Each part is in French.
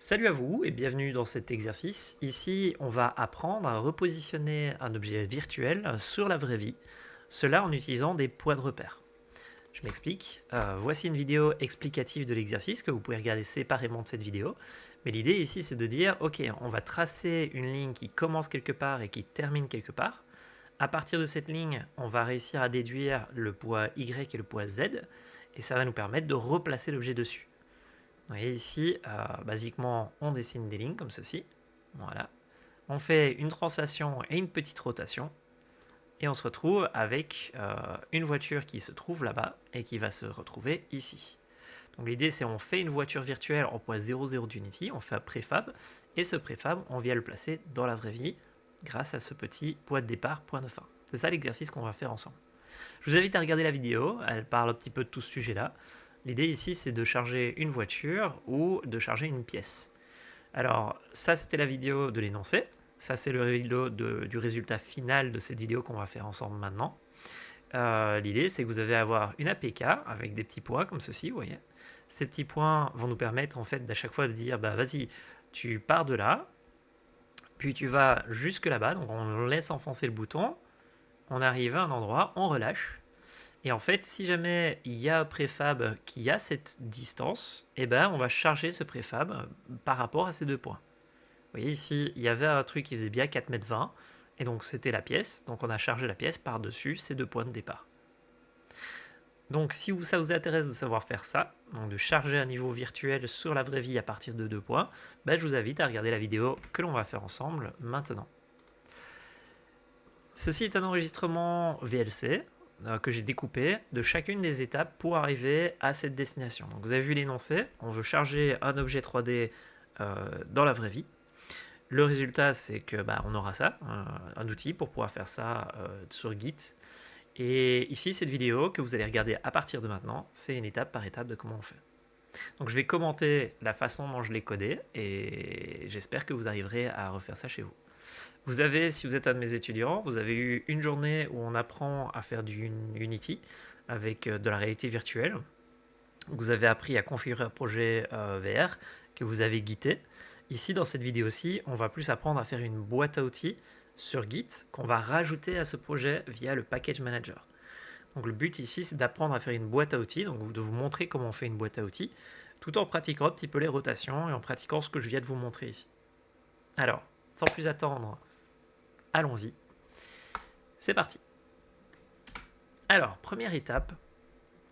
Salut à vous et bienvenue dans cet exercice. Ici, on va apprendre à repositionner un objet virtuel sur la vraie vie, cela en utilisant des points de repère. Je m'explique. Voici une vidéo explicative de l'exercice que vous pouvez regarder séparément de cette vidéo. Mais l'idée ici, c'est de dire, ok, on va tracer une ligne qui commence quelque part et qui termine quelque part. À partir de cette ligne, on va réussir à déduire le poids Y et le poids Z, et ça va nous permettre de replacer l'objet dessus. Vous voyez ici, basiquement, on dessine des lignes comme ceci. Voilà. On fait une translation et une petite rotation. Et on se retrouve avec une voiture qui se trouve là-bas et qui va se retrouver ici. Donc l'idée, c'est on fait une voiture virtuelle en point 00 d'Unity, on fait un préfab, et ce préfab, on vient le placer dans la vraie vie grâce à ce petit point de départ, point de fin. C'est ça l'exercice qu'on va faire ensemble. Je vous invite à regarder la vidéo, elle parle un petit peu de tout ce sujet-là. L'idée ici, c'est de charger une voiture ou de charger une pièce. Alors, ça, c'était la vidéo de l'énoncé. Ça, c'est le vidéo du résultat final de cette vidéo qu'on va faire ensemble maintenant. L'idée, c'est que vous allez avoir une APK avec des petits points comme ceci, vous voyez. Ces petits points vont nous permettre, en fait, d'à chaque fois de dire, bah, vas-y, tu pars de là, puis tu vas jusque là-bas, donc on laisse enfoncer le bouton, on arrive à un endroit, on relâche, et en fait, si jamais il y a un préfab qui a cette distance, eh ben, on va charger ce préfab par rapport à ces deux points. Vous voyez ici, il y avait un truc qui faisait bien 4,20 m, et donc c'était la pièce, donc on a chargé la pièce par-dessus ces deux points de départ. Donc si ça vous intéresse de savoir faire ça, donc de charger un niveau virtuel sur la vraie vie à partir de deux points, ben, je vous invite à regarder la vidéo que l'on va faire ensemble maintenant. Ceci est un enregistrement VLC que j'ai découpé de chacune des étapes pour arriver à cette destination. Donc vous avez vu l'énoncé, on veut charger un objet 3D dans la vraie vie. Le résultat, c'est que on aura ça, un outil pour pouvoir faire ça sur Git. Et ici, cette vidéo que vous allez regarder à partir de maintenant, c'est une étape par étape de comment on fait. Donc je vais commenter la façon dont je l'ai codé et j'espère que vous arriverez à refaire ça chez vous. Vous avez, si vous êtes un de mes étudiants, vous avez eu une journée où on apprend à faire du Unity avec de la réalité virtuelle. Vous avez appris à configurer un projet VR que vous avez guidé. Ici, dans cette vidéo-ci, on va plus apprendre à faire une boîte à outils sur Git qu'on va rajouter à ce projet via le Package Manager. Donc le but ici, c'est d'apprendre à faire une boîte à outils, donc de vous montrer comment on fait une boîte à outils, tout en pratiquant un petit peu les rotations et en pratiquant ce que je viens de vous montrer ici. Alors, sans plus attendre, allons-y. C'est parti. Alors, première étape,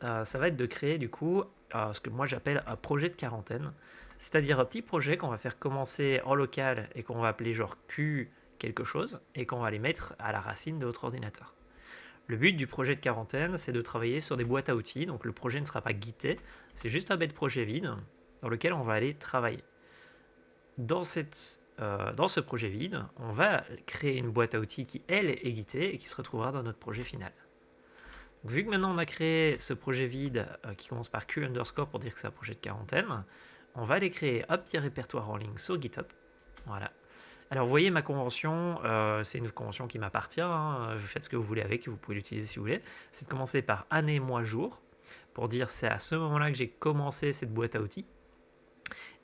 ça va être de créer du coup ce que moi j'appelle un projet de quarantaine, c'est-à-dire un petit projet qu'on va faire commencer en local et qu'on va appeler genre Q quelque chose et qu'on va aller mettre à la racine de votre ordinateur. Le but du projet de quarantaine, c'est de travailler sur des boîtes à outils, donc le projet ne sera pas guidé, c'est juste un bête projet vide dans lequel on va aller travailler. Dans ce projet vide, on va créer une boîte à outils qui, elle, est guidée et qui se retrouvera dans notre projet final. Donc, vu que maintenant on a créé ce projet vide qui commence par Q underscore pour dire que c'est un projet de quarantaine, on va aller créer un petit répertoire en ligne sur GitHub. Voilà. Alors vous voyez ma convention, c'est une convention qui m'appartient, hein, vous faites ce que vous voulez avec, vous pouvez l'utiliser si vous voulez. C'est de commencer par année, mois, jour, pour dire c'est à ce moment-là que j'ai commencé cette boîte à outils.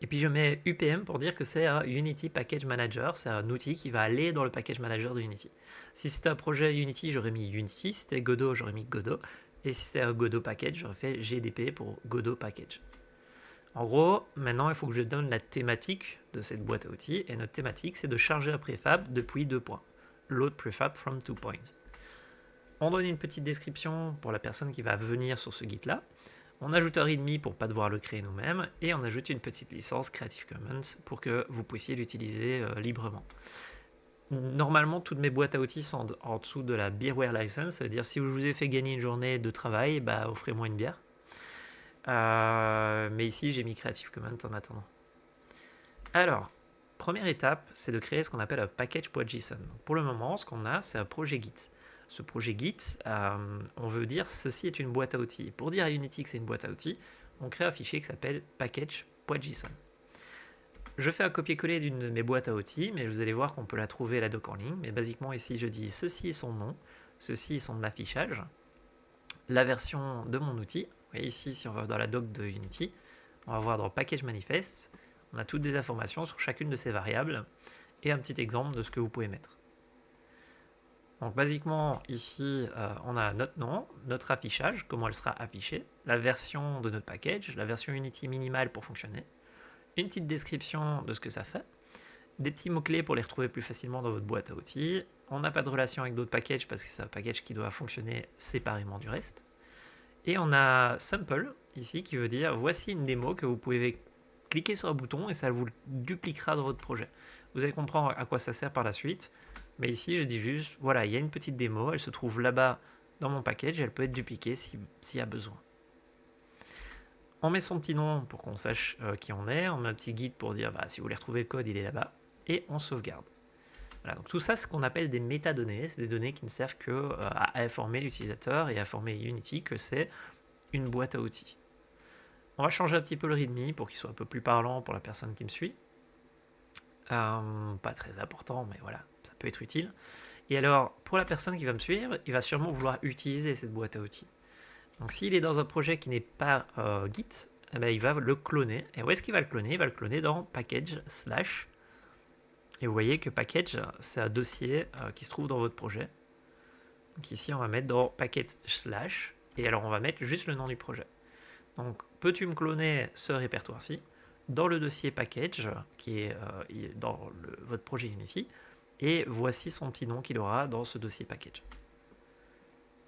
Et puis je mets UPM pour dire que c'est un Unity Package Manager, c'est un outil qui va aller dans le Package Manager de Unity. Si c'était un projet Unity, j'aurais mis Unity, si c'était Godot, j'aurais mis Godot, et si c'était un Godot Package, j'aurais fait GDP pour Godot Package. En gros, maintenant, il faut que je donne la thématique de cette boîte à outils, et notre thématique, c'est de charger un préfab depuis 2 points. Load prefab from 2 points. On donne une petite description pour la personne qui va venir sur ce Git-là. On ajoute un README pour ne pas devoir le créer nous-mêmes, et on ajoute une petite licence Creative Commons pour que vous puissiez l'utiliser librement. Normalement, toutes mes boîtes à outils sont en dessous de la Beerware License, c'est-à-dire si je vous ai fait gagner une journée de travail, offrez-moi une bière. Mais ici, j'ai mis Creative Commons en attendant. Alors, première étape, c'est de créer ce qu'on appelle un package.json. Pour le moment, ce qu'on a, c'est un projet Git. Ce projet Git, on veut dire ceci est une boîte à outils. Pour dire à Unity que c'est une boîte à outils, on crée un fichier qui s'appelle package.json. Je fais un copier-coller d'une de mes boîtes à outils, mais vous allez voir qu'on peut la trouver la doc en ligne. Mais basiquement, ici, je dis ceci est son nom, ceci est son affichage, la version de mon outil. Vous voyez ici, si on va dans la doc de Unity, on va voir dans Package Manifest, On a toutes des informations sur chacune de ces variables et un petit exemple de ce que vous pouvez mettre. Donc basiquement, ici, on a notre nom, notre affichage, comment elle sera affichée, la version de notre package, la version Unity minimale pour fonctionner, une petite description de ce que ça fait, des petits mots-clés pour les retrouver plus facilement dans votre boîte à outils. On n'a pas de relation avec d'autres packages parce que c'est un package qui doit fonctionner séparément du reste. Et on a sample ici qui veut dire voici une démo que vous pouvez cliquer sur un bouton et ça vous le dupliquera dans votre projet. Vous allez comprendre à quoi ça sert par la suite. Mais ici, je dis juste, voilà, il y a une petite démo, elle se trouve là-bas dans mon package, elle peut être dupliquée s'il y a besoin. On met son petit nom pour qu'on sache qui on est, on met un petit guide pour dire, si vous voulez retrouver le code, il est là-bas, et on sauvegarde. Voilà, donc tout ça, c'est ce qu'on appelle des métadonnées, c'est des données qui ne servent qu'à informer l'utilisateur et à informer Unity que c'est une boîte à outils. On va changer un petit peu le readme pour qu'il soit un peu plus parlant pour la personne qui me suit. Pas très important, mais voilà, ça peut être utile. Et alors, pour la personne qui va me suivre, il va sûrement vouloir utiliser cette boîte à outils. Donc s'il est dans un projet qui n'est pas Git, eh ben, il va le cloner. Et où est-ce qu'il va le cloner? Il va le cloner dans package slash. Et vous voyez que package, c'est un dossier qui se trouve dans votre projet. Donc ici, on va mettre dans package slash. Et alors, on va mettre juste le nom du projet. Donc, peux-tu me cloner ce répertoire-ci dans le dossier package qui est dans votre projet Unity, et voici son petit nom qu'il aura dans ce dossier package.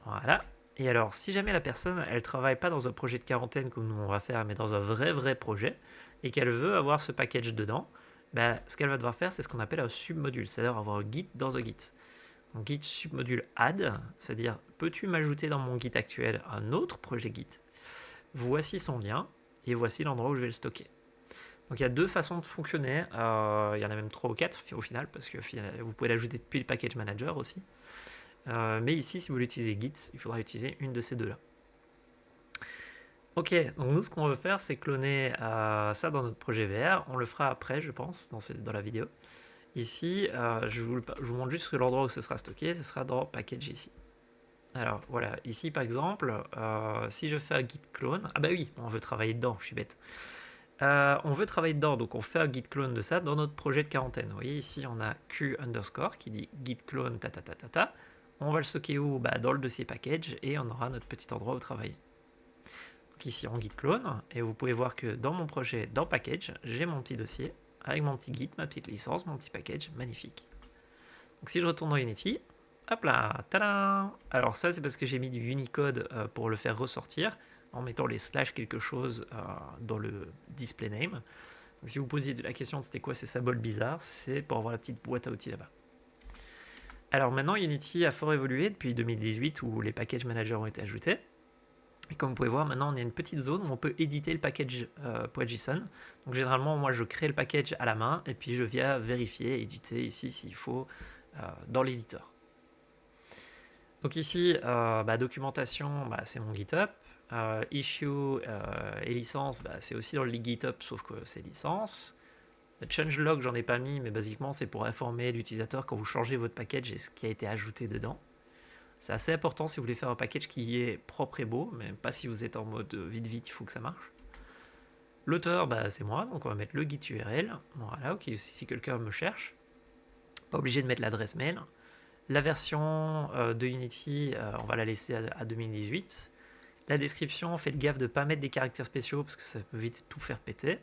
Voilà. Et alors, si jamais la personne, elle travaille pas dans un projet de quarantaine comme nous on va faire, mais dans un vrai projet, et qu'elle veut avoir ce package dedans, ce qu'elle va devoir faire, c'est ce qu'on appelle un submodule, c'est-à-dire avoir un git dans un git. Donc git submodule add, c'est-à-dire peux-tu m'ajouter dans mon git actuel un autre projet git? Voici son lien, et voici l'endroit où je vais le stocker. Donc il y a deux façons de fonctionner, il y en a même 3 ou 4 au final, parce que vous pouvez l'ajouter depuis le package manager aussi. Mais ici, si vous l'utilisez Git, il faudra utiliser une de ces deux-là. Ok, donc nous ce qu'on veut faire, c'est cloner ça dans notre projet VR. On le fera après, je pense, dans la vidéo. Ici, je vous montre juste l'endroit où ce sera stocké, ce sera dans package ici. Alors voilà, ici par exemple, si je fais un git clone, ah bah oui, on veut travailler dedans, je suis bête. On veut travailler dedans, donc on fait un git clone de ça dans notre projet de quarantaine. Vous voyez ici on a q underscore qui dit git clone ta. On va le stocker où? Dans le dossier package et on aura notre petit endroit où travailler. Donc ici on git clone et vous pouvez voir que dans mon projet, dans package, j'ai mon petit dossier avec mon petit git, ma petite licence, mon petit package, magnifique. Donc si je retourne dans Unity, hop là, tada! Alors ça c'est parce que j'ai mis du Unicode pour le faire ressortir en mettant les slash quelque chose dans le display name. Donc si vous posiez la question de c'était quoi ces symboles bizarres, c'est pour avoir la petite boîte à outils là-bas. Alors maintenant Unity a fort évolué depuis 2018 où les package managers ont été ajoutés. Et comme vous pouvez voir, maintenant on a une petite zone où on peut éditer le package .json. Donc généralement, moi je crée le package à la main et puis je viens vérifier, éditer ici s'il faut dans l'éditeur. Donc ici, documentation, c'est mon GitHub. Issue et licence, c'est aussi dans le GitHub, sauf que c'est licence. Le changelog, j'en ai pas mis, mais basiquement, c'est pour informer l'utilisateur quand vous changez votre package et ce qui a été ajouté dedans. C'est assez important si vous voulez faire un package qui est propre et beau, mais pas si vous êtes en mode vite, il faut que ça marche. L'auteur, c'est moi, donc on va mettre le git URL. Voilà, ok, si quelqu'un me cherche. Pas obligé de mettre l'adresse mail. La version de Unity, on va la laisser à 2018. La description, faites gaffe de ne pas mettre des caractères spéciaux parce que ça peut vite tout faire péter.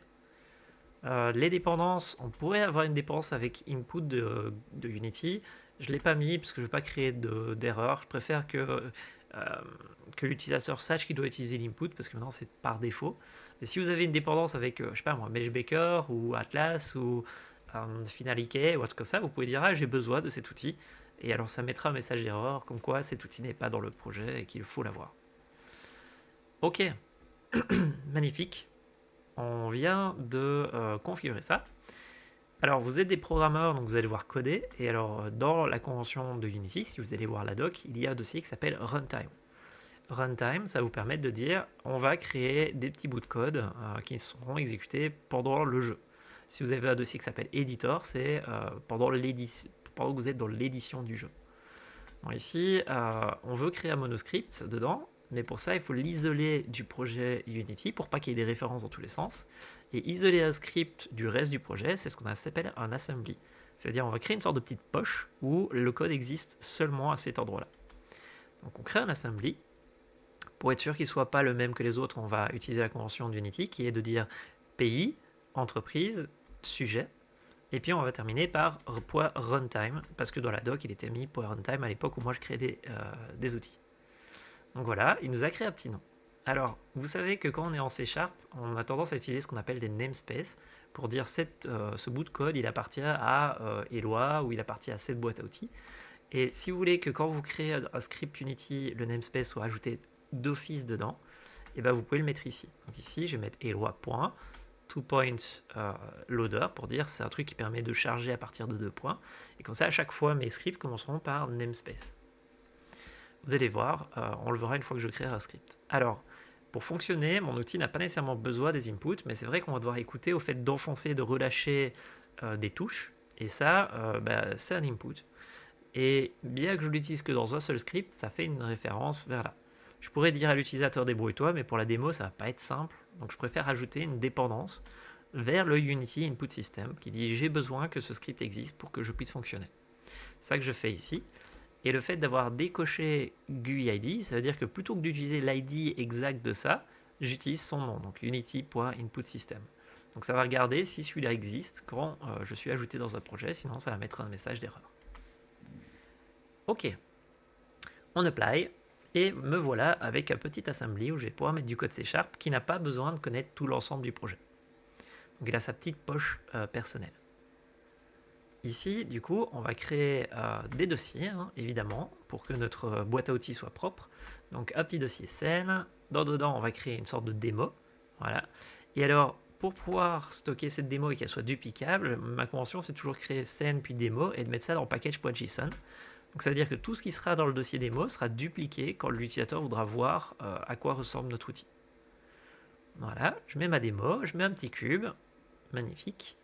Les dépendances, on pourrait avoir une dépendance avec input de Unity. Je ne l'ai pas mis parce que je ne veux pas créer d'erreur. Je préfère que l'utilisateur sache qu'il doit utiliser l'input parce que maintenant c'est par défaut. Mais si vous avez une dépendance avec, je sais pas moi, Meshbaker ou Atlas ou Finalikey ou autre comme ça, vous pouvez dire j'ai besoin de cet outil. Et alors ça mettra un message d'erreur comme quoi cet outil n'est pas dans le projet et qu'il faut l'avoir. Ok, magnifique. On vient de configurer ça. Alors vous êtes des programmeurs, donc vous allez devoir coder. Et alors dans la convention de Unity, si vous allez voir la doc, il y a un dossier qui s'appelle Runtime. Runtime, ça vous permet de dire on va créer des petits bouts de code qui seront exécutés pendant le jeu. Si vous avez un dossier qui s'appelle Editor, c'est pendant que vous êtes dans l'édition du jeu. Bon, ici, on veut créer un monoscript dedans. mais pour ça, il faut l'isoler du projet Unity pour pas qu'il y ait des références dans tous les sens. Et isoler un script du reste du projet, c'est ce qu'on appelle un assembly. C'est-à-dire, on va créer une sorte de petite poche où le code existe seulement à cet endroit-là. Donc, on crée un assembly. Pour être sûr qu'il ne soit pas le même que les autres, on va utiliser la convention d'Unity qui est de dire pays, entreprise, sujet. Et puis on va terminer par .runtime, parce que dans la doc, il était mis .runtime à l'époque où moi je créais des outils. Donc voilà, il nous a créé un petit nom. Alors, vous savez que quand on est en C#, on a tendance à utiliser ce qu'on appelle des namespaces pour dire ce bout de code, il appartient à Eloi ou il appartient à cette boîte à outils. Et si vous voulez que quand vous créez un script Unity, le namespace soit ajouté d'office dedans, et ben vous pouvez le mettre ici. Donc ici, je vais mettre Eloi. Two-point loader pour dire c'est un truc qui permet de charger à partir de 2 points. Et comme ça, à chaque fois, mes scripts commenceront par namespace. Vous allez voir, on le verra une fois que je créerai un script. Alors, pour fonctionner, mon outil n'a pas nécessairement besoin des inputs, mais c'est vrai qu'on va devoir écouter au fait d'enfoncer et de relâcher des touches. Et ça, c'est un input. Et bien que je l'utilise que dans un seul script, ça fait une référence vers là. Je pourrais dire à l'utilisateur débrouille-toi, mais pour la démo, ça va pas être simple. Donc je préfère ajouter une dépendance vers le Unity Input System qui dit j'ai besoin que ce script existe pour que je puisse fonctionner. C'est ça que je fais ici. Et le fait d'avoir décoché GUID, ça veut dire que plutôt que d'utiliser l'ID exact de ça, j'utilise son nom, donc unity.inputSystem. Donc ça va regarder si celui-là existe quand je suis ajouté dans un projet, sinon ça va mettre un message d'erreur. Ok, on apply, et me voilà avec un petit assembly où je vais pouvoir mettre du code C# qui n'a pas besoin de connaître tout l'ensemble du projet. Donc il a sa petite poche personnelle. Ici, du coup, on va créer des dossiers, évidemment, pour que notre boîte à outils soit propre. Donc un petit dossier scène. Dedans, on va créer une sorte de démo. Voilà. Et alors, pour pouvoir stocker cette démo et qu'elle soit duplicable, ma convention, c'est toujours créer scène puis démo et de mettre ça dans package.json. Donc ça veut dire que tout ce qui sera dans le dossier démo sera dupliqué quand l'utilisateur voudra voir à quoi ressemble notre outil. Voilà, je mets ma démo, je mets un petit cube, magnifique.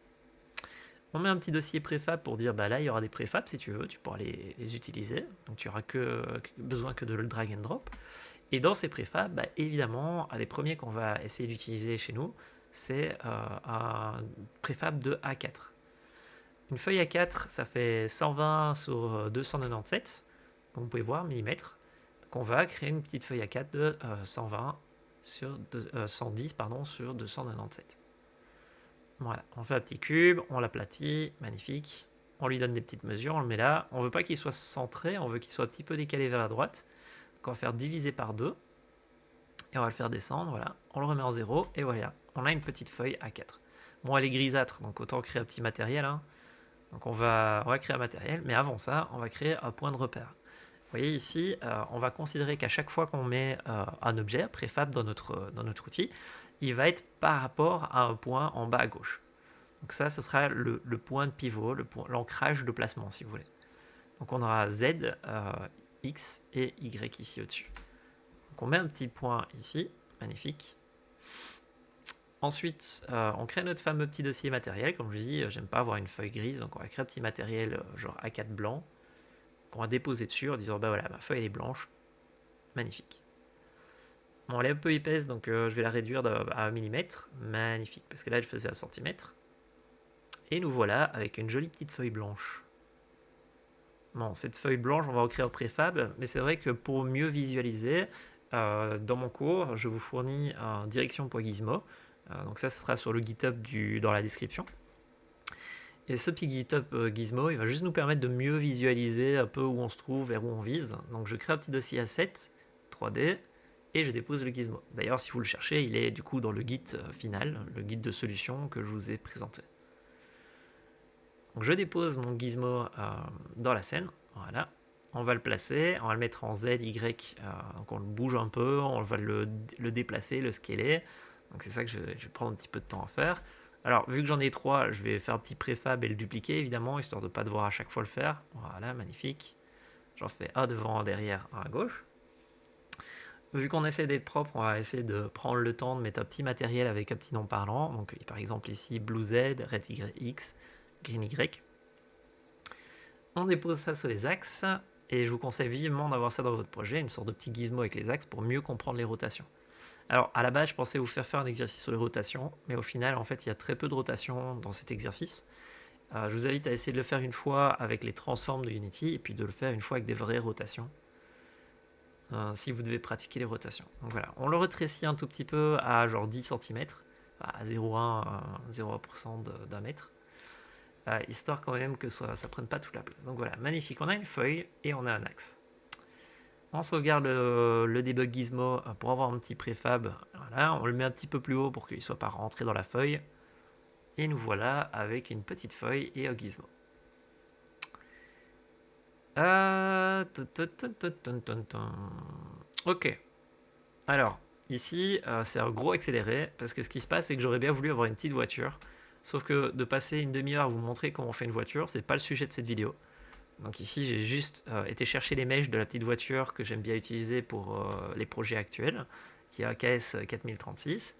On met un petit dossier préfab pour dire, là, il y aura des préfabs si tu veux, tu pourras les utiliser. Donc, tu n'auras besoin que de le drag and drop. Et dans ces préfabs, évidemment, les premiers qu'on va essayer d'utiliser chez nous, c'est un préfab de A4. Une feuille A4, ça fait 120 sur 297, comme vous pouvez voir, millimètres. Donc, on va créer une petite feuille A4 de 120 sur 110 sur 297. Voilà, on fait un petit cube, on l'aplatit, magnifique. On lui donne des petites mesures, on le met là. On ne veut pas qu'il soit centré, on veut qu'il soit un petit peu décalé vers la droite. Donc on va faire diviser par 2. Et on va le faire descendre, voilà. On le remet en 0, et voilà. On a une petite feuille A4. Bon, elle est grisâtre, donc autant créer un petit matériel. Donc on va créer un matériel, mais avant ça, on va créer un point de repère. Vous voyez ici, on va considérer qu'à chaque fois qu'on met un objet, préfab dans notre outil, il va être par rapport à un point en bas à gauche. Donc ça, ce sera le point de pivot, l'ancrage de placement, si vous voulez. Donc on aura Z, X et Y ici au-dessus. Donc on met un petit point ici, magnifique. Ensuite, on crée notre fameux petit dossier matériel. Comme je vous dis, j'aime pas avoir une feuille grise, donc on va créer un petit matériel genre A4 blanc qu'on va déposer dessus en disant voilà, ma feuille elle est blanche, magnifique. Bon, elle est un peu épaisse, donc je vais la réduire à 1 mm, magnifique, parce que là elle faisait 1 cm. Et nous voilà avec une jolie petite feuille blanche. Bon, cette feuille blanche, on va en créer un préfab, mais c'est vrai que pour mieux visualiser, dans mon cours, je vous fournis un direction.gizmo. Donc ça, ce sera sur le GitHub dans la description. Et ce petit GitHub Gizmo, il va juste nous permettre de mieux visualiser un peu où on se trouve, vers où on vise. Donc je crée un petit dossier A7, 3D, et je dépose le Gizmo. D'ailleurs, si vous le cherchez, il est du coup dans le Git final, le guide de solution que je vous ai présenté. Donc je dépose mon Gizmo dans la scène, voilà. On va le placer, on va le mettre en Z, Y, donc on le bouge un peu, on va le déplacer, le scaler. Donc c'est ça que je vais prendre un petit peu de temps à faire. Alors, vu que j'en ai 3, je vais faire un petit préfab et le dupliquer, évidemment, histoire de ne pas devoir à chaque fois le faire. Voilà, magnifique. J'en fais un devant, un derrière, un à gauche. Vu qu'on essaie d'être propre, on va essayer de prendre le temps de mettre un petit matériel avec un petit nom parlant. Donc, par exemple, ici, Blue Z, Red X, Green Y. On dépose ça sur les axes. et je vous conseille vivement d'avoir ça dans votre projet, une sorte de petit gizmo avec les axes pour mieux comprendre les rotations. Alors, à la base, je pensais vous faire un exercice sur les rotations, mais au final, en fait, il y a très peu de rotations dans cet exercice. Je vous invite à essayer de le faire une fois avec les transforms de Unity, et puis de le faire une fois avec des vraies rotations, si vous devez pratiquer les rotations. Donc voilà, on le rétrécit un tout petit peu à genre 10 cm, à 0,1% d'un mètre, histoire quand même que ça prenne pas toute la place. Donc voilà, magnifique, on a une feuille et on a un axe. On sauvegarde le debug gizmo pour avoir un petit préfab. Voilà, on le met un petit peu plus haut pour qu'il ne soit pas rentré dans la feuille. Et nous voilà avec une petite feuille et un gizmo. Ok. Alors, ici, c'est un gros accéléré, parce que ce qui se passe, c'est que j'aurais bien voulu avoir une petite voiture. Sauf que de passer une demi-heure à vous montrer comment on fait une voiture, c'est pas le sujet de cette vidéo. Donc ici, j'ai juste été chercher les mèches de la petite voiture que j'aime bien utiliser pour les projets actuels, qui est AKS 4036.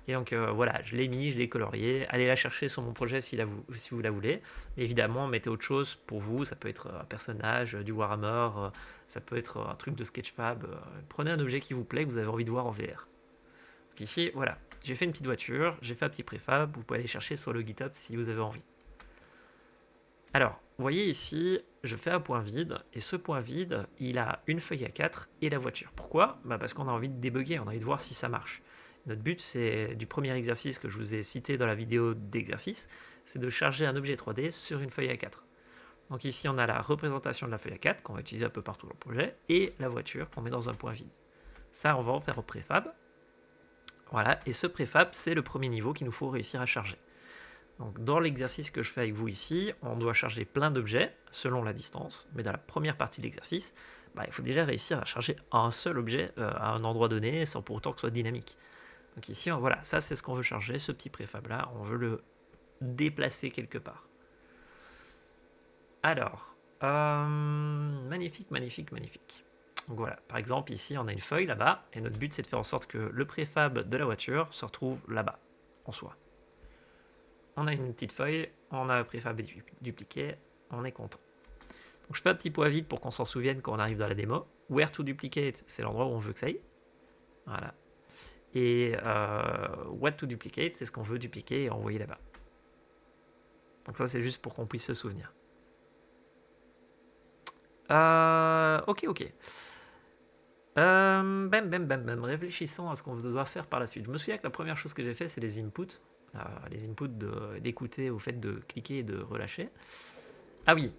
Et donc voilà, je l'ai mis, je l'ai colorié. Allez la chercher sur mon projet si vous la voulez. Mais évidemment, mettez autre chose pour vous. Ça peut être un personnage, du Warhammer, ça peut être un truc de Sketchfab. Prenez un objet qui vous plaît, que vous avez envie de voir en VR. Donc ici, voilà, j'ai fait une petite voiture, j'ai fait un petit préfab. Vous pouvez aller chercher sur le GitHub si vous avez envie. Alors, vous voyez ici, je fais un point vide, et ce point vide, il a une feuille A4 et la voiture. Pourquoi ? Parce qu'on a envie de débugger, on a envie de voir si ça marche. Notre but, c'est du premier exercice que je vous ai cité dans la vidéo d'exercice, c'est de charger un objet 3D sur une feuille A4. Donc ici, on a la représentation de la feuille A4 qu'on va utiliser un peu partout dans le projet, et la voiture qu'on met dans un point vide. Ça, on va en faire au préfab. Voilà, et ce préfab, c'est le premier niveau qu'il nous faut réussir à charger. Donc, dans l'exercice que je fais avec vous ici, on doit charger plein d'objets selon la distance, mais dans la première partie de l'exercice, il faut déjà réussir à charger un seul objet à un endroit donné sans pour autant que ce soit dynamique. Donc ici, voilà, ça c'est ce qu'on veut charger, ce petit préfab là, on veut le déplacer quelque part. Alors, magnifique, magnifique, magnifique. Donc voilà, par exemple ici on a une feuille là-bas, et notre but c'est de faire en sorte que le préfab de la voiture se retrouve là-bas, en soi. On a une petite feuille, on a un préfab dupliqué, on est content. Donc je fais un petit point vide pour qu'on s'en souvienne quand on arrive dans la démo. Where to duplicate, c'est l'endroit où on veut que ça aille. Voilà. Et what to duplicate, c'est ce qu'on veut dupliquer et envoyer là-bas. Donc ça c'est juste pour qu'on puisse se souvenir. Ok. Réfléchissons à ce qu'on doit faire par la suite. Je me souviens que la première chose que j'ai fait, c'est les inputs. Les inputs d'écouter au fait de cliquer et de relâcher. Ah oui.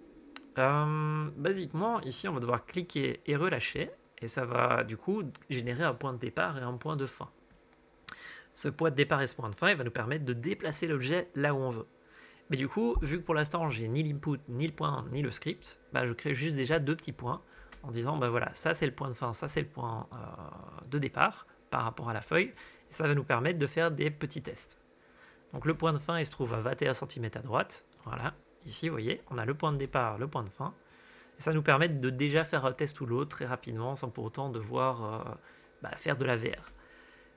Basiquement, ici, on va devoir cliquer et relâcher. Et ça va, du coup, générer un point de départ et un point de fin. Ce point de départ et ce point de fin, il va nous permettre de déplacer l'objet là où on veut. Mais du coup, vu que pour l'instant, j'ai ni l'input, ni le point, ni le script, je crée juste déjà deux petits points en disant, voilà, ça c'est le point de fin, ça c'est le point de départ par rapport à la feuille. Et ça va nous permettre de faire des petits tests. Donc le point de fin, il se trouve à 21 cm à droite. Voilà, ici, vous voyez, on a le point de départ, le point de fin. Et ça nous permet de déjà faire un test ou l'autre très rapidement sans pour autant devoir faire de la VR.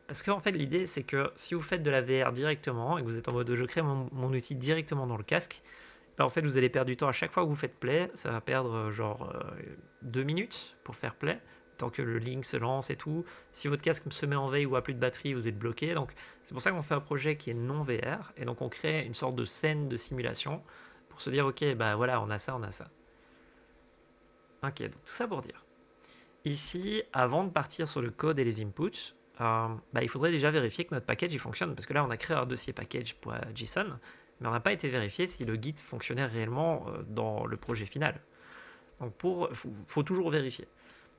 Parce qu'en fait, l'idée, c'est que si vous faites de la VR directement et que vous êtes en mode je crée mon outil directement dans le casque, en fait, vous allez perdre du temps à chaque fois que vous faites play. Ça va perdre 2 minutes pour faire play, tant que le link se lance et tout. Si votre casque se met en veille ou a plus de batterie, vous êtes bloqué. Donc, c'est pour ça qu'on fait un projet qui est non VR. Et donc, on crée une sorte de scène de simulation pour se dire, ok, voilà, on a ça, on a ça. Ok, donc tout ça pour dire. Ici, avant de partir sur le code et les inputs, il faudrait déjà vérifier que notre package il fonctionne, parce que là on a créé un dossier package.json, mais on n'a pas été vérifié si le Git fonctionnait réellement dans le projet final. Donc faut toujours vérifier.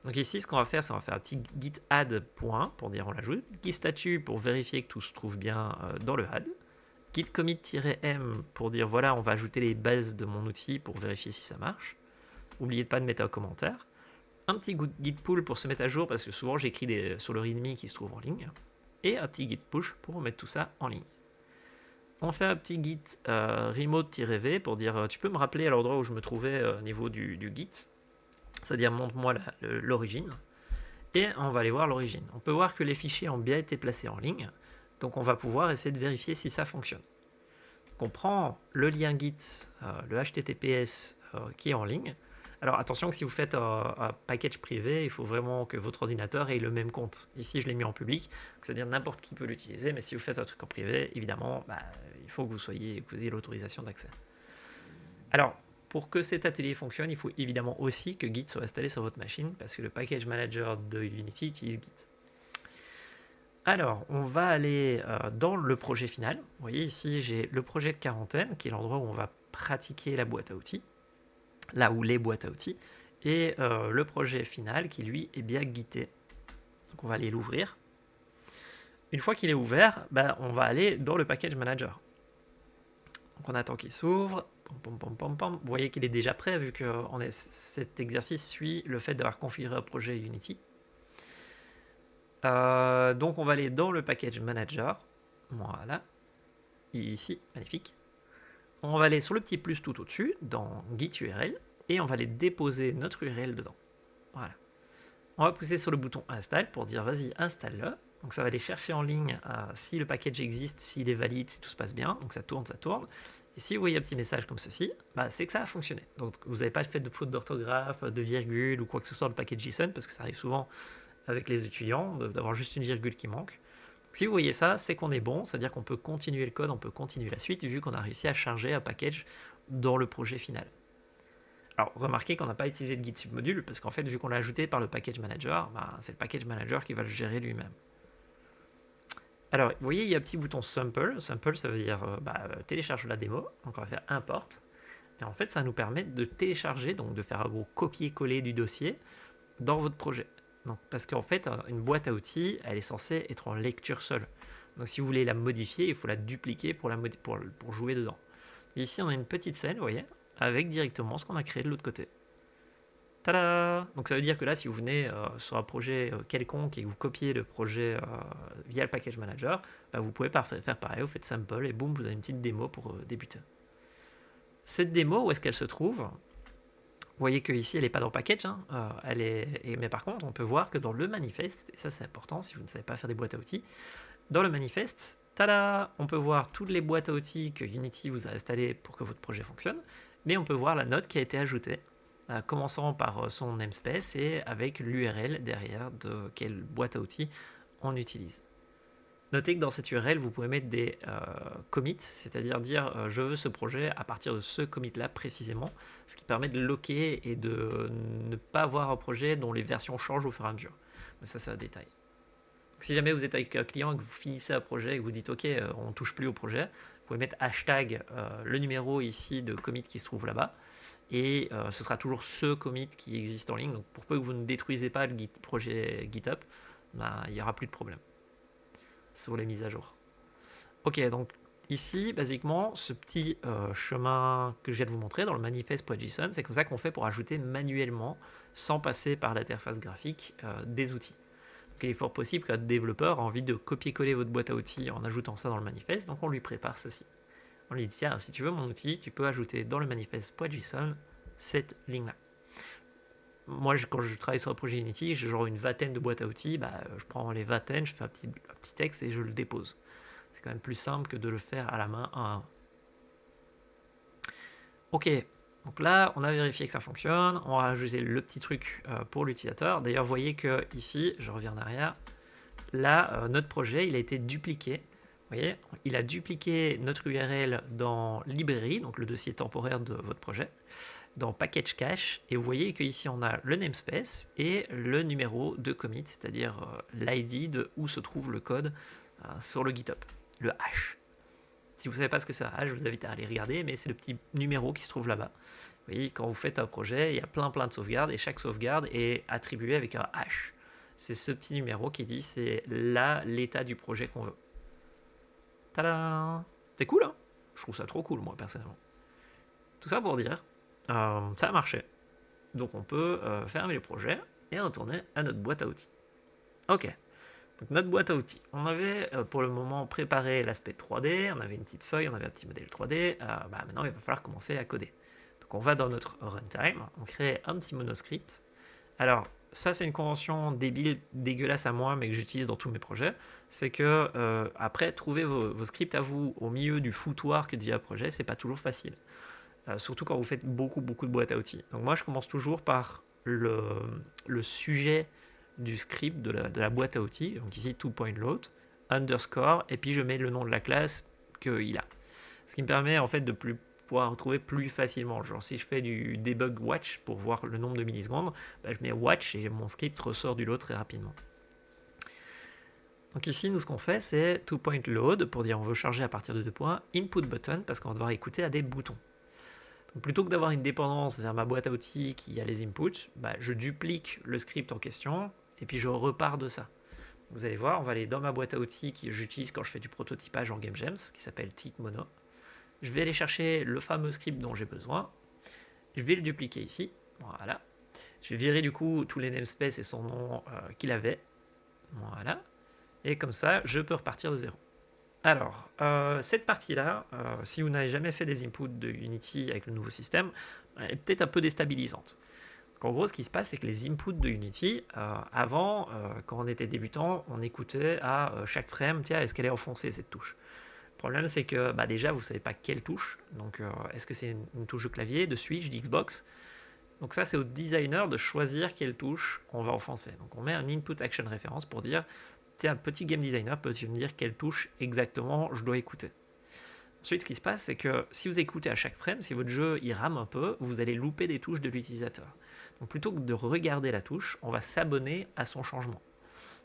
Donc ici ce qu'on va faire, c'est qu'on va faire un petit git add point pour dire on l'ajoute, git statut pour vérifier que tout se trouve bien dans le add, git commit-m pour dire voilà on va ajouter les bases de mon outil pour vérifier si ça marche. N'oubliez pas de mettre un commentaire. Un petit git pull pour se mettre à jour, parce que souvent j'écris sur le readme qui se trouve en ligne, et un petit git push pour mettre tout ça en ligne. On fait un petit git remote-v pour dire tu peux me rappeler à l'endroit où je me trouvais au niveau du git, c'est-à-dire montre-moi l'origine, et on va aller voir l'origine. On peut voir que les fichiers ont bien été placés en ligne, donc on va pouvoir essayer de vérifier si ça fonctionne. Donc on prend le lien git, le HTTPS qui est en ligne, Alors attention que si vous faites un package privé, il faut vraiment que votre ordinateur ait le même compte. Ici, je l'ai mis en public, c'est-à-dire n'importe qui peut l'utiliser, mais si vous faites un truc en privé, évidemment, il faut que vous ayez l'autorisation d'accès. Alors, pour que cet atelier fonctionne, il faut évidemment aussi que Git soit installé sur votre machine, parce que le package manager de Unity utilise Git. Alors, on va aller dans le projet final. Vous voyez ici, j'ai le projet de quarantaine, qui est l'endroit où on va pratiquer la boîte à outils, là où les boîtes à outils, et le projet final qui, lui, est bien gitté. Donc, on va aller l'ouvrir. Une fois qu'il est ouvert, on va aller dans le package manager. Donc, on attend qu'il s'ouvre. Vous voyez qu'il est déjà prêt, vu que cet exercice suit le fait d'avoir configuré un projet Unity. Donc on va aller dans le package manager, voilà, ici, magnifique. On va aller sur le petit plus tout au-dessus, dans Git URL, et on va aller déposer notre URL dedans. Voilà. On va pousser sur le bouton install pour dire vas-y, installe-le. Donc ça va aller chercher en ligne si le package existe, s'il est valide, si tout se passe bien. Donc ça tourne, ça tourne. Et si vous voyez un petit message comme ceci, c'est que ça a fonctionné. Donc vous n'avez pas fait de faute d'orthographe, de virgule ou quoi que ce soit dans le package JSON, parce que ça arrive souvent avec les étudiants, d'avoir juste une virgule qui manque. Donc, si vous voyez ça, c'est qu'on est bon, c'est-à-dire qu'on peut continuer le code, on peut continuer la suite, vu qu'on a réussi à charger un package dans le projet final. Alors, remarquez qu'on n'a pas utilisé de Git submodule, parce qu'en fait, vu qu'on l'a ajouté par le package manager, c'est le package manager qui va le gérer lui-même. Alors, vous voyez, il y a un petit bouton sample. Sample, ça veut dire télécharge la démo. Donc, on va faire import. Et en fait, ça nous permet de télécharger, donc de faire un gros copier-coller du dossier dans votre projet. Donc, parce qu'en fait, une boîte à outils, elle est censée être en lecture seule. Donc, si vous voulez la modifier, il faut la dupliquer pour jouer dedans. Et ici, on a une petite scène, vous voyez, avec directement ce qu'on a créé de l'autre côté. Tada! Donc, ça veut dire que là, si vous venez sur un projet quelconque et que vous copiez le projet via le package manager, vous pouvez faire pareil, vous faites sample et boum, vous avez une petite démo pour débuter. Cette démo, où est-ce qu'elle se trouve? Vous voyez qu'ici, elle n'est pas dans package, hein, mais par contre, on peut voir que dans le manifeste, et ça c'est important si vous ne savez pas faire des boîtes à outils, dans le manifeste, tada, on peut voir toutes les boîtes à outils que Unity vous a installées pour que votre projet fonctionne, mais on peut voir la note qui a été ajoutée, commençant par son namespace et avec l'URL derrière de quelle boîte à outils on utilise. Notez que dans cette URL, vous pouvez mettre des commits, c'est-à-dire dire je veux ce projet à partir de ce commit-là précisément, ce qui permet de locker et de ne pas avoir un projet dont les versions changent au fur et à mesure. Mais ça, c'est un détail. Donc, si jamais vous êtes avec un client et que vous finissez un projet et que vous dites ok, on ne touche plus au projet, vous pouvez mettre hashtag le numéro ici de commit qui se trouve là-bas, et ce sera toujours ce commit qui existe en ligne. Donc pour peu que vous ne détruisez pas le projet GitHub, il n'y aura plus de problème sur les mises à jour. Ok, donc ici, basiquement, ce petit chemin que je viens de vous montrer dans le manifeste.json, c'est comme ça qu'on fait pour ajouter manuellement, sans passer par l'interface graphique, des outils. Donc il est fort possible qu'un développeur a envie de copier-coller votre boîte à outils en ajoutant ça dans le manifeste, donc on lui prépare ceci. On lui dit, tiens, si tu veux mon outil, tu peux ajouter dans le manifeste.json cette ligne-là. Moi, quand je travaille sur un projet Unity, j'ai genre une vingtaine de boîtes à outils, je prends les vingtaines, je fais un petit texte et je le dépose. C'est quand même plus simple que de le faire à la main un à un. Ok, donc là, on a vérifié que ça fonctionne. On va rajouter le petit truc pour l'utilisateur. D'ailleurs, vous voyez que ici, je reviens en arrière, là, notre projet, il a été dupliqué. Vous voyez, il a dupliqué notre URL dans librairie, donc le dossier temporaire de votre projet, dans package cache, et vous voyez qu'ici on a le namespace et le numéro de commit, c'est-à-dire l'ID de où se trouve le code sur le GitHub, le hash. Si vous ne savez pas ce que c'est un hash, je vous invite à aller regarder, mais c'est le petit numéro qui se trouve là-bas. Vous voyez, quand vous faites un projet, il y a plein de sauvegardes, et chaque sauvegarde est attribuée avec un hash. C'est ce petit numéro qui dit c'est là l'état du projet qu'on veut. Tada! C'est cool, hein? Je trouve ça trop cool, moi, personnellement. Tout ça pour dire, ça a marché. Donc on peut fermer le projet et retourner à notre boîte à outils. Ok, donc notre boîte à outils. On avait pour le moment préparé l'aspect 3D, on avait une petite feuille, on avait un petit modèle 3D. Maintenant il va falloir commencer à coder. Donc on va dans notre runtime, on crée un petit monoscript. Alors ça c'est une convention débile, dégueulasse à moi, mais que j'utilise dans tous mes projets. C'est que après trouver vos scripts à vous au milieu du foutoir que devient un projet, c'est pas toujours facile. surtout quand vous faites beaucoup de boîtes à outils. Donc moi, je commence toujours par le sujet du script de la boîte à outils. Donc ici, toPointLoad, underscore, et puis je mets le nom de la classe qu'il a. Ce qui me permet en fait de pouvoir retrouver plus facilement. Genre si je fais du debug watch pour voir le nombre de millisecondes, bah, je mets watch et mon script ressort du lot très rapidement. Donc ici, nous, ce qu'on fait, c'est toPointLoad pour dire on veut charger à partir de 2 points, input button parce qu'on va devoir écouter à des boutons. Donc plutôt que d'avoir une dépendance vers ma boîte à outils qui a les inputs, bah, je duplique le script en question et puis je repars de ça. Vous allez voir, on va aller dans ma boîte à outils que j'utilise quand je fais du prototypage en GameGems, qui s'appelle TickMono. Je vais aller chercher le fameux script dont j'ai besoin. Je vais le dupliquer ici. Voilà. Je vais virer du coup tous les namespaces et son nom qu'il avait. Voilà. Et comme ça, je peux repartir de zéro. Alors, cette partie-là, si vous n'avez jamais fait des inputs de Unity avec le nouveau système, elle est peut-être un peu déstabilisante. Donc, en gros, ce qui se passe, c'est que les inputs de Unity, avant, quand on était débutant, on écoutait à chaque frame, tiens, est-ce qu'elle est enfoncée cette touche? Le problème, c'est que déjà, vous ne savez pas quelle touche. Donc, est-ce que c'est une touche de clavier, de Switch, d'Xbox? Donc ça, c'est au designer de choisir quelle touche on va enfoncer. Donc, on met un input action reference pour dire, tiens, petit game designer, peux-tu me dire quelle touche exactement je dois écouter? Ensuite, ce qui se passe, c'est que si vous écoutez à chaque frame, si votre jeu il rame un peu, vous allez louper des touches de l'utilisateur. Donc plutôt que de regarder la touche, on va s'abonner à son changement.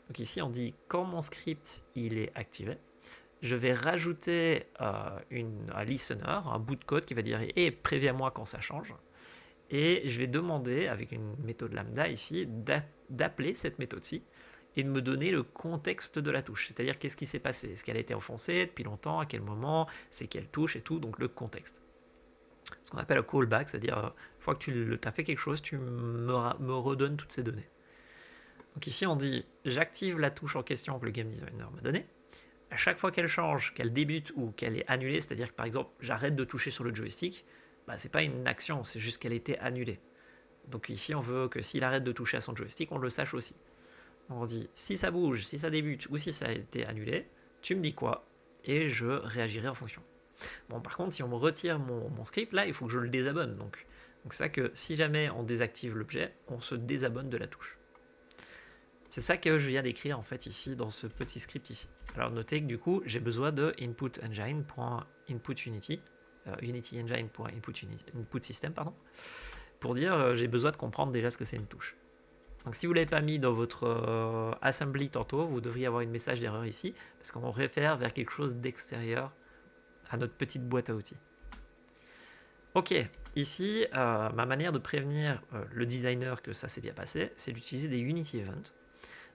Donc ici, on dit quand mon script il est activé, je vais rajouter un listener, un bout de code qui va dire et préviens-moi quand ça change. Et je vais demander avec une méthode lambda ici d'appeler cette méthode-ci et de me donner le contexte de la touche. C'est-à-dire qu'est-ce qui s'est passé? Est-ce qu'elle a été enfoncée depuis longtemps? À quel moment? C'est quelle touche et tout? Donc le contexte. Ce qu'on appelle un callback, c'est-à-dire une fois que tu as fait quelque chose, tu me redonnes toutes ces données. Donc ici on dit j'active la touche en question que le game designer m'a donnée. À chaque fois qu'elle change, qu'elle débute ou qu'elle est annulée, c'est-à-dire que par exemple j'arrête de toucher sur le joystick, c'est pas une action, c'est juste qu'elle a été annulée. Donc ici on veut que s'il arrête de toucher à son joystick, on le sache aussi. On dit si ça bouge, si ça débute ou si ça a été annulé, tu me dis quoi et je réagirai en fonction. Bon, par contre, si on me retire mon script, là, il faut que je le désabonne. Donc c'est ça que si jamais on désactive l'objet, on se désabonne de la touche. C'est ça que je viens d'écrire en fait ici dans ce petit script ici. Alors notez que du coup, j'ai besoin de inputengine.inputUnity, unityengine.inputsystem, pardon, pour dire j'ai besoin de comprendre déjà ce que c'est une touche. Donc si vous ne l'avez pas mis dans votre assembly tantôt, vous devriez avoir un message d'erreur ici, parce qu'on réfère vers quelque chose d'extérieur à notre petite boîte à outils. Ok, ici, ma manière de prévenir le designer que ça s'est bien passé, c'est d'utiliser des Unity Events.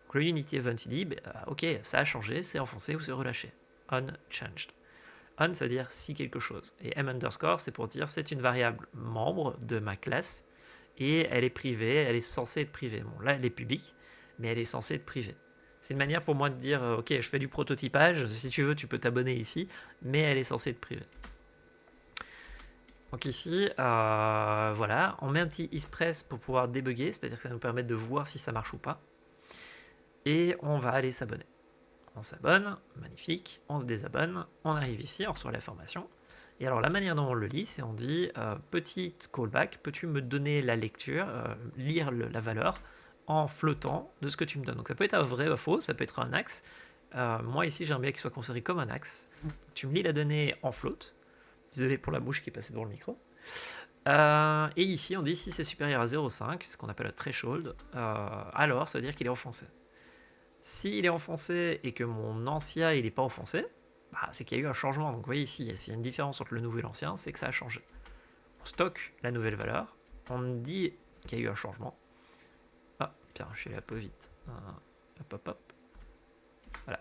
Donc le Unity Event, il dit, ok, ça a changé, c'est enfoncé ou c'est relâché. Unchanged. On, ça veut dire si quelque chose. Et m underscore, c'est pour dire c'est une variable membre de ma classe et elle est privée, elle est censée être privée. Bon, là, elle est publique, mais elle est censée être privée. C'est une manière pour moi de dire, ok, je fais du prototypage, si tu veux, tu peux t'abonner ici, mais elle est censée être privée. Donc ici, voilà, on met un petit ispress pour pouvoir débugger, c'est-à-dire que ça nous permet de voir si ça marche ou pas. Et on va aller s'abonner. On s'abonne, magnifique, on se désabonne, on arrive ici, on reçoit l'information. Et alors la manière dont on le lit, c'est on dit petite callback, peux-tu me donner la lecture, lire la valeur en flottant de ce que tu me donnes. Donc ça peut être un vrai ou faux, ça peut être un axe. Moi ici j'aimerais bien qu'il soit considéré comme un axe. Tu me lis la donnée en float. Désolé pour la bouche qui est passée devant le micro. Et ici on dit si c'est supérieur à 0,5, ce qu'on appelle un threshold, alors ça veut dire qu'il est enfoncé. S'il est enfoncé et que mon ancien il n'est pas enfoncé, c'est qu'il y a eu un changement. Donc vous voyez ici, s'il y a une différence entre le nouveau et l'ancien, c'est que ça a changé. On stocke la nouvelle valeur, on dit qu'il y a eu un changement. Ah, tiens, je suis allé un peu vite. Hop. Voilà.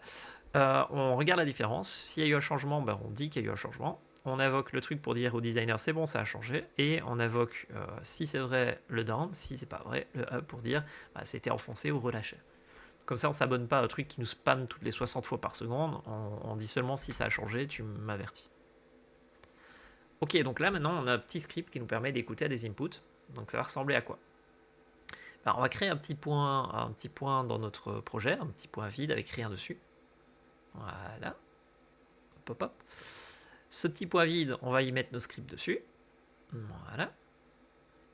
On regarde la différence. S'il y a eu un changement, on dit qu'il y a eu un changement. On invoque le truc pour dire au designer c'est bon, ça a changé. Et on invoque, si c'est vrai, le down, si c'est pas vrai, le up pour dire c'était enfoncé ou relâché. Comme ça, on ne s'abonne pas à un truc qui nous spamme toutes les 60 fois par seconde. On dit seulement si ça a changé, tu m'avertis. Ok, donc là maintenant, on a un petit script qui nous permet d'écouter à des inputs. Donc ça va ressembler à quoi? Alors, on va créer un petit point dans notre projet, un petit point vide avec rien dessus. Voilà. Hop. Ce petit point vide, on va y mettre nos scripts dessus. Voilà.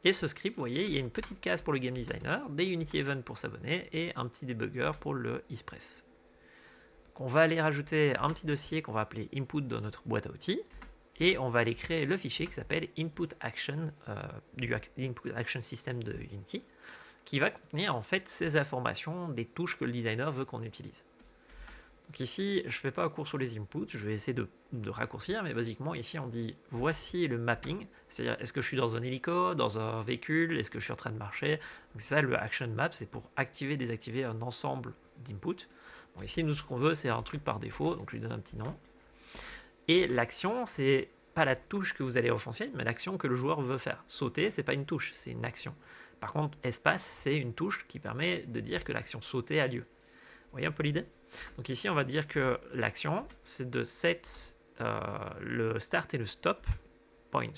Et ce script, vous voyez, il y a une petite case pour le game designer, des Unity Events pour s'abonner et un petit debugger pour le Express. On va aller rajouter un petit dossier qu'on va appeler input dans notre boîte à outils et on va aller créer le fichier qui s'appelle input action du input action system de Unity qui va contenir en fait ces informations des touches que le designer veut qu'on utilise. Donc ici, je ne fais pas un cours sur les inputs, je vais essayer de raccourcir, mais basiquement ici on dit voici le mapping, c'est-à-dire est-ce que je suis dans un hélico, dans un véhicule, est-ce que je suis en train de marcher. C'est ça le action map, c'est pour activer, désactiver un ensemble d'inputs. Bon, ici nous ce qu'on veut c'est un truc par défaut, donc je lui donne un petit nom. Et l'action c'est pas la touche que vous allez offenser, mais l'action que le joueur veut faire. Sauter c'est pas une touche, c'est une action. Par contre espace c'est une touche qui permet de dire que l'action sauter a lieu. Vous voyez un peu l'idée? Donc ici, on va dire que l'action, c'est de set le start et le stop point.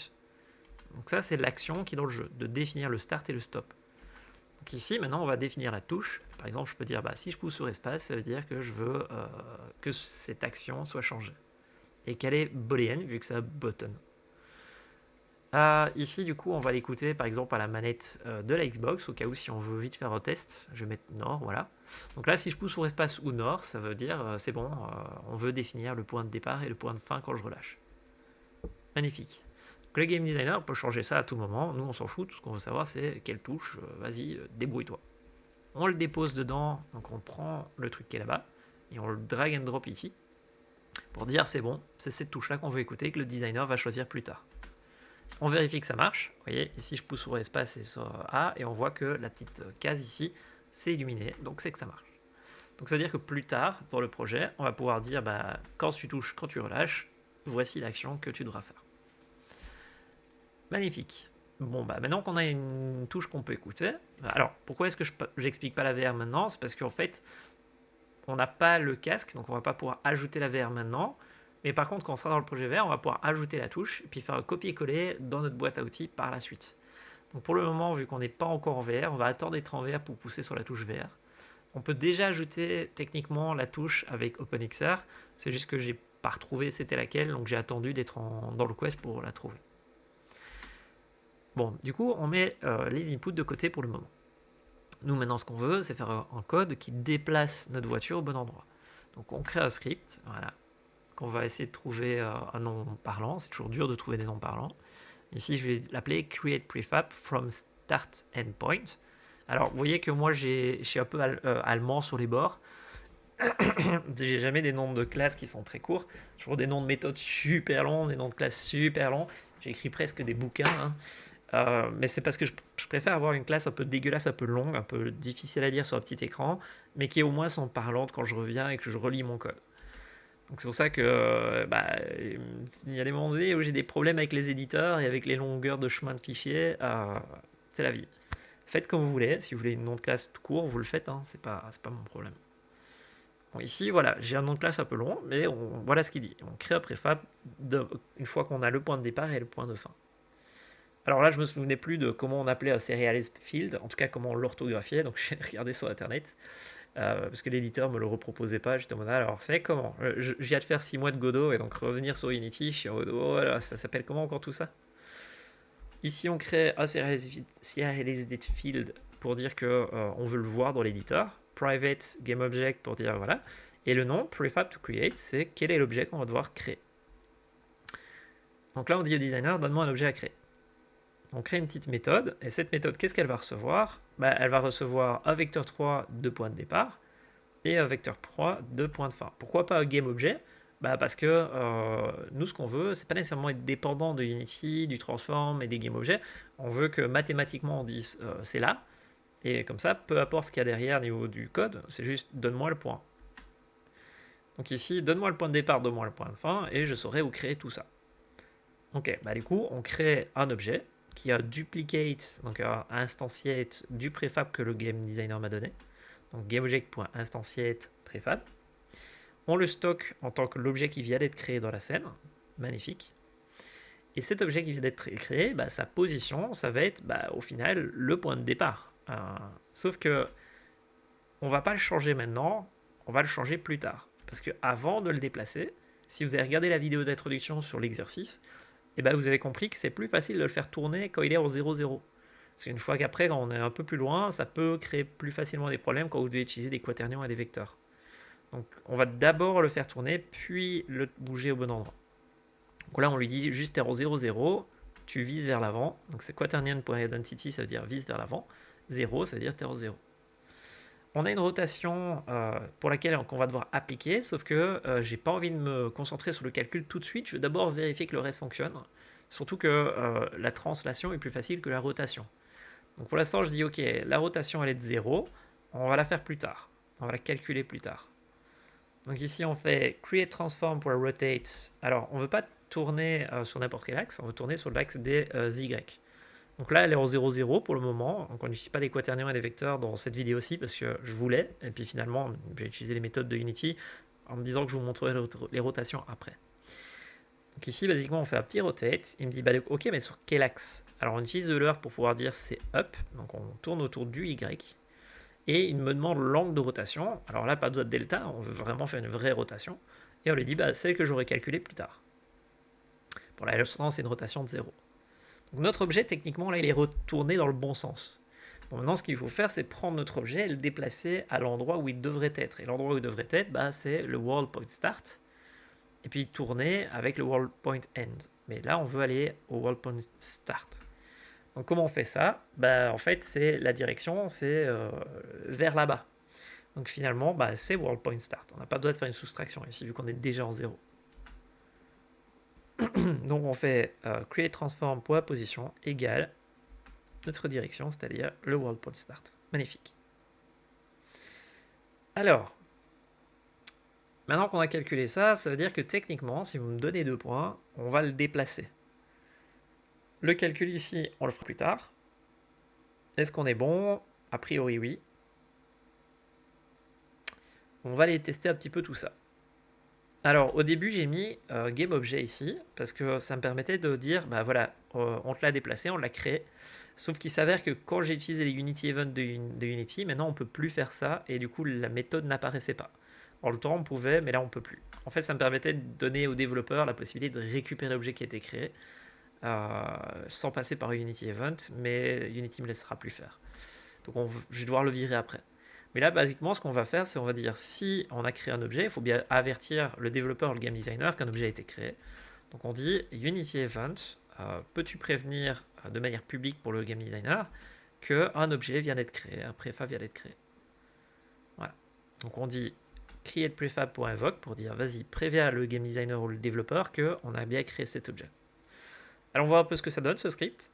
Donc ça, c'est l'action qui est dans le jeu, de définir le start et le stop. Donc ici, maintenant, on va définir la touche. Par exemple, je peux dire, si je pousse sur espace, ça veut dire que je veux que cette action soit changée. Et qu'elle est booléenne, vu que c'est un button. Ici, du coup, on va l'écouter par exemple à la manette de la Xbox, au cas où si on veut vite faire un test. Je vais mettre Nord, voilà. Donc là, si je pousse sur espace ou Nord, ça veut dire c'est bon, on veut définir le point de départ et le point de fin quand je relâche. Magnifique. Donc le game designer peut changer ça à tout moment. Nous, on s'en fout. Tout ce qu'on veut savoir, c'est quelle touche. Vas-y, débrouille-toi. On le dépose dedans. Donc on prend le truc qui est là-bas et on le drag and drop ici pour dire c'est bon, c'est cette touche-là qu'on veut écouter que le designer va choisir plus tard. On vérifie que ça marche. Vous voyez, ici je pousse sur espace et sur A et on voit que la petite case ici c'est illuminé, donc c'est que ça marche. Donc ça veut dire que plus tard dans le projet, on va pouvoir dire quand tu touches, quand tu relâches, voici l'action que tu devras faire. Magnifique. Bon, maintenant qu'on a une touche qu'on peut écouter, alors pourquoi est-ce que j'explique pas la VR maintenant? C'est parce qu'en fait, on n'a pas le casque, donc on va pas pouvoir ajouter la VR maintenant. Mais par contre, quand on sera dans le projet VR, on va pouvoir ajouter la touche et puis faire un copier-coller dans notre boîte à outils par la suite. Donc pour le moment, vu qu'on n'est pas encore en VR, on va attendre d'être en VR pour pousser sur la touche VR. On peut déjà ajouter techniquement la touche avec OpenXR, c'est juste que j'ai pas retrouvé c'était laquelle, donc j'ai attendu d'être dans le Quest pour la trouver. Bon, du coup, on met les inputs de côté pour le moment. Nous, maintenant, ce qu'on veut, c'est faire un code qui déplace notre voiture au bon endroit. Donc on crée un script, voilà, qu'on va essayer de trouver un nom parlant. C'est toujours dur de trouver des noms parlants. Ici, je vais l'appeler Create Prefab from Start Endpoint. Alors, vous voyez que moi, je suis un peu allemand sur les bords. J'ai jamais des noms de classes qui sont très courts. Toujours des noms de méthodes super longs, des noms de classes super longs. J'écris presque des bouquins. Mais c'est parce que je préfère avoir une classe un peu dégueulasse, un peu longue, un peu difficile à lire sur un petit écran, mais qui au moins sont parlantes quand je reviens et que je relis mon code. Donc c'est pour ça que il y a des moments donnés où j'ai des problèmes avec les éditeurs et avec les longueurs de chemin de fichiers. C'est la vie. Faites comme vous voulez. Si vous voulez une nom de classe tout court, vous le faites. C'est pas mon problème. Bon, ici, voilà, j'ai un nom de classe un peu long, mais voilà ce qu'il dit. On crée un préfab une fois qu'on a le point de départ et le point de fin. Alors là, je me souvenais plus de comment on appelait un serialized field, en tout cas comment on l'orthographiait, donc j'ai regardé sur internet. Parce que l'éditeur me le reproposait pas, j'étais en mode alors c'est comment je viens de faire 6 mois de Godot et donc revenir sur Unity, je suis en mode oh là, ça s'appelle comment encore tout ça? Ici on crée un serialized field pour dire que on veut le voir dans l'éditeur, private GameObject pour dire voilà, et le nom prefab to create c'est quel est l'objet qu'on va devoir créer. Donc là on dit au designer donne-moi un objet à créer. On crée une petite méthode, et cette méthode, qu'est-ce qu'elle va recevoir? Elle va recevoir un vecteur 3 de point de départ et un vecteur 3 de point de fin. Pourquoi pas un GameObjet? Parce que nous, ce qu'on veut, c'est pas nécessairement être dépendant de Unity, du Transform et des GameObjets. On veut que mathématiquement on dise c'est là, et comme ça, peu importe ce qu'il y a derrière au niveau du code, c'est juste donne-moi le point. Donc ici, donne-moi le point de départ, donne-moi le point de fin, et je saurai où créer tout ça. Ok, du coup, on crée un objet qui a duplicate, donc un instantiate du préfab que le game designer m'a donné. Donc GameObject.instantiate préfab. On le stocke en tant que l'objet qui vient d'être créé dans la scène. Magnifique. Et cet objet qui vient d'être créé, sa position, ça va être au final le point de départ. Sauf que on va pas le changer maintenant, on va le changer plus tard. Parce que avant de le déplacer, si vous avez regardé la vidéo d'introduction sur l'exercice, et ben vous avez compris que c'est plus facile de le faire tourner quand il est en 0, 0. Parce qu'une fois qu'après, quand on est un peu plus loin, ça peut créer plus facilement des problèmes quand vous devez utiliser des quaternions et des vecteurs. Donc on va d'abord le faire tourner, puis le bouger au bon endroit. Donc là, on lui dit juste error 0, 0, tu vises vers l'avant. Donc c'est quaternion.identity, ça veut dire vise vers l'avant. 0, ça veut dire error 0. On a une rotation pour laquelle on va devoir appliquer, sauf que j'ai pas envie de me concentrer sur le calcul tout de suite. Je veux d'abord vérifier que le reste fonctionne. Surtout que la translation est plus facile que la rotation. Donc pour l'instant, je dis ok, la rotation elle est de 0. On va la faire plus tard. On va la calculer plus tard. Donc ici, on fait create transform pour rotate. Alors, on ne veut pas tourner sur n'importe quel axe, on veut tourner sur l'axe des Y. Donc là, elle est en 0, 0 pour le moment. Donc on n'utilise pas des quaternions et des vecteurs dans cette vidéo-ci parce que je voulais. Et puis finalement, j'ai utilisé les méthodes de Unity en me disant que je vous montrerai les rotations après. Donc ici, basiquement, on fait un petit rotate. Il me dit, bah, ok, mais sur quel axe? Alors on utilise the learn pour pouvoir dire c'est up. Donc on tourne autour du Y. Et il me demande l'angle de rotation. Alors là, pas besoin de delta, on veut vraiment faire une vraie rotation. Et on lui dit, bah, celle que j'aurais calculée plus tard. Pour l'instant, c'est une rotation de 0. Donc notre objet, techniquement, là, il est retourné dans le bon sens. Bon, maintenant, ce qu'il faut faire, c'est prendre notre objet et le déplacer à l'endroit où il devrait être. Et l'endroit où il devrait être, bah, c'est le world point start. Et puis tourner avec le world point end. Mais là, on veut aller au world point start. Donc comment on fait ça? Bah, en fait, c'est la direction, c'est vers là-bas. Donc finalement, bah, c'est world point start. On n'a pas besoin de faire une soustraction ici, vu qu'on est déjà en 0. Donc on fait create transform position égale notre direction, c'est-à-dire le world point start. Magnifique. Alors, maintenant qu'on a calculé ça, ça veut dire que techniquement, si vous me donnez 2 points, on va le déplacer. Le calcul ici, on le fera plus tard. Est-ce qu'on est bon? A priori, oui. On va aller tester un petit peu tout ça. Alors, au début, j'ai mis GameObjet ici, parce que ça me permettait de dire, bah voilà, on te l'a déplacé, on l'a créé. Sauf qu'il s'avère que quand j'ai utilisé les Unity Events de Unity, maintenant on ne peut plus faire ça, et du coup la méthode n'apparaissait pas. Dans le temps, on pouvait, mais là on peut plus. En fait, ça me permettait de donner aux développeurs la possibilité de récupérer l'objet qui a été créé, sans passer par Unity Event, mais Unity ne me laissera plus faire. Donc je vais devoir le virer après. Mais là, basiquement, ce qu'on va faire, c'est on va dire si on a créé un objet, il faut bien avertir le développeur, le game designer, qu'un objet a été créé. Donc on dit Unity Event, peux-tu prévenir de manière publique pour le game designer qu'un objet vient d'être créé, un préfab vient d'être créé. Voilà. Donc on dit create prefab pour invoke pour dire vas-y, préviens le game designer ou le développeur qu'on a bien créé cet objet. Alors on voit un peu ce que ça donne ce script.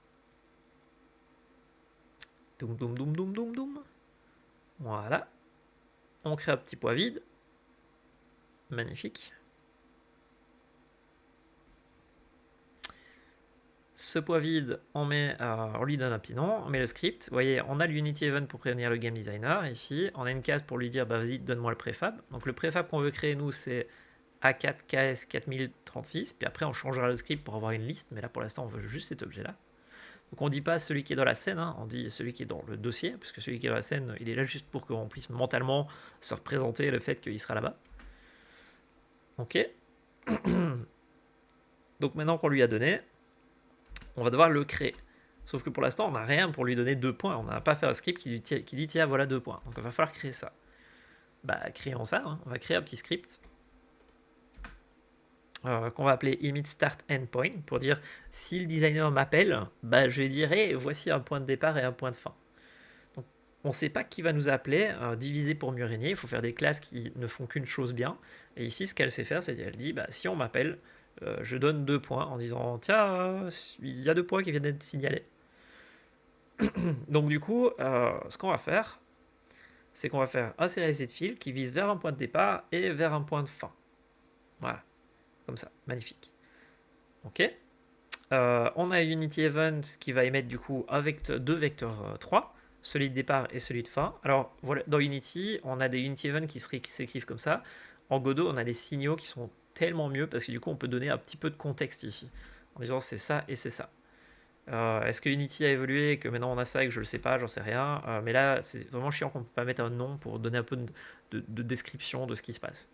Doum doum doum doum doum doum. Voilà. On crée un petit poids vide. Magnifique. Ce poids vide, on lui donne un petit nom, on met le script. Vous voyez, on a l'Unity Event pour prévenir le game designer. Ici, on a une case pour lui dire, bah vas-y, donne-moi le préfab. Donc le préfab qu'on veut créer, nous, c'est A4KS 4036. Puis après, on changera le script pour avoir une liste. Mais là, pour l'instant, on veut juste cet objet-là. Donc on ne dit pas celui qui est dans la scène, hein, on dit celui qui est dans le dossier, parce que celui qui est dans la scène, il est là juste pour qu'on puisse mentalement se représenter le fait qu'il sera là-bas. Ok. Donc maintenant qu'on lui a donné, on va devoir le créer. Sauf que pour l'instant, on n'a rien pour lui donner 2 points. On n'a pas fait un script qui dit tiens, voilà 2 points. Donc il va falloir créer ça. Bah, créons ça. Hein. On va créer un petit script qu'on va appeler emit start endpoint pour dire si le designer m'appelle, bah, je vais dire hey, voici un point de départ et un point de fin. Donc, on ne sait pas qui va nous appeler. Diviser pour mieux régner. Il faut faire des classes qui ne font qu'une chose bien. Et ici, ce qu'elle sait faire, c'est qu'elle dit bah, si on m'appelle, je donne 2 points en disant tiens, il y a 2 points qui viennent d'être signalés. Donc du coup, ce qu'on va faire, c'est qu'on va faire un serialized field qui vise vers un point de départ et vers un point de fin. Voilà, comme ça, magnifique. Ok. On a Unity Event qui va émettre du coup deux vecteurs 3, celui de départ et celui de fin. Alors voilà, dans Unity, on a des Unity Events qui s'écrivent comme ça. En Godot, on a des signaux qui sont tellement mieux parce que du coup, on peut donner un petit peu de contexte ici, en disant c'est ça et c'est ça. Est-ce que Unity a évolué et que maintenant on a ça et que je le sais pas, j'en sais rien. Mais là, c'est vraiment chiant qu'on ne peut pas mettre un nom pour donner un peu de description de ce qui se passe.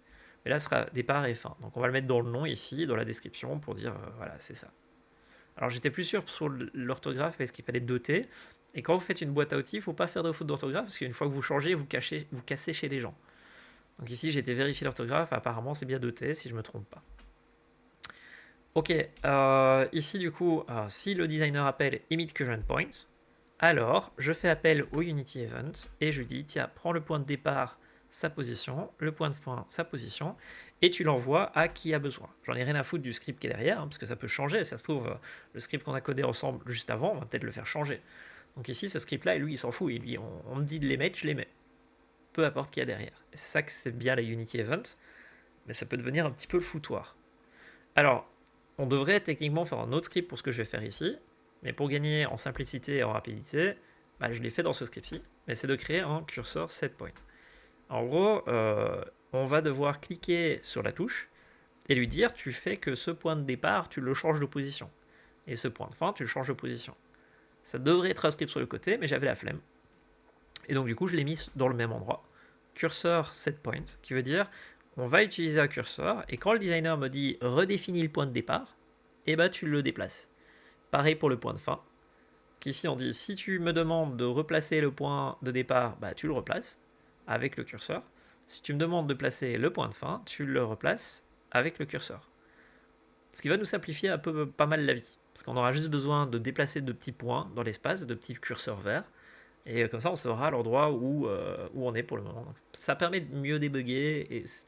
Mais là, ce sera départ et fin. Donc on va le mettre dans le nom ici, dans la description, pour dire voilà, c'est ça. Alors j'étais plus sûr sur l'orthographe parce qu'il fallait 2T. Et quand vous faites une boîte à outils, il ne faut pas faire de faute d'orthographe parce qu'une fois que vous changez, vous cassez chez les gens. Donc ici, j'ai été vérifier l'orthographe. Apparemment, c'est bien 2T si je ne me trompe pas. Ok, ici du coup, si le designer appelle emit current point, alors je fais appel au Unity Event et je dis tiens, prends le point de départ, sa position, le point de fin, sa position, et tu l'envoies à qui a besoin. J'en ai rien à foutre du script qui est derrière, hein, parce que ça peut changer. Ça se trouve, le script qu'on a codé ensemble juste avant, on va peut-être le faire changer. Donc ici, ce script-là, lui, il s'en fout. Il dit, on me dit de les mettre, je les mets. Peu importe qui y a derrière. Et c'est ça que c'est bien la Unity Event, mais ça peut devenir un petit peu le foutoir. Alors, on devrait techniquement faire un autre script pour ce que je vais faire ici, mais pour gagner en simplicité et en rapidité, bah, je l'ai fait dans ce script-ci, mais c'est de créer un cursor setPoint. En gros, on va devoir cliquer sur la touche et lui dire tu fais que ce point de départ, tu le changes de position, et ce point de fin, tu le changes de position. Ça devrait être un script sur le côté, mais j'avais la flemme. Et donc du coup, je l'ai mis dans le même endroit. Cursor setPoint, qui veut dire on va utiliser un curseur, et quand le designer me dit redéfinis le point de départ, et bah tu le déplaces. Pareil pour le point de fin. Ici on dit si tu me demandes de replacer le point de départ, bah tu le replaces avec le curseur. Si tu me demandes de placer le point de fin, tu le replaces avec le curseur. Ce qui va nous simplifier un peu pas mal la vie. Parce qu'on aura juste besoin de déplacer de petits points dans l'espace, de petits curseurs verts. Et comme ça, on saura à l'endroit où on est pour le moment. Donc, ça permet de mieux débugger et ça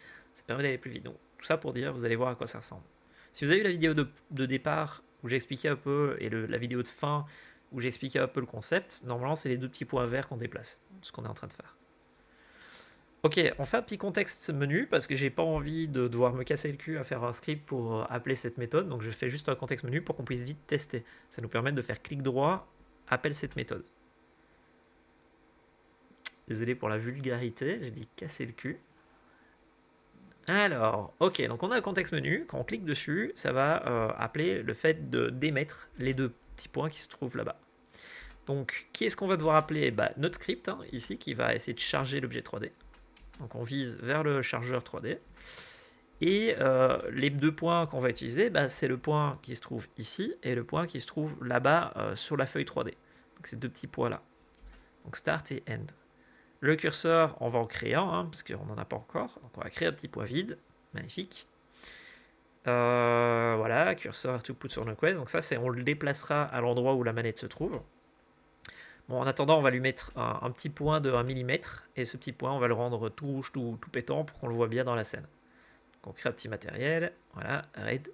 permet d'aller plus vite. Donc, tout ça pour dire, vous allez voir à quoi ça ressemble. Si vous avez vu la vidéo de départ où j'expliquais un peu, et la vidéo de fin où j'expliquais un peu le concept, normalement, c'est les deux petits points verts qu'on déplace, ce qu'on est en train de faire. Ok, on fait un petit contexte menu parce que j'ai pas envie de devoir me casser le cul à faire un script pour appeler cette méthode. Donc, je fais juste un contexte menu pour qu'on puisse vite tester. Ça nous permet de faire clic droit, appelle cette méthode. Désolé pour la vulgarité, j'ai dit casser le cul. Alors, ok, donc on a un contexte menu. Quand on clique dessus, ça va appeler le fait d'émettre les deux petits points qui se trouvent là-bas. Donc, qui est-ce qu'on va devoir appeler notre script, hein, ici, qui va essayer de charger l'objet 3D. Donc, on vise vers le chargeur 3D. Et les deux points qu'on va utiliser, c'est le point qui se trouve ici et le point qui se trouve là-bas sur la feuille 3D. Donc, ces deux petits points-là. Donc, start et end. Le curseur, on va en créer un, hein, parce qu'on n'en a pas encore. Donc on va créer un petit point vide. Magnifique. Voilà, curseur to put sur no quest. Donc ça, on le déplacera à l'endroit où la manette se trouve. Bon, en attendant, on va lui mettre un petit point de 1 mm. Et ce petit point, on va le rendre tout rouge, tout pétant pour qu'on le voit bien dans la scène. Donc on crée un petit matériel. Voilà, red.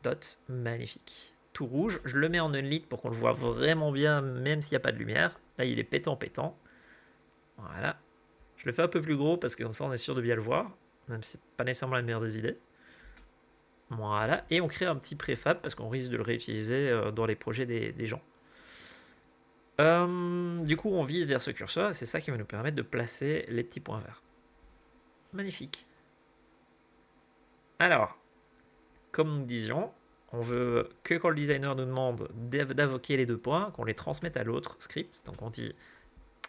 Dot. Magnifique. Tout rouge. Je le mets en unlit pour qu'on le voit vraiment bien, même s'il n'y a pas de lumière. Là, il est pétant. Voilà. Je le fais un peu plus gros parce que comme ça on est sûr de bien le voir, même si c'est pas nécessairement la meilleure des idées. Voilà, et on crée un petit préfab parce qu'on risque de le réutiliser dans les projets des gens. Du coup, on vise vers ce curseur et c'est ça qui va nous permettre de placer les petits points verts. Magnifique. Alors, comme nous disions, on veut que quand le designer nous demande d'invoquer les deux points, qu'on les transmette à l'autre script. Donc on dit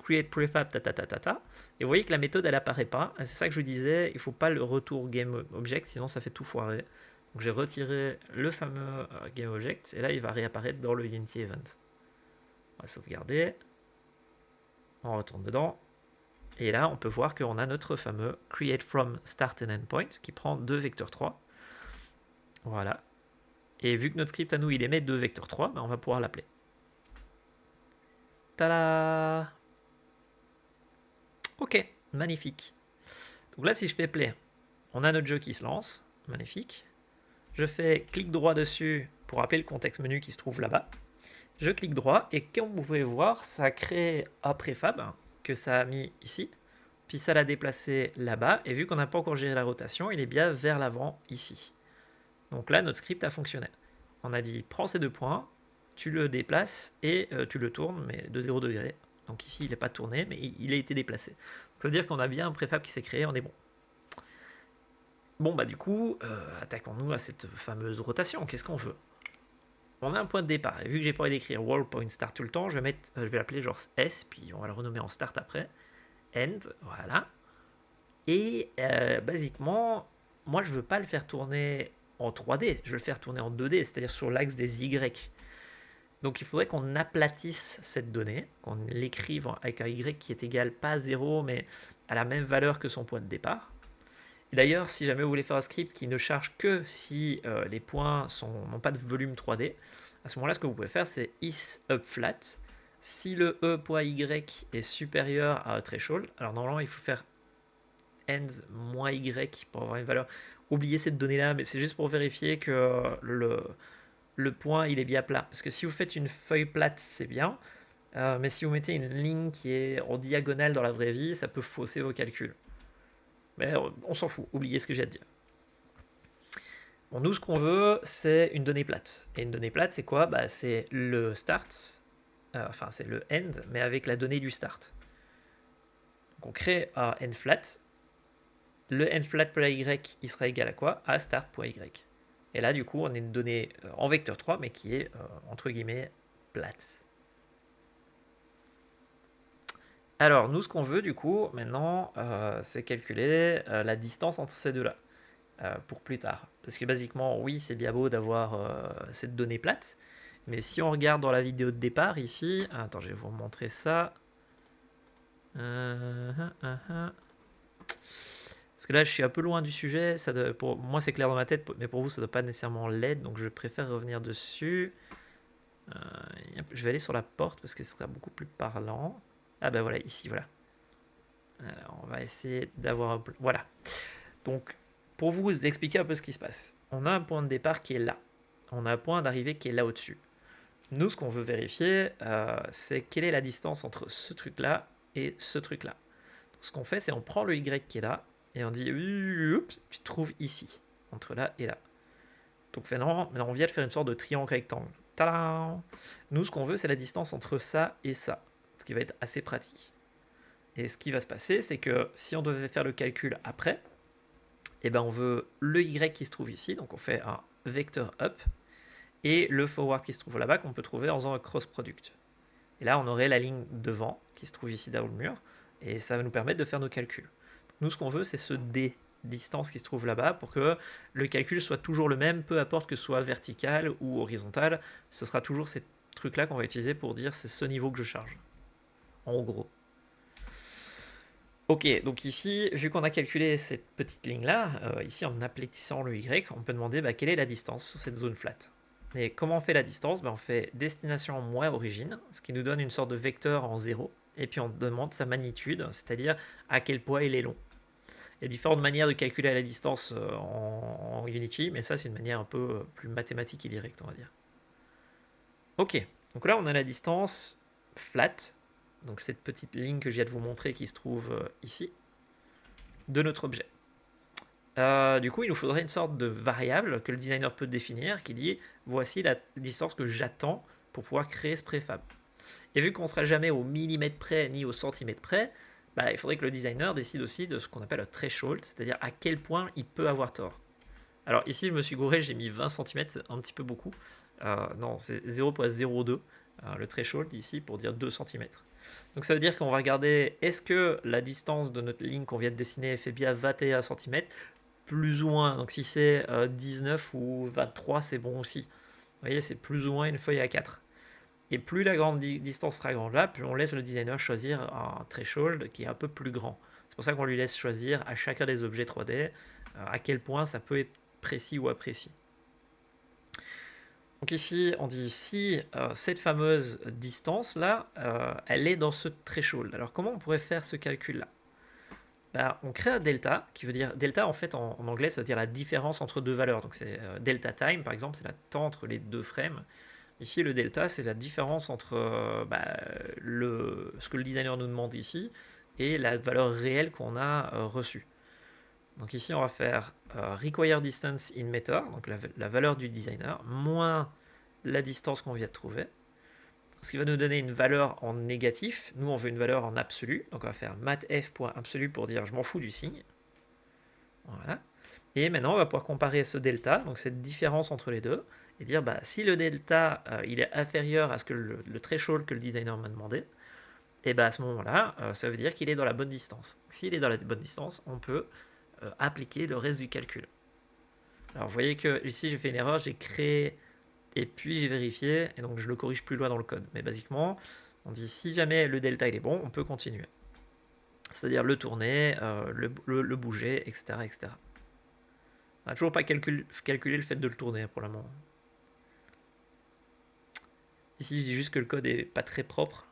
create prefab et vous voyez que la méthode elle apparaît pas, c'est ça que je vous disais, il faut pas le retour game object sinon ça fait tout foirer. Donc j'ai retiré le fameux game object et là il va réapparaître dans le Unity event. On va sauvegarder, on retourne dedans et là on peut voir qu'on a notre fameux create from start and end point qui prend 2 vecteurs 3. Voilà, et vu que notre script à nous il émet 2 vecteurs 3, on va pouvoir l'appeler. Tada! Ok, magnifique. Donc là, si je fais play, on a notre jeu qui se lance. Magnifique. Je fais clic droit dessus pour appeler le contexte menu qui se trouve là-bas. Je clique droit et comme vous pouvez voir, ça a créé un préfab que ça a mis ici. Puis ça l'a déplacé là-bas. Et vu qu'on n'a pas encore géré la rotation, il est bien vers l'avant ici. Donc là, notre script a fonctionné. On a dit prends ces deux points, tu le déplaces et tu le tournes, mais de 0 degré. Donc ici, il n'est pas tourné, mais il a été déplacé. C'est-à-dire qu'on a bien un préfab qui s'est créé, on est bon. Bon, du coup, attaquons-nous à cette fameuse rotation. Qu'est-ce qu'on veut? On a un point de départ. Et vu que j'ai pas envie d'écrire world point start tout le temps, je vais l'appeler genre S, puis on va le renommer en start après. End, voilà. Et basiquement, moi, je veux pas le faire tourner en 3D, je vais le faire tourner en 2D, c'est-à-dire sur l'axe des Y. Donc il faudrait qu'on aplatisse cette donnée, qu'on l'écrive avec un Y qui est égal pas à 0, mais à la même valeur que son point de départ. Et d'ailleurs, si jamais vous voulez faire un script qui ne charge que si les points n'ont pas de volume 3D, à ce moment-là, ce que vous pouvez faire, c'est isUpFlat. Si le e.y est supérieur à un threshold, alors normalement, il faut faire end moins y pour avoir une valeur. Oubliez cette donnée-là, mais c'est juste pour vérifier que le point, il est bien plat. Parce que si vous faites une feuille plate, c'est bien. Mais si vous mettez une ligne qui est en diagonale dans la vraie vie, ça peut fausser vos calculs. Mais on s'en fout, oubliez ce que j'ai à dire. Bon, nous, ce qu'on veut, c'est une donnée plate. Et une donnée plate, c'est quoi? C'est le start, enfin, c'est le end, mais avec la donnée du start. Donc, on crée un end flat. Le end flat pour la y, il sera égal à quoi? À start.y. Et là, du coup, on a une donnée en vecteur 3, mais qui est, entre guillemets, plate. Alors, nous, ce qu'on veut, du coup, maintenant, c'est calculer la distance entre ces deux-là, pour plus tard. Parce que, basiquement, oui, c'est bien beau d'avoir cette donnée plate, mais si on regarde dans la vidéo de départ, ici... Attends, je vais vous montrer ça. Parce que là, je suis un peu loin du sujet. Pour moi, c'est clair dans ma tête, mais pour vous, ça ne doit pas nécessairement l'être. Donc, je préfère revenir dessus. Je vais aller sur la porte parce que ce sera beaucoup plus parlant. Ah ben voilà, ici, voilà. Alors, on va essayer d'avoir un peu... Voilà. Donc, pour vous expliquer un peu ce qui se passe. On a un point de départ qui est là. On a un point d'arrivée qui est là au-dessus. Nous, ce qu'on veut vérifier, c'est quelle est la distance entre ce truc-là et ce truc-là. Donc, ce qu'on fait, c'est on prend le Y qui est là, et on dit, oups, tu te trouves ici, entre là et là. Donc maintenant, on vient de faire une sorte de triangle rectangle. Tadam! Nous, ce qu'on veut, c'est la distance entre ça et ça, ce qui va être assez pratique. Et ce qui va se passer, c'est que si on devait faire le calcul après, eh ben on veut le Y qui se trouve ici, donc on fait un vecteur up, et le forward qui se trouve là-bas, qu'on peut trouver en faisant un cross product. Et là, on aurait la ligne devant, qui se trouve ici dans le mur, et ça va nous permettre de faire nos calculs. Nous, ce qu'on veut, c'est ce D, distance qui se trouve là-bas, pour que le calcul soit toujours le même, peu importe que ce soit vertical ou horizontal, ce sera toujours ces trucs-là qu'on va utiliser pour dire c'est ce niveau que je charge. En gros. Ok, donc ici, vu qu'on a calculé cette petite ligne-là, ici en aplatissant le Y, on peut demander quelle est la distance sur cette zone flat. Et comment on fait la distance? On fait destination moins origine, ce qui nous donne une sorte de vecteur en 0, et puis on demande sa magnitude, c'est-à-dire à quel point il est long. Il y a différentes manières de calculer la distance en Unity, mais ça c'est une manière un peu plus mathématique et directe, on va dire. Ok, donc là on a la distance flat, donc cette petite ligne que je viens de vous montrer qui se trouve ici, de notre objet. Du coup, il nous faudrait une sorte de variable que le designer peut définir qui dit voici la distance que j'attends pour pouvoir créer ce préfab. Et vu qu'on ne sera jamais au millimètre près ni au centimètre près, il faudrait que le designer décide aussi de ce qu'on appelle un threshold, c'est-à-dire à quel point il peut avoir tort. Alors ici, je me suis gouré, j'ai mis 20 cm, c'est un petit peu beaucoup. Non, c'est 0,02 le threshold ici pour dire 2 cm. Donc ça veut dire qu'on va regarder est-ce que la distance de notre ligne qu'on vient de dessiner fait bien 21 cm, plus ou moins. Donc si c'est 19 ou 23, c'est bon aussi. Vous voyez, c'est plus ou moins une feuille A4. Et plus la grande distance sera grande là, plus on laisse le designer choisir un threshold qui est un peu plus grand. C'est pour ça qu'on lui laisse choisir à chacun des objets 3D à quel point ça peut être précis ou imprécis. Donc ici, on dit si cette fameuse distance-là, elle est dans ce threshold. Alors comment on pourrait faire ce calcul-là? On crée un delta, qui veut dire, delta en fait en anglais, ça veut dire la différence entre deux valeurs. Donc c'est delta time, par exemple, c'est la temps entre les deux frames. Ici, le delta, c'est la différence entre ce que le designer nous demande ici et la valeur réelle qu'on a reçue. Donc ici, on va faire require distance in meter, donc la valeur du designer, moins la distance qu'on vient de trouver. Ce qui va nous donner une valeur en négatif. Nous, on veut une valeur en absolu. Donc on va faire mathf.absolu pour dire je m'en fous du signe. Voilà. Et maintenant, on va pouvoir comparer ce delta, donc cette différence entre les deux, et dire si le delta il est inférieur à ce que le threshold que le designer m'a demandé, et à ce moment-là, ça veut dire qu'il est dans la bonne distance. S'il est dans la bonne distance, on peut appliquer le reste du calcul. Alors vous voyez que ici j'ai fait une erreur, j'ai créé et puis j'ai vérifié, et donc je le corrige plus loin dans le code. Mais basiquement, on dit si jamais le delta il est bon, on peut continuer. C'est-à-dire le tourner, le bouger, etc., etc. On n'a toujours pas calculé le fait de le tourner pour le moment. Ici, je dis juste que le code est pas très propre,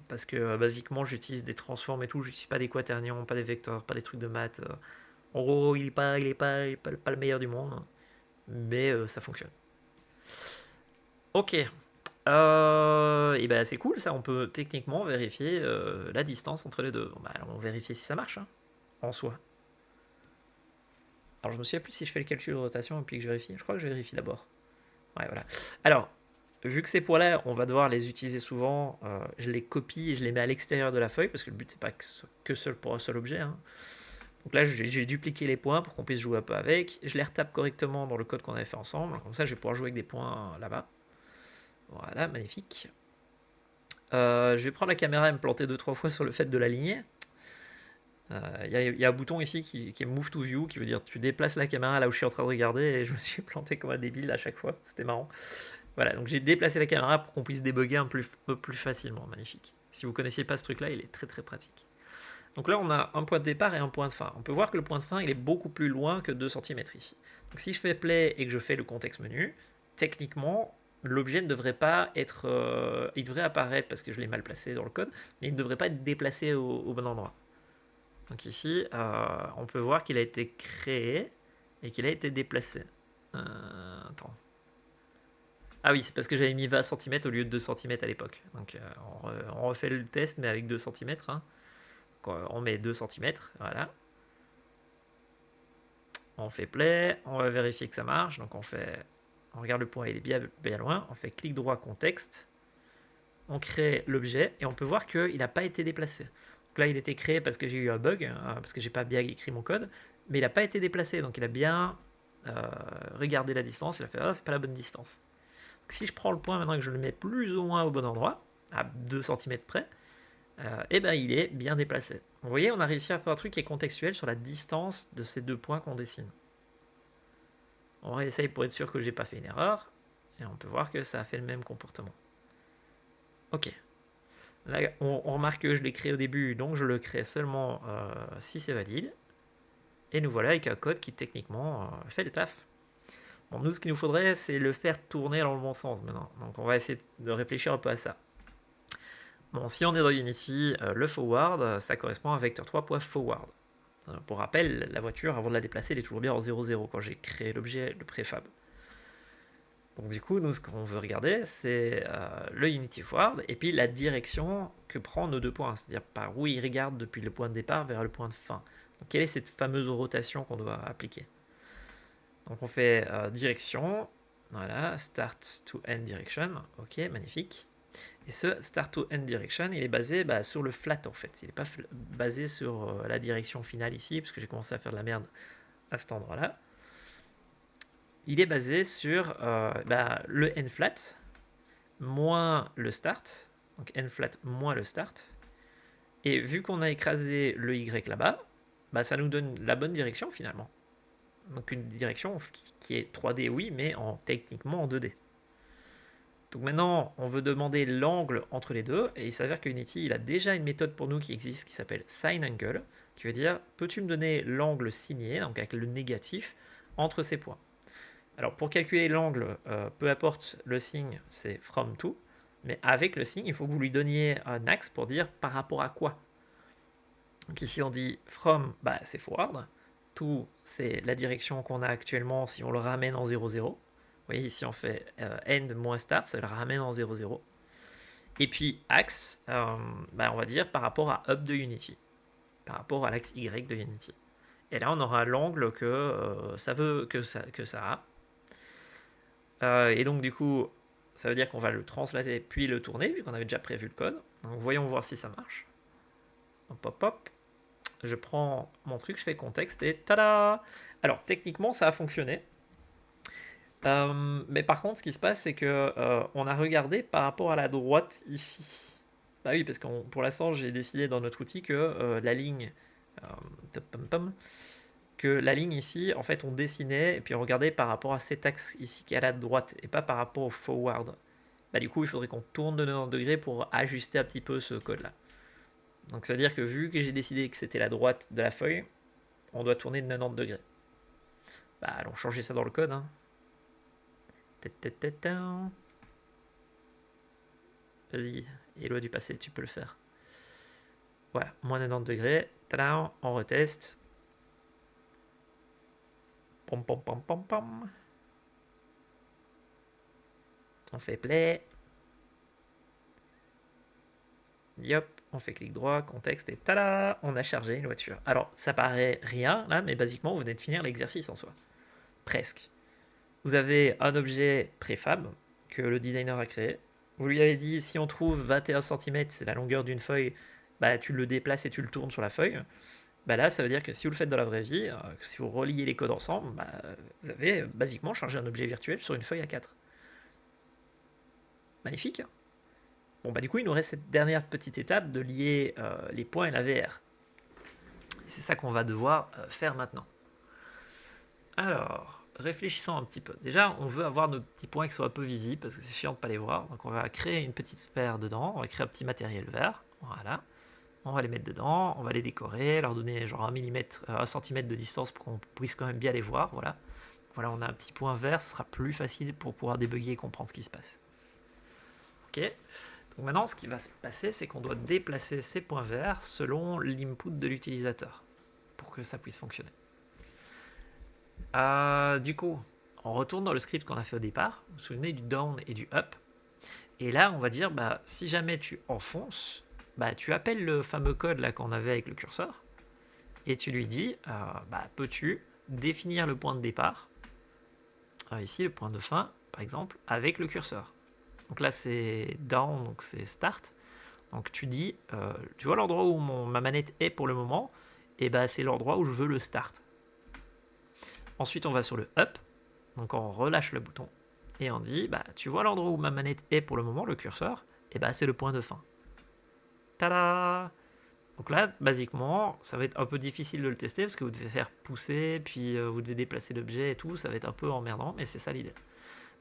parce que basiquement, j'utilise des transforms et tout, je n'utilise pas des quaternions, pas des vecteurs, pas des trucs de maths. En gros, il est pas le meilleur du monde, mais ça fonctionne. Ok. Et ben c'est cool, ça, on peut techniquement vérifier la distance entre les deux. Bon, bah, on vérifie si ça marche, hein, en soi. Alors je me souviens plus si je fais le calcul de rotation et puis que je vérifie. Je crois que je vérifie d'abord. Ouais, voilà. Alors, vu que ces points-là, on va devoir les utiliser souvent, je les copie et je les mets à l'extérieur de la feuille, parce que le but, c'est pas que seul pour un seul objet, hein. Donc là, j'ai dupliqué les points pour qu'on puisse jouer un peu avec. Je les retape correctement dans le code qu'on avait fait ensemble. Comme ça, je vais pouvoir jouer avec des points là-bas. Voilà, magnifique. Je vais prendre la caméra et me planter 2-3 fois sur le fait de l'aligner. Il y a un bouton ici qui est Move to View, qui veut dire tu déplaces la caméra là où je suis en train de regarder, et je me suis planté comme un débile à chaque fois. C'était marrant. Voilà, donc j'ai déplacé la caméra pour qu'on puisse débugger un peu plus facilement. Magnifique. Si vous ne connaissiez pas ce truc-là, il est très très pratique. Donc là, on a un point de départ et un point de fin. On peut voir que le point de fin, il est beaucoup plus loin que 2 cm ici. Donc si je fais play et que je fais le contexte menu, techniquement, l'objet ne devrait pas être... il devrait apparaître parce que je l'ai mal placé dans le code, mais il ne devrait pas être déplacé au bon endroit. Donc ici, on peut voir qu'il a été créé et qu'il a été déplacé. Attends. Ah oui, c'est parce que j'avais mis 20 cm au lieu de 2 cm à l'époque. Donc on refait le test, mais avec 2 cm. Hein. On met 2 cm, voilà. On fait play, on va vérifier que ça marche. Donc on regarde le point, il est bien, bien loin. On fait clic droit contexte. On crée l'objet et on peut voir qu'il n'a pas été déplacé. Donc là, il a été créé parce que j'ai eu un bug, parce que j'ai pas bien écrit mon code, mais il n'a pas été déplacé. Donc il a bien regardé la distance. Il a fait ah, c'est pas la bonne distance. Donc, si je prends le point maintenant que je le mets plus ou moins au bon endroit, à 2 cm près, et ben il est bien déplacé. Vous voyez, on a réussi à faire un truc qui est contextuel sur la distance de ces deux points qu'on dessine. On réessaye pour être sûr que j'ai pas fait une erreur, et on peut voir que ça a fait le même comportement. Ok. Là, on remarque que je l'ai créé au début, donc je le crée seulement si c'est valide. Et nous voilà avec un code qui techniquement fait le taf. Bon, nous, ce qu'il nous faudrait, c'est le faire tourner dans le bon sens maintenant. Donc on va essayer de réfléchir un peu à ça. Bon, si on est dans Unity, le forward, ça correspond à un vecteur 3.forward. Pour rappel, la voiture, avant de la déplacer, elle est toujours bien en 0,0 quand j'ai créé l'objet, le préfab. Donc du coup, nous, ce qu'on veut regarder, c'est le Unity forward et puis la direction que prend nos deux points, c'est-à-dire par où ils regardent depuis le point de départ vers le point de fin. Donc quelle est cette fameuse rotation qu'on doit appliquer? Donc on fait direction, voilà, start to end direction, ok, magnifique. Et ce start to end direction, il est basé sur le flat en fait. Il n'est pas basé sur la direction finale ici, parce que j'ai commencé à faire de la merde à cet endroit-là. Il est basé sur le n flat moins le start. Donc n flat moins le start. Et vu qu'on a écrasé le y là-bas, ça nous donne la bonne direction finalement. Donc une direction qui est 3D, oui, mais techniquement en 2D. Donc maintenant, on veut demander l'angle entre les deux, et il s'avère que Unity, il a déjà une méthode pour nous qui existe, qui s'appelle SignAngle, qui veut dire, peux-tu me donner l'angle signé, donc avec le négatif, entre ces points? Alors pour calculer l'angle, peu importe le signe, c'est from to, mais avec le signe, il faut que vous lui donniez un axe pour dire par rapport à quoi. Donc ici on dit from, c'est forward, to, c'est la direction qu'on a actuellement si on le ramène en 0,0. Vous voyez, ici on fait end moins start, ça le ramène en 0,0. Et puis axe, on va dire par rapport à up de Unity, par rapport à l'axe Y de Unity. Et là on aura l'angle que ça veut que ça a. Et donc du coup, ça veut dire qu'on va le translater puis le tourner, vu qu'on avait déjà prévu le code. Donc voyons voir si ça marche. Hop hop hop. Je prends mon truc, je fais contexte et tada! Alors techniquement ça a fonctionné. Mais par contre, ce qui se passe, c'est que on a regardé par rapport à la droite ici. Bah oui, parce que pour l'instant, j'ai décidé dans notre outil que la ligne que la ligne ici, en fait, on dessinait et puis on regardait par rapport à cet axe ici qui est à la droite et pas par rapport au forward. Bah, du coup, il faudrait qu'on tourne de 90 degrés pour ajuster un petit peu ce code-là. Donc ça veut dire que vu que j'ai décidé que c'était la droite de la feuille, on doit tourner de 90 degrés. Bah, allons changer ça dans le code. Hein. Vas-y, Éloi du passé, tu peux le faire. Voilà, moins 90 degrés. Tadam, on reteste. Pom pom pom pom pom. On fait play. Yop, on fait clic droit, contexte et tada, on a chargé une voiture. Alors, ça paraît rien là, mais basiquement, vous venez de finir l'exercice en soi. Presque. Vous avez un objet préfab que le designer a créé. Vous lui avez dit, si on trouve 21 cm, c'est la longueur d'une feuille, bah, tu le déplaces et tu le tournes sur la feuille. Bah là, ça veut dire que si vous le faites dans la vraie vie, si vous reliez les codes ensemble, bah, vous avez basiquement chargé un objet virtuel sur une feuille A4. Magnifique. Bon, bah du coup, il nous reste cette dernière petite étape de lier les points et la VR. Et c'est ça qu'on va devoir faire maintenant. Alors, réfléchissons un petit peu. Déjà, on veut avoir nos petits points qui soient un peu visibles, parce que c'est chiant de ne pas les voir. Donc on va créer une petite sphère dedans, on va créer un petit matériel vert. Voilà. On va les mettre dedans, on va les décorer, leur donner genre 1 cm de distance pour qu'on puisse quand même bien les voir. Voilà. Voilà, on a un petit point vert, ce sera plus facile pour pouvoir débugger et comprendre ce qui se passe. Ok. Donc maintenant, ce qui va se passer, c'est qu'on doit déplacer ces points verts selon l'input de l'utilisateur pour que ça puisse fonctionner. Du coup, on retourne dans le script qu'on a fait au départ. Vous vous souvenez du down et du up. Et là, on va dire, bah, si jamais tu enfonces, bah, tu appelles le fameux code là qu'on avait avec le curseur et tu lui dis, bah, peux-tu définir le point de départ, ici le point de fin, par exemple, avec le curseur. Donc là, c'est down, donc c'est start. Donc tu dis, tu vois l'endroit où ma manette est pour le moment, et bah, c'est l'endroit où je veux le start. Ensuite, on va sur le up, donc on relâche le bouton, et on dit, bah, tu vois l'endroit où ma manette est pour le moment, le curseur, et bah, c'est le point de fin. Tada! Donc là, basiquement, ça va être un peu difficile de le tester, parce que vous devez faire pousser, puis vous devez déplacer l'objet et tout, ça va être un peu emmerdant, mais c'est ça l'idée.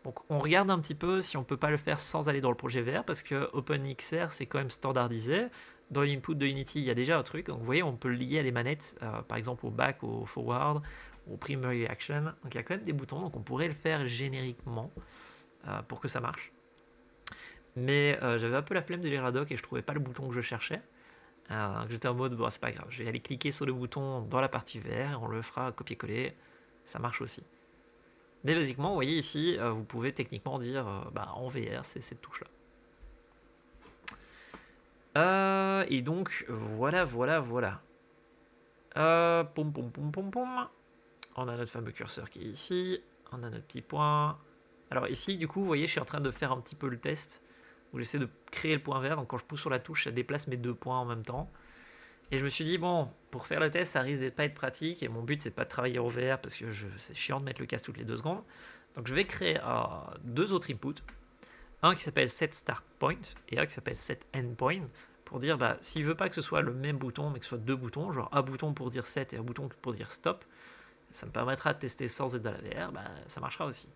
Donc on regarde un petit peu si on peut pas le faire sans aller dans le projet VR, parce que OpenXR c'est quand même standardisé. Dans l'input de Unity, il y a déjà un truc. Donc vous voyez, on peut le lier à des manettes, par exemple au back, au forward, au primary action. Donc il y a quand même des boutons, donc on pourrait le faire génériquement pour que ça marche. Mais j'avais un peu la flemme de lire la doc et je trouvais pas le bouton que je cherchais. J'étais en mode, bon, c'est pas grave, je vais aller cliquer sur le bouton dans la partie VR, on le fera copier-coller, ça marche aussi. Mais basiquement, vous voyez ici, vous pouvez techniquement dire bah, en VR, c'est cette touche-là. Et donc, voilà. Pom pom pom pom pom. On a notre fameux curseur qui est ici. On a notre petit point. Alors ici, du coup, vous voyez, je suis en train de faire un petit peu le test où j'essaie de créer le point vert. Donc quand je pousse sur la touche, ça déplace mes deux points en même temps. Et je me suis dit, bon, pour faire le test, ça risque de pas être pratique. Et mon but, c'est pas de travailler au VR parce que c'est chiant de mettre le casque toutes les 2 secondes. Donc je vais créer deux autres inputs. Un qui s'appelle setStartPoint et un qui s'appelle setEndPoint. Pour dire, bah, s'il veut pas que ce soit le même bouton, mais que ce soit deux boutons, genre un bouton pour dire set et un bouton pour dire stop, ça me permettra de tester sans être dans la VR, bah, ça marchera aussi.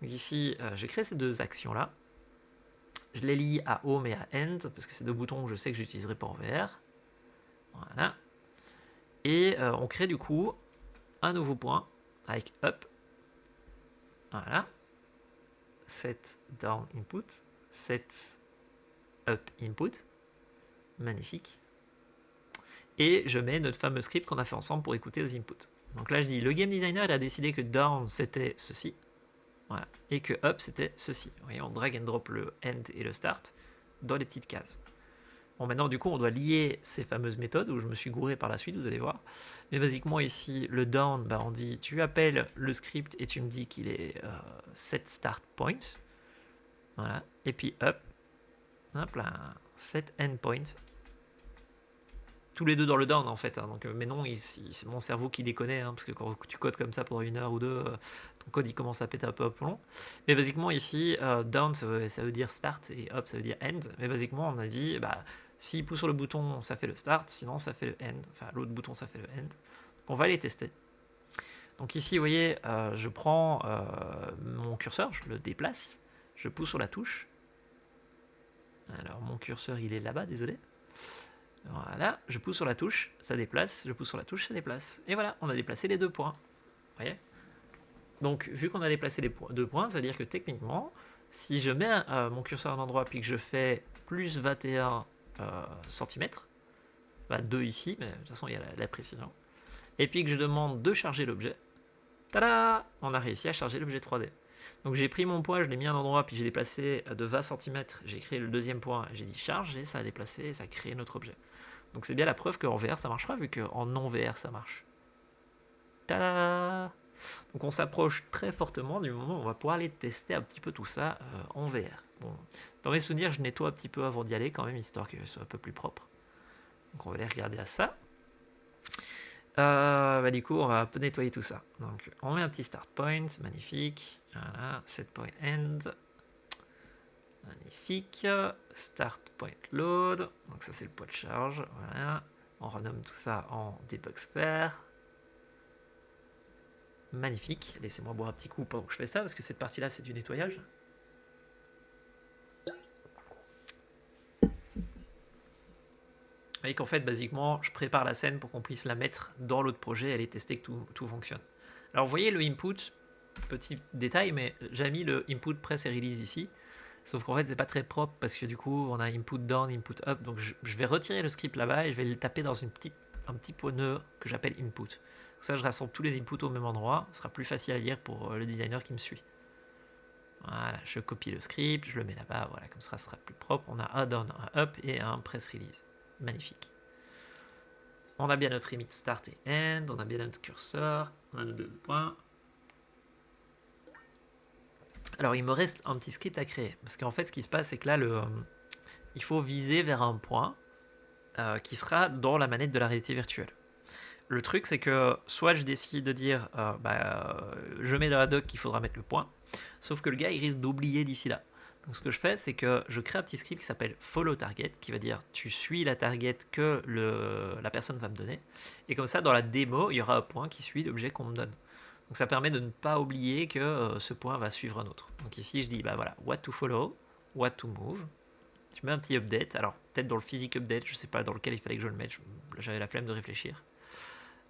Donc ici, j'ai créé ces deux actions-là. Je les lie à Home et à End, parce que c'est deux boutons que je sais que j'utiliserai pas en VR. Voilà. Et on crée du coup un nouveau point avec Up. Voilà. Set Down Input. Set Up Input. Magnifique. Et je mets notre fameux script qu'on a fait ensemble pour écouter les inputs. Donc là, je dis, le game designer, il a décidé que down, c'était ceci. Voilà. Et que up, c'était ceci. Vous voyez, on drag and drop le end et le start dans les petites cases. Bon, maintenant, du coup, on doit lier ces fameuses méthodes où je me suis gouré par la suite, vous allez voir. Mais basiquement, ici, le down, bah, on dit, tu appelles le script et tu me dis qu'il est set start point. Voilà. Et puis up, hop là, set end point. Tous les deux dans le down en fait, hein. Donc, mais non, c'est mon cerveau qui déconne, hein, parce que quand tu codes comme ça pendant 1 heure ou deux, ton code il commence à péter un peu à plomb. Mais basiquement ici, down ça veut dire start et up ça veut dire end. Mais basiquement on a dit, bah, s'il pousse sur le bouton ça fait le start, sinon ça fait le end, enfin l'autre bouton ça fait le end. Donc on va les tester. Donc ici, vous voyez, je prends mon curseur, je le déplace, je pousse sur la touche. Alors mon curseur, il est là-bas, désolé. Voilà, je pousse sur la touche, ça déplace, je pousse sur la touche, ça déplace. Et voilà, on a déplacé les 2 points. Vous voyez? Donc, vu qu'on a déplacé les 2 points, ça veut dire que techniquement, si je mets mon curseur à un endroit puis que je fais plus 21 cm, bah 2 ici, mais de toute façon il y a la précision, et puis que je demande de charger l'objet, tada, on a réussi à charger l'objet 3D. Donc j'ai pris mon poids, je l'ai mis à un endroit, puis j'ai déplacé de 20 cm, j'ai créé le deuxième point, j'ai dit charge, et ça a déplacé, et ça a créé notre objet. Donc c'est bien la preuve qu'en VR ça marchera, vu qu'en non VR ça marche. Tada! Donc on s'approche très fortement du moment où on va pouvoir aller tester un petit peu tout ça en VR. Bon, dans mes souvenirs, je nettoie un petit peu avant d'y aller quand même, histoire que ce soit un peu plus propre. Donc on va aller regarder à ça. Bah du coup, on va un peu nettoyer tout ça. Donc on met un petit start point, magnifique. Voilà, set point end. Magnifique. Start point load. Donc ça c'est le poids de charge. Voilà. On renomme tout ça en debug square. Magnifique. Laissez-moi boire un petit coup pendant que je fais ça, parce que cette partie-là, c'est du nettoyage. Vous voyez qu'en fait, basiquement, je prépare la scène pour qu'on puisse la mettre dans l'autre projet et aller tester que tout fonctionne. Alors, vous voyez le input, petit détail, mais j'ai mis le input press et release ici. Sauf qu'en fait, c'est pas très propre parce que du coup, on a input down, input up. Donc, je vais retirer le script là-bas et je vais le taper dans un petit pointeur que j'appelle input. Ça, je rassemble tous les inputs au même endroit. Ce sera plus facile à lire pour le designer qui me suit. Voilà, je copie le script, je le mets là-bas. Voilà, comme ça, ce sera plus propre. On a un down, un up et un press release. Magnifique. On a bien notre limit start et end, on a bien notre curseur, on a nos 2 points. Alors il me reste un petit script à créer, parce qu'en fait ce qui se passe c'est que là il faut viser vers un point qui sera dans la manette de la réalité virtuelle. Le truc c'est que soit je décide de dire je mets dans la doc qu'il faudra mettre le point, sauf que le gars il risque d'oublier d'ici là. Donc ce que je fais, c'est que je crée un petit script qui s'appelle follow target, qui va dire tu suis la target que la personne va me donner. Et comme ça, dans la démo, il y aura un point qui suit l'objet qu'on me donne. Donc ça permet de ne pas oublier que ce point va suivre un autre. Donc ici, je dis, bah voilà, what to follow, what to move. Je mets un petit update. Alors peut-être dans le physique update, je sais pas dans lequel il fallait que je le mette. J'avais la flemme de réfléchir.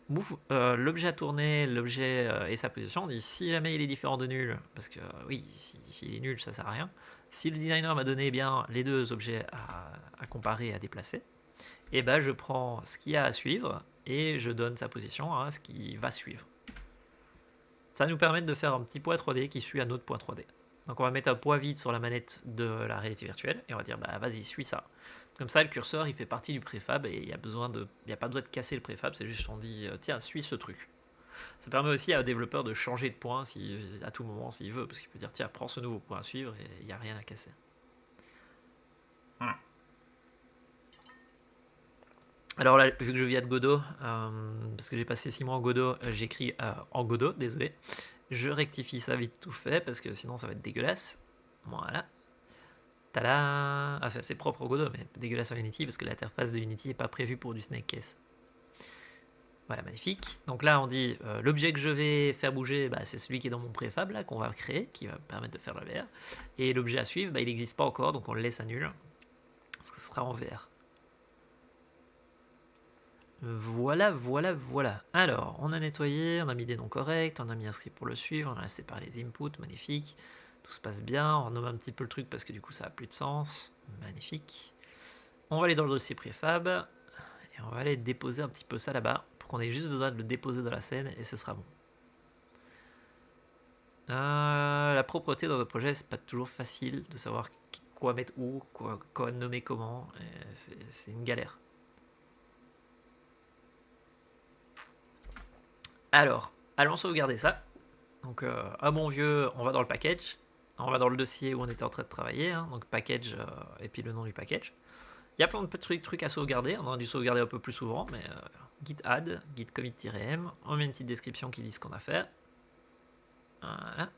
Move, l'objet à tourner, l'objet et sa position. On dit si jamais il est différent de nul, parce que oui, s'il est nul, ça sert à rien. Si le designer m'a donné bien les deux objets à comparer et à déplacer, et ben je prends ce qu'il y a à suivre et je donne sa position à ce qui va suivre. Ça nous permet de faire un petit point 3D qui suit un autre point 3D. Donc on va mettre un point vide sur la manette de la réalité virtuelle et on va dire bah vas-y suis ça. Comme ça le curseur il fait partie du préfab et il n'y a pas besoin de casser le préfab, c'est juste on dit tiens suis ce truc. Ça permet aussi à un développeur de changer de point à tout moment s'il veut, parce qu'il peut dire tiens prends ce nouveau point à suivre et il n'y a rien à casser. Voilà. Alors là, vu que je viens de Godot, parce que j'ai passé 6 mois en Godot, j'écris en Godot, désolé. Je rectifie ça vite tout fait, parce que sinon ça va être dégueulasse. Voilà. Tada! Ah, c'est assez propre au Godot, mais dégueulasse en Unity, parce que l'interface de Unity n'est pas prévue pour du snake case. Voilà, magnifique. Donc là, on dit, l'objet que je vais faire bouger, bah, c'est celui qui est dans mon préfab, là, qu'on va créer, qui va me permettre de faire la VR. Et l'objet à suivre, bah, il n'existe pas encore, donc on le laisse à nul, parce que ce sera en VR. Voilà. Alors, on a nettoyé, on a mis des noms corrects, on a mis un script pour le suivre, on a séparé les inputs, magnifique. Tout se passe bien, on renomme un petit peu le truc parce que du coup ça a plus de sens. Magnifique. On va aller dans le dossier préfab et on va aller déposer un petit peu ça là-bas pour qu'on ait juste besoin de le déposer dans la scène et ce sera bon. La propreté dans un projet, c'est pas toujours facile de savoir quoi mettre où, quoi nommer comment. C'est une galère. Alors, allons sauvegarder ça. Donc, un bon vieux, on va dans le package. On va dans le dossier où on était en train de travailler. Hein, donc, package et puis le nom du package. Il y a plein de petits trucs à sauvegarder. On a dû sauvegarder un peu plus souvent, mais git add, git commit-m. On met une petite description qui dit ce qu'on a fait. Voilà.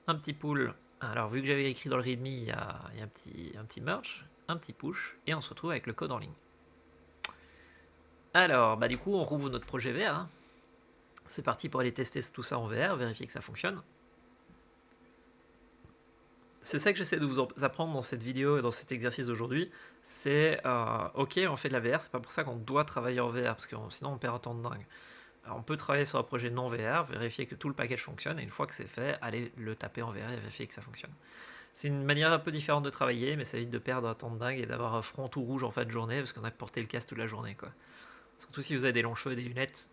Un petit pull. Alors, vu que j'avais écrit dans le readme, il y a un petit merge, un petit push, et on se retrouve avec le code en ligne. Alors, bah du coup, on rouvre notre projet vert. Hein. C'est parti pour aller tester tout ça en VR, vérifier que ça fonctionne. C'est ça que j'essaie de vous apprendre dans cette vidéo et dans cet exercice d'aujourd'hui. C'est ok, on fait de la VR, c'est pas pour ça qu'on doit travailler en VR, parce que sinon on perd un temps de dingue. Alors, on peut travailler sur un projet non VR, vérifier que tout le package fonctionne, et une fois que c'est fait, aller le taper en VR et vérifier que ça fonctionne. C'est une manière un peu différente de travailler, mais ça évite de perdre un temps de dingue et d'avoir un front tout rouge en fin de journée, parce qu'on a porté le casque toute la journée, quoi. Surtout si vous avez des longs cheveux et des lunettes,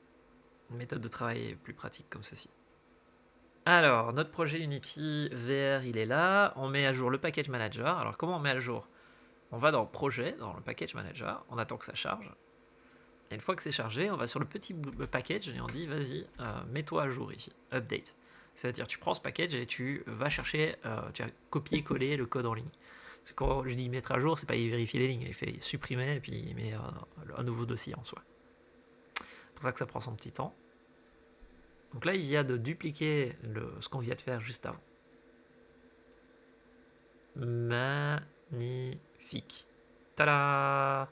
une méthode de travail est plus pratique comme ceci. Alors, notre projet Unity VR, il est là. On met à jour le package manager. Alors, comment on met à jour? On va dans projet, dans le package manager, on attend que ça charge. Et une fois que c'est chargé, on va sur le petit package et on dit vas-y, mets-toi à jour ici, update. C'est-à-dire tu prends ce package et tu vas chercher, tu vas copier-coller le code en ligne. Parce que quand je dis mettre à jour, c'est pas il vérifie les lignes, il fait supprimer et puis il met un nouveau dossier en soi. C'est pour ça que ça prend son petit temps. Donc là, il vient de dupliquer ce qu'on vient de faire juste avant. Magnifique. Tada!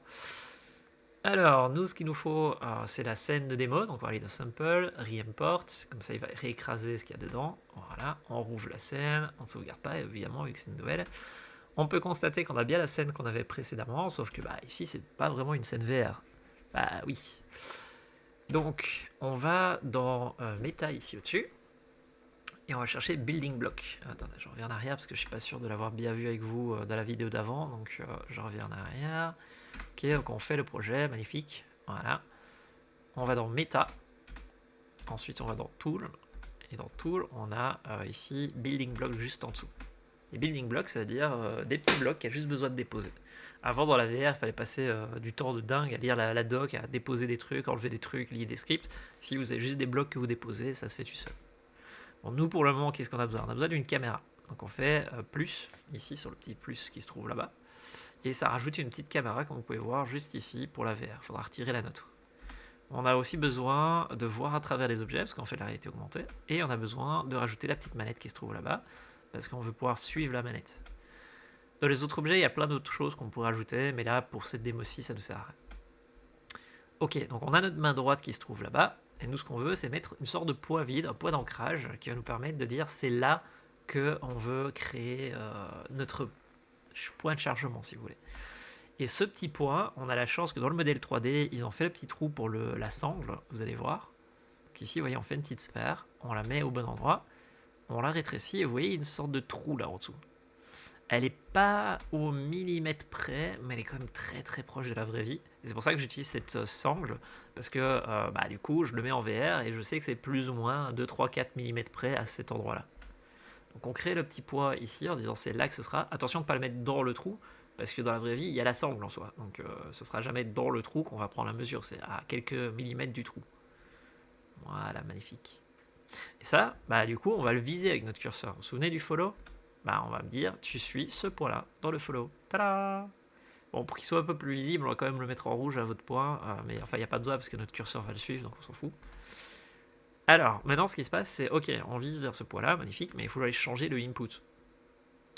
Alors, nous, ce qu'il nous faut, c'est la scène de démo. Donc, on va aller dans Sample, Re-import. Comme ça, il va réécraser ce qu'il y a dedans. Voilà, on rouvre la scène. On ne sauvegarde pas, évidemment, vu que c'est une nouvelle. On peut constater qu'on a bien la scène qu'on avait précédemment, sauf que ici, c'est pas vraiment une scène VR. Bah oui. Donc, on va dans Meta ici au-dessus. Et on va chercher Building Block. Attendez, je reviens en arrière parce que je suis pas sûr de l'avoir bien vu avec vous dans la vidéo d'avant. Donc, je reviens en arrière. Ok, donc on fait le projet, magnifique. Voilà. On va dans Meta. Ensuite, on va dans Tool. Et dans Tool, on a ici Building Block juste en dessous. Les Building Blocks, ça veut dire des petits blocs qu'il y a juste besoin de déposer. Avant, dans la VR, il fallait passer du temps de dingue à lire la doc, à déposer des trucs, enlever des trucs, lier des scripts. Si vous avez juste des blocs que vous déposez, ça se fait tout seul. Bon, nous, pour le moment, qu'est-ce qu'on a besoin? On a besoin d'une caméra. Donc on fait plus, ici, sur le petit plus qui se trouve là-bas. Et ça rajoute une petite caméra, comme vous pouvez voir, juste ici, pour la VR. Il faudra retirer la nôtre. On a aussi besoin de voir à travers les objets, parce qu'on fait de la réalité augmentée. Et on a besoin de rajouter la petite manette qui se trouve là-bas, parce qu'on veut pouvoir suivre la manette. Dans les autres objets, il y a plein d'autres choses qu'on pourrait ajouter, mais là, pour cette démo-ci, ça nous sert à rien. Ok, donc on a notre main droite qui se trouve là-bas, et nous, ce qu'on veut, c'est mettre une sorte de poids vide, un poids d'ancrage, qui va nous permettre de dire c'est là qu'on veut créer notre point de chargement, si vous voulez. Et ce petit point, on a la chance que dans le modèle 3D, ils ont fait le petit trou pour la sangle, vous allez voir. Donc ici, vous voyez, on fait une petite sphère, on la met au bon endroit, on la rétrécit, et vous voyez une sorte de trou là en dessous. Elle n'est pas au millimètre près, mais elle est quand même très très proche de la vraie vie. Et c'est pour ça que j'utilise cette sangle, parce que du coup, je le mets en VR et je sais que c'est plus ou moins 2, 3, 4 mm près à cet endroit-là. Donc on crée le petit poids ici en disant c'est là que ce sera. Attention de ne pas le mettre dans le trou, parce que dans la vraie vie, il y a la sangle en soi. Donc ce ne sera jamais dans le trou qu'on va prendre la mesure, c'est à quelques millimètres du trou. Voilà, magnifique. Et ça, du coup, on va le viser avec notre curseur. Vous vous souvenez du follow? On va me dire, tu suis ce point-là dans le follow. Tada! Bon, pour qu'il soit un peu plus visible, on va quand même le mettre en rouge à votre point, mais enfin, il n'y a pas besoin parce que notre curseur va le suivre, donc on s'en fout. Alors, maintenant, ce qui se passe, c'est, ok, on vise vers ce point-là, magnifique, mais il faut aller changer le input.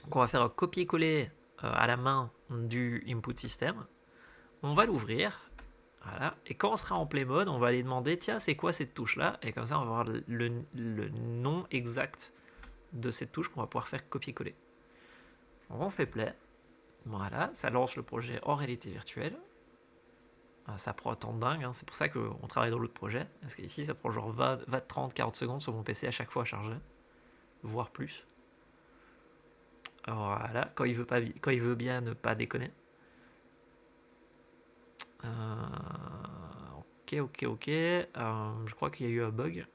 Donc, on va faire un copier-coller à la main du input system. On va l'ouvrir, voilà, et quand on sera en play mode, on va aller demander, tiens, c'est quoi cette touche-là? Et comme ça, on va avoir le nom exact de cette touche qu'on va pouvoir faire copier-coller. On fait play. Voilà, ça lance le projet en réalité virtuelle. Ça prend un temps de dingue, c'est pour ça qu'on travaille dans l'autre projet. Parce qu'ici, ça prend genre 20, 30, 40 secondes sur mon PC à chaque fois à charger. Voire plus. Voilà, quand il veut bien ne pas déconner. Ok. Je crois qu'il y a eu un bug.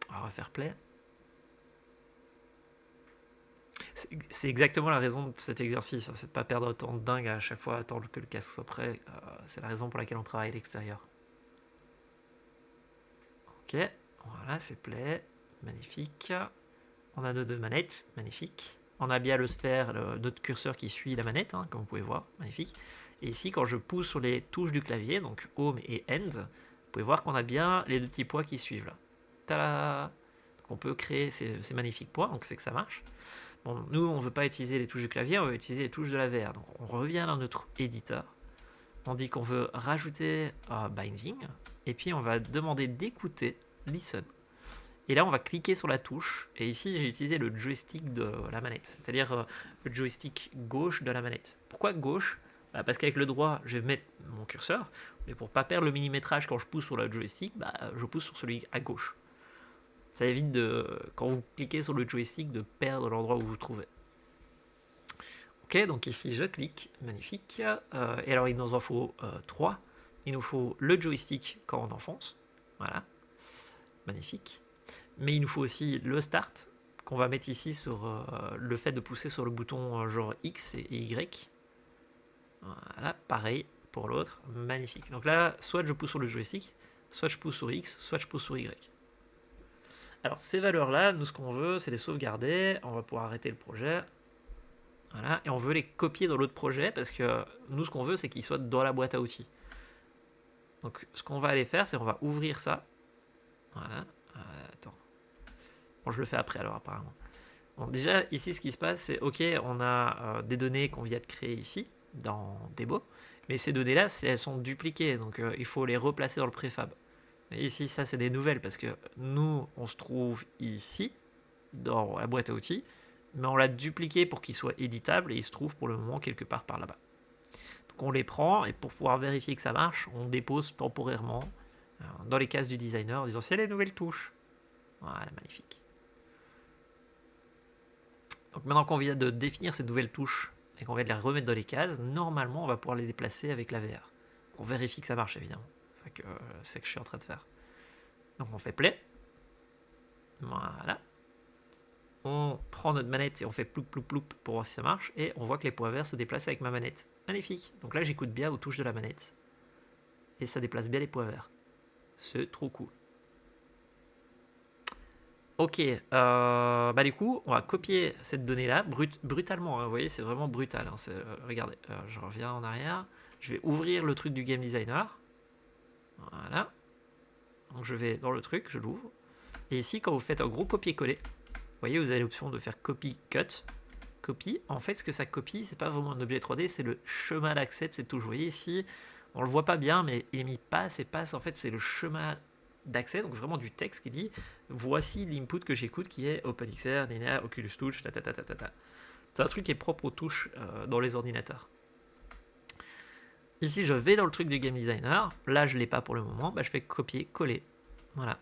On va faire play. C'est exactement la raison de cet exercice, c'est de ne pas perdre autant de dingue à chaque fois, attendre que le casque soit prêt. C'est la raison pour laquelle on travaille à l'extérieur. Ok, voilà, c'est play, magnifique. On a nos deux manettes, magnifique. On a bien le sphère, notre curseur qui suit la manette, comme vous pouvez voir, magnifique. Et ici, quand je pousse sur les touches du clavier, donc Home et End, vous pouvez voir qu'on a bien les deux petits poids qui suivent là. Tada! Donc on peut créer ces magnifiques poids, donc c'est que ça marche. Bon, nous, on ne veut pas utiliser les touches du clavier, on veut utiliser les touches de la VR. Donc, on revient dans notre éditeur. On dit qu'on veut rajouter Binding. Et puis, on va demander d'écouter listen. Et là, on va cliquer sur la touche. Et ici, j'ai utilisé le joystick de la manette, c'est-à-dire le joystick gauche de la manette. Pourquoi gauche? Parce qu'avec le droit, je vais mettre mon curseur. Mais pour ne pas perdre le millimétrage quand je pousse sur le joystick, je pousse sur celui à gauche. Ça évite, quand vous cliquez sur le joystick, de perdre l'endroit où vous vous trouvez. Ok, donc ici, je clique. Magnifique. Et alors, il nous en faut 3. Il nous faut le joystick quand on enfonce. Voilà. Magnifique. Mais il nous faut aussi le start qu'on va mettre ici sur le fait de pousser sur le bouton genre X et Y. Voilà, pareil pour l'autre, magnifique. Donc là, soit je pousse sur le joystick, soit je pousse sur X, soit je pousse sur Y. Alors ces valeurs-là, nous ce qu'on veut, c'est les sauvegarder. On va pouvoir arrêter le projet. Voilà, et on veut les copier dans l'autre projet parce que nous ce qu'on veut, c'est qu'ils soient dans la boîte à outils. Donc ce qu'on va aller faire, c'est qu'on va ouvrir ça. Voilà, attends. Bon, je le fais après alors apparemment. Bon, déjà, ici, ce qui se passe, c'est OK, on a des données qu'on vient de créer ici, dans Debo, mais ces données-là, elles sont dupliquées, donc il faut les replacer dans le préfab. Et ici, ça, c'est des nouvelles, parce que nous, on se trouve ici, dans la boîte à outils, mais on l'a dupliqué pour qu'il soit éditable, et il se trouve pour le moment quelque part par là-bas. Donc on les prend, et pour pouvoir vérifier que ça marche, on dépose temporairement dans les cases du designer, en disant c'est les nouvelles touches. Voilà, magnifique. Donc maintenant qu'on vient de définir ces nouvelles touches et qu'on vient de les remettre dans les cases, normalement on va pouvoir les déplacer avec la VR. On vérifie que ça marche évidemment. C'est ce que je suis en train de faire. Donc on fait play. Voilà. On prend notre manette et on fait ploup ploup ploup pour voir si ça marche. Et on voit que les points verts se déplacent avec ma manette. Magnifique. Donc là j'écoute bien aux touches de la manette. Et ça déplace bien les points verts. C'est trop cool. Ok, du coup, on va copier cette donnée-là brutalement. Hein, vous voyez, c'est vraiment brutal. Hein, regardez, je reviens en arrière. Je vais ouvrir le truc du game designer. Voilà. Donc je vais dans le truc, je l'ouvre. Et ici, quand vous faites un gros copier-coller, vous voyez, vous avez l'option de faire copy-cut. Copy, en fait, ce que ça copie, c'est pas vraiment un objet 3D, c'est le chemin d'accès de cette touche. Vous voyez ici, on le voit pas bien, mais il est mis passe et passe. En fait, c'est le chemin d'accès, donc vraiment du texte qui dit voici l'input que j'écoute qui est OpenXR, Nina, Oculus Touch, ta. C'est un truc qui est propre aux touches dans les ordinateurs. Ici, je vais dans le truc du game designer. Là, je ne l'ai pas pour le moment. Je fais copier, coller. Voilà.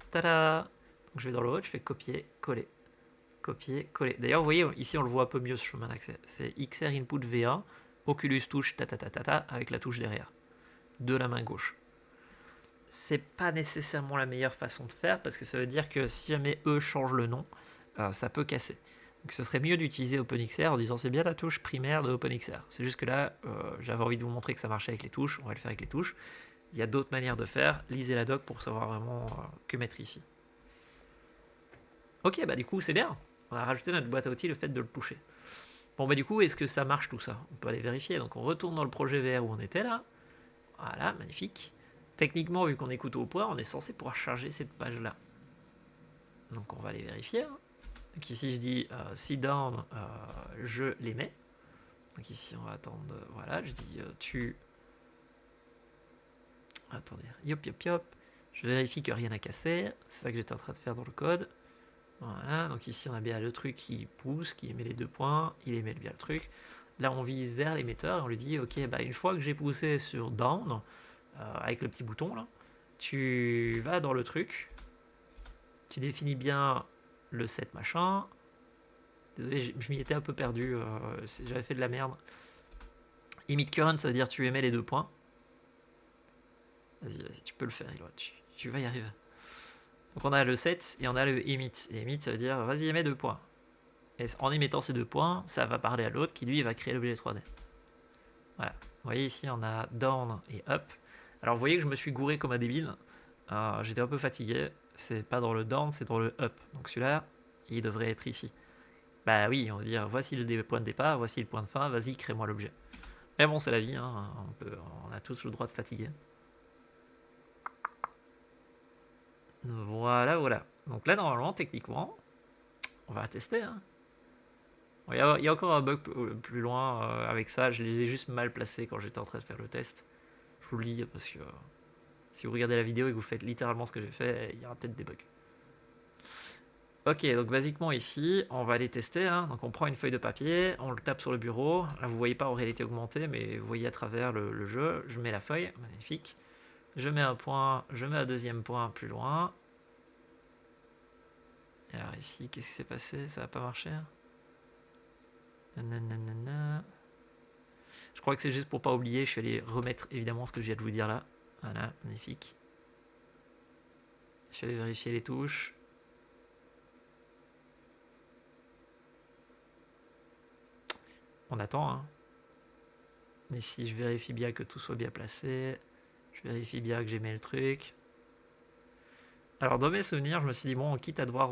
Tada! Donc, je vais dans l'autre, je fais copier, coller. Copier, coller. D'ailleurs, vous voyez, ici, on le voit un peu mieux ce chemin d'accès. C'est XR input V1, Oculus Touch, avec la touche derrière. De la main gauche. C'est pas nécessairement la meilleure façon de faire parce que ça veut dire que si jamais eux changent le nom, ça peut casser. Donc ce serait mieux d'utiliser OpenXR en disant c'est bien la touche primaire de OpenXR. C'est juste que là, j'avais envie de vous montrer que ça marchait avec les touches, on va le faire avec les touches. Il y a d'autres manières de faire, lisez la doc pour savoir vraiment que mettre ici. Ok, du coup c'est bien, on a rajouté notre boîte à outils le fait de le pusher. Bon du coup, est-ce que ça marche tout ça? On peut aller vérifier, donc on retourne dans le projet VR où on était là. Voilà, magnifique. Techniquement, vu qu'on écoute au point, on est censé pouvoir charger cette page-là. Donc on va aller vérifier. Hein. Donc ici je dis sit down, je les mets. Donc ici on va attendre, voilà, je dis tu... Attendez, yop. Je vérifie que rien n'a cassé. C'est ça que j'étais en train de faire dans le code. Voilà, donc ici on a bien le truc qui pousse, qui émet les 2 points, il émet bien le truc. Là on vise vers l'émetteur et on lui dit ok, une fois que j'ai poussé sur down, avec le petit bouton là, tu vas dans le truc, tu définis bien le set machin. Désolé, je m'y étais un peu perdu, j'avais fait de la merde. Emit current, ça veut dire tu émets les 2 points. Vas-y, tu peux le faire, Eloi, tu vas y arriver. Donc on a le set et on a le emit. Et emit, ça veut dire vas-y, émets 2 points. Et en émettant ces 2 points, ça va parler à l'autre qui lui va créer l'objet 3D. Voilà. Vous voyez ici, on a down et up. Alors vous voyez que je me suis gouré comme un débile. J'étais un peu fatigué. C'est pas dans le down, c'est dans le up. Donc celui-là, il devrait être ici. Oui, on va dire voici le point de départ, voici le point de fin, vas-y, crée-moi l'objet. Mais bon, c'est la vie, hein, on a tous le droit de fatiguer. Voilà. Donc là, normalement, techniquement, on va tester. Hein. Bon, il y a encore un bug plus loin avec ça, je les ai juste mal placés quand j'étais en train de faire le test. Je vous le lis parce que Si vous regardez la vidéo et que vous faites littéralement ce que j'ai fait, il y aura peut-être des bugs. Ok, donc basiquement ici, on va aller tester. Hein. Donc on prend une feuille de papier, on le tape sur le bureau. Là, vous voyez pas en réalité augmentée, mais vous voyez à travers le jeu. Je mets la feuille, magnifique. Je mets un point, je mets un deuxième point plus loin. Et alors ici, qu'est-ce qui s'est passé? Ça va pas marcher? Nanana. Je crois que c'est juste pour pas oublier. Je suis allé remettre évidemment ce que je viens de vous dire là. Voilà, magnifique. Je suis allé vérifier les touches. On attend. Hein. Ici, je vérifie bien que tout soit bien placé. Je vérifie bien que j'ai mis le truc. Alors, dans mes souvenirs, je me suis dit, bon, quitte à devoir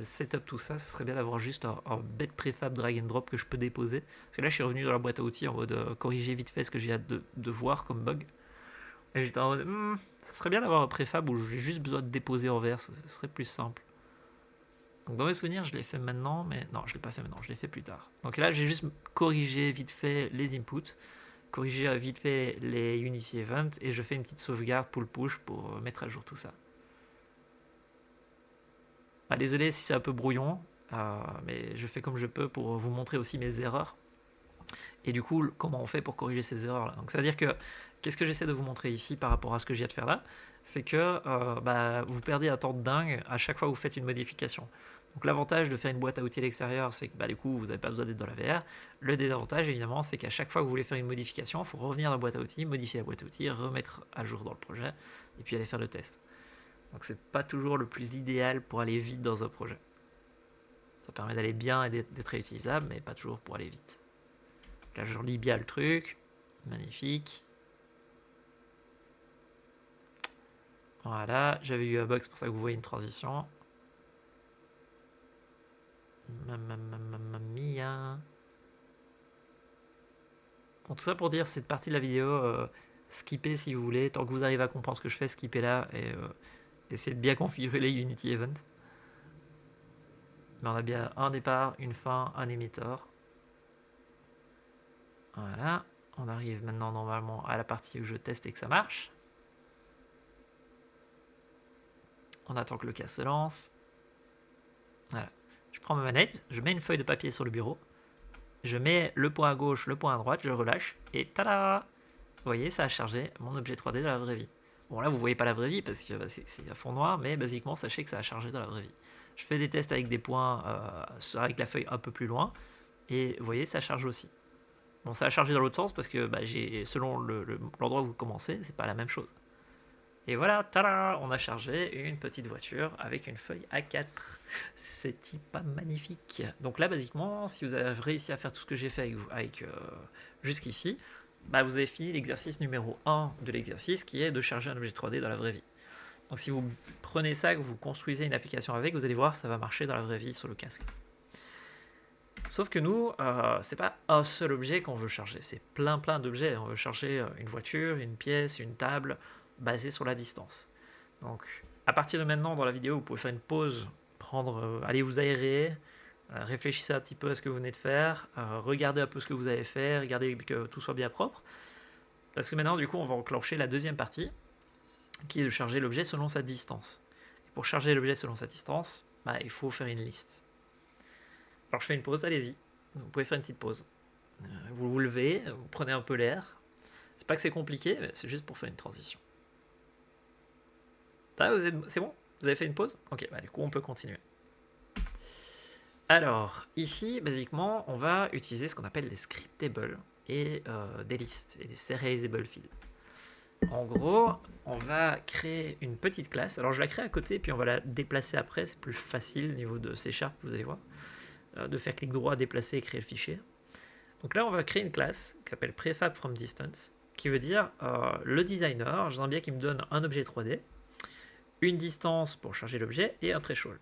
setup tout ça, ce serait bien d'avoir juste un bête préfab drag and drop que je peux déposer. Parce que là, je suis revenu dans la boîte à outils en mode corriger vite fait ce que j'ai hâte de voir comme bug. Et j'étais en mode, ce serait bien d'avoir un préfab où j'ai juste besoin de déposer en vert, ce serait plus simple. Donc dans mes souvenirs, je l'ai fait maintenant, mais non, je l'ai pas fait maintenant, je l'ai fait plus tard. Donc là, j'ai juste corrigé vite fait les inputs, corrigé vite fait les Unity Events, et je fais une petite sauvegarde pull-push pour mettre à jour tout ça. Ah, désolé si c'est un peu brouillon, mais je fais comme je peux pour vous montrer aussi mes erreurs. Et du coup, comment on fait pour corriger ces erreurs-là. Donc, c'est-à-dire que, qu'est-ce que j'essaie de vous montrer ici par rapport à ce que je viens de faire là? C'est que vous perdez un temps de dingue à chaque fois que vous faites une modification. Donc, l'avantage de faire une boîte à outils à l'extérieur, c'est que du coup, vous n'avez pas besoin d'être dans la VR. Le désavantage, évidemment, c'est qu'à chaque fois que vous voulez faire une modification, il faut revenir dans la boîte à outils, modifier la boîte à outils, remettre à jour dans le projet, et puis aller faire le test. Donc, c'est pas toujours le plus idéal pour aller vite dans un projet. Ça permet d'aller bien et d'être réutilisable, mais pas toujours pour aller vite. Là, je relis bien le truc. Magnifique. Voilà, j'avais eu un bug, c'est pour ça que vous voyez une transition. Mamma mia. Bon, tout ça pour dire, cette partie de la vidéo, skippez si vous voulez. Tant que vous arrivez à comprendre ce que je fais, skippez là et essayez de bien configurer les Unity Events. Mais on a bien un départ, une fin, un émetteur. Voilà, on arrive maintenant normalement à la partie où je teste et que ça marche. On attend que le cas se lance. Voilà. Je prends ma manette, je mets une feuille de papier sur le bureau, je mets le point à gauche, le point à droite, je relâche, et tada! Vous voyez, ça a chargé mon objet 3D dans la vraie vie. Bon, là, vous voyez pas la vraie vie parce que c'est à fond noir, mais basiquement, sachez que ça a chargé dans la vraie vie. Je fais des tests avec des points, avec la feuille un peu plus loin, et vous voyez, ça charge aussi. Bon, ça a chargé dans l'autre sens parce que selon l'endroit où vous commencez, c'est pas la même chose. Et voilà, tada, on a chargé une petite voiture avec une feuille A4. C'est pas magnifique. Donc là, basiquement, si vous avez réussi à faire tout ce que j'ai fait avec jusqu'ici, vous avez fini l'exercice numéro 1 de l'exercice qui est de charger un objet 3D dans la vraie vie. Donc si vous prenez ça, que vous construisez une application avec, vous allez voir, ça va marcher dans la vraie vie sur le casque. Sauf que nous, c'est pas un seul objet qu'on veut charger, c'est plein d'objets. On veut charger une voiture, une pièce, une table, basée sur la distance. Donc, à partir de maintenant, dans la vidéo, vous pouvez faire une pause, aller vous aérer, réfléchissez un petit peu à ce que vous venez de faire, regardez un peu ce que vous avez fait, regardez que tout soit bien propre. Parce que maintenant, du coup, on va enclencher la deuxième partie, qui est de charger l'objet selon sa distance. Et pour charger l'objet selon sa distance, il faut faire une liste. Alors je fais une pause, allez-y. Vous pouvez faire une petite pause. Vous vous levez, vous prenez un peu l'air. C'est pas que c'est compliqué, mais c'est juste pour faire une transition. C'est bon? Vous avez fait une pause? Ok, du coup on peut continuer. Alors, ici, basiquement, on va utiliser ce qu'on appelle les scriptables et des listes et des serializable fields. En gros, on va créer une petite classe. Alors je la crée à côté, puis on va la déplacer après. C'est plus facile au niveau de C#, vous allez voir. De faire clic droit, déplacer et créer le fichier. Donc là, on va créer une classe qui s'appelle prefab from distance, qui veut dire le designer, j'aimerais bien qu'il me donne un objet 3D, une distance pour charger l'objet et un threshold.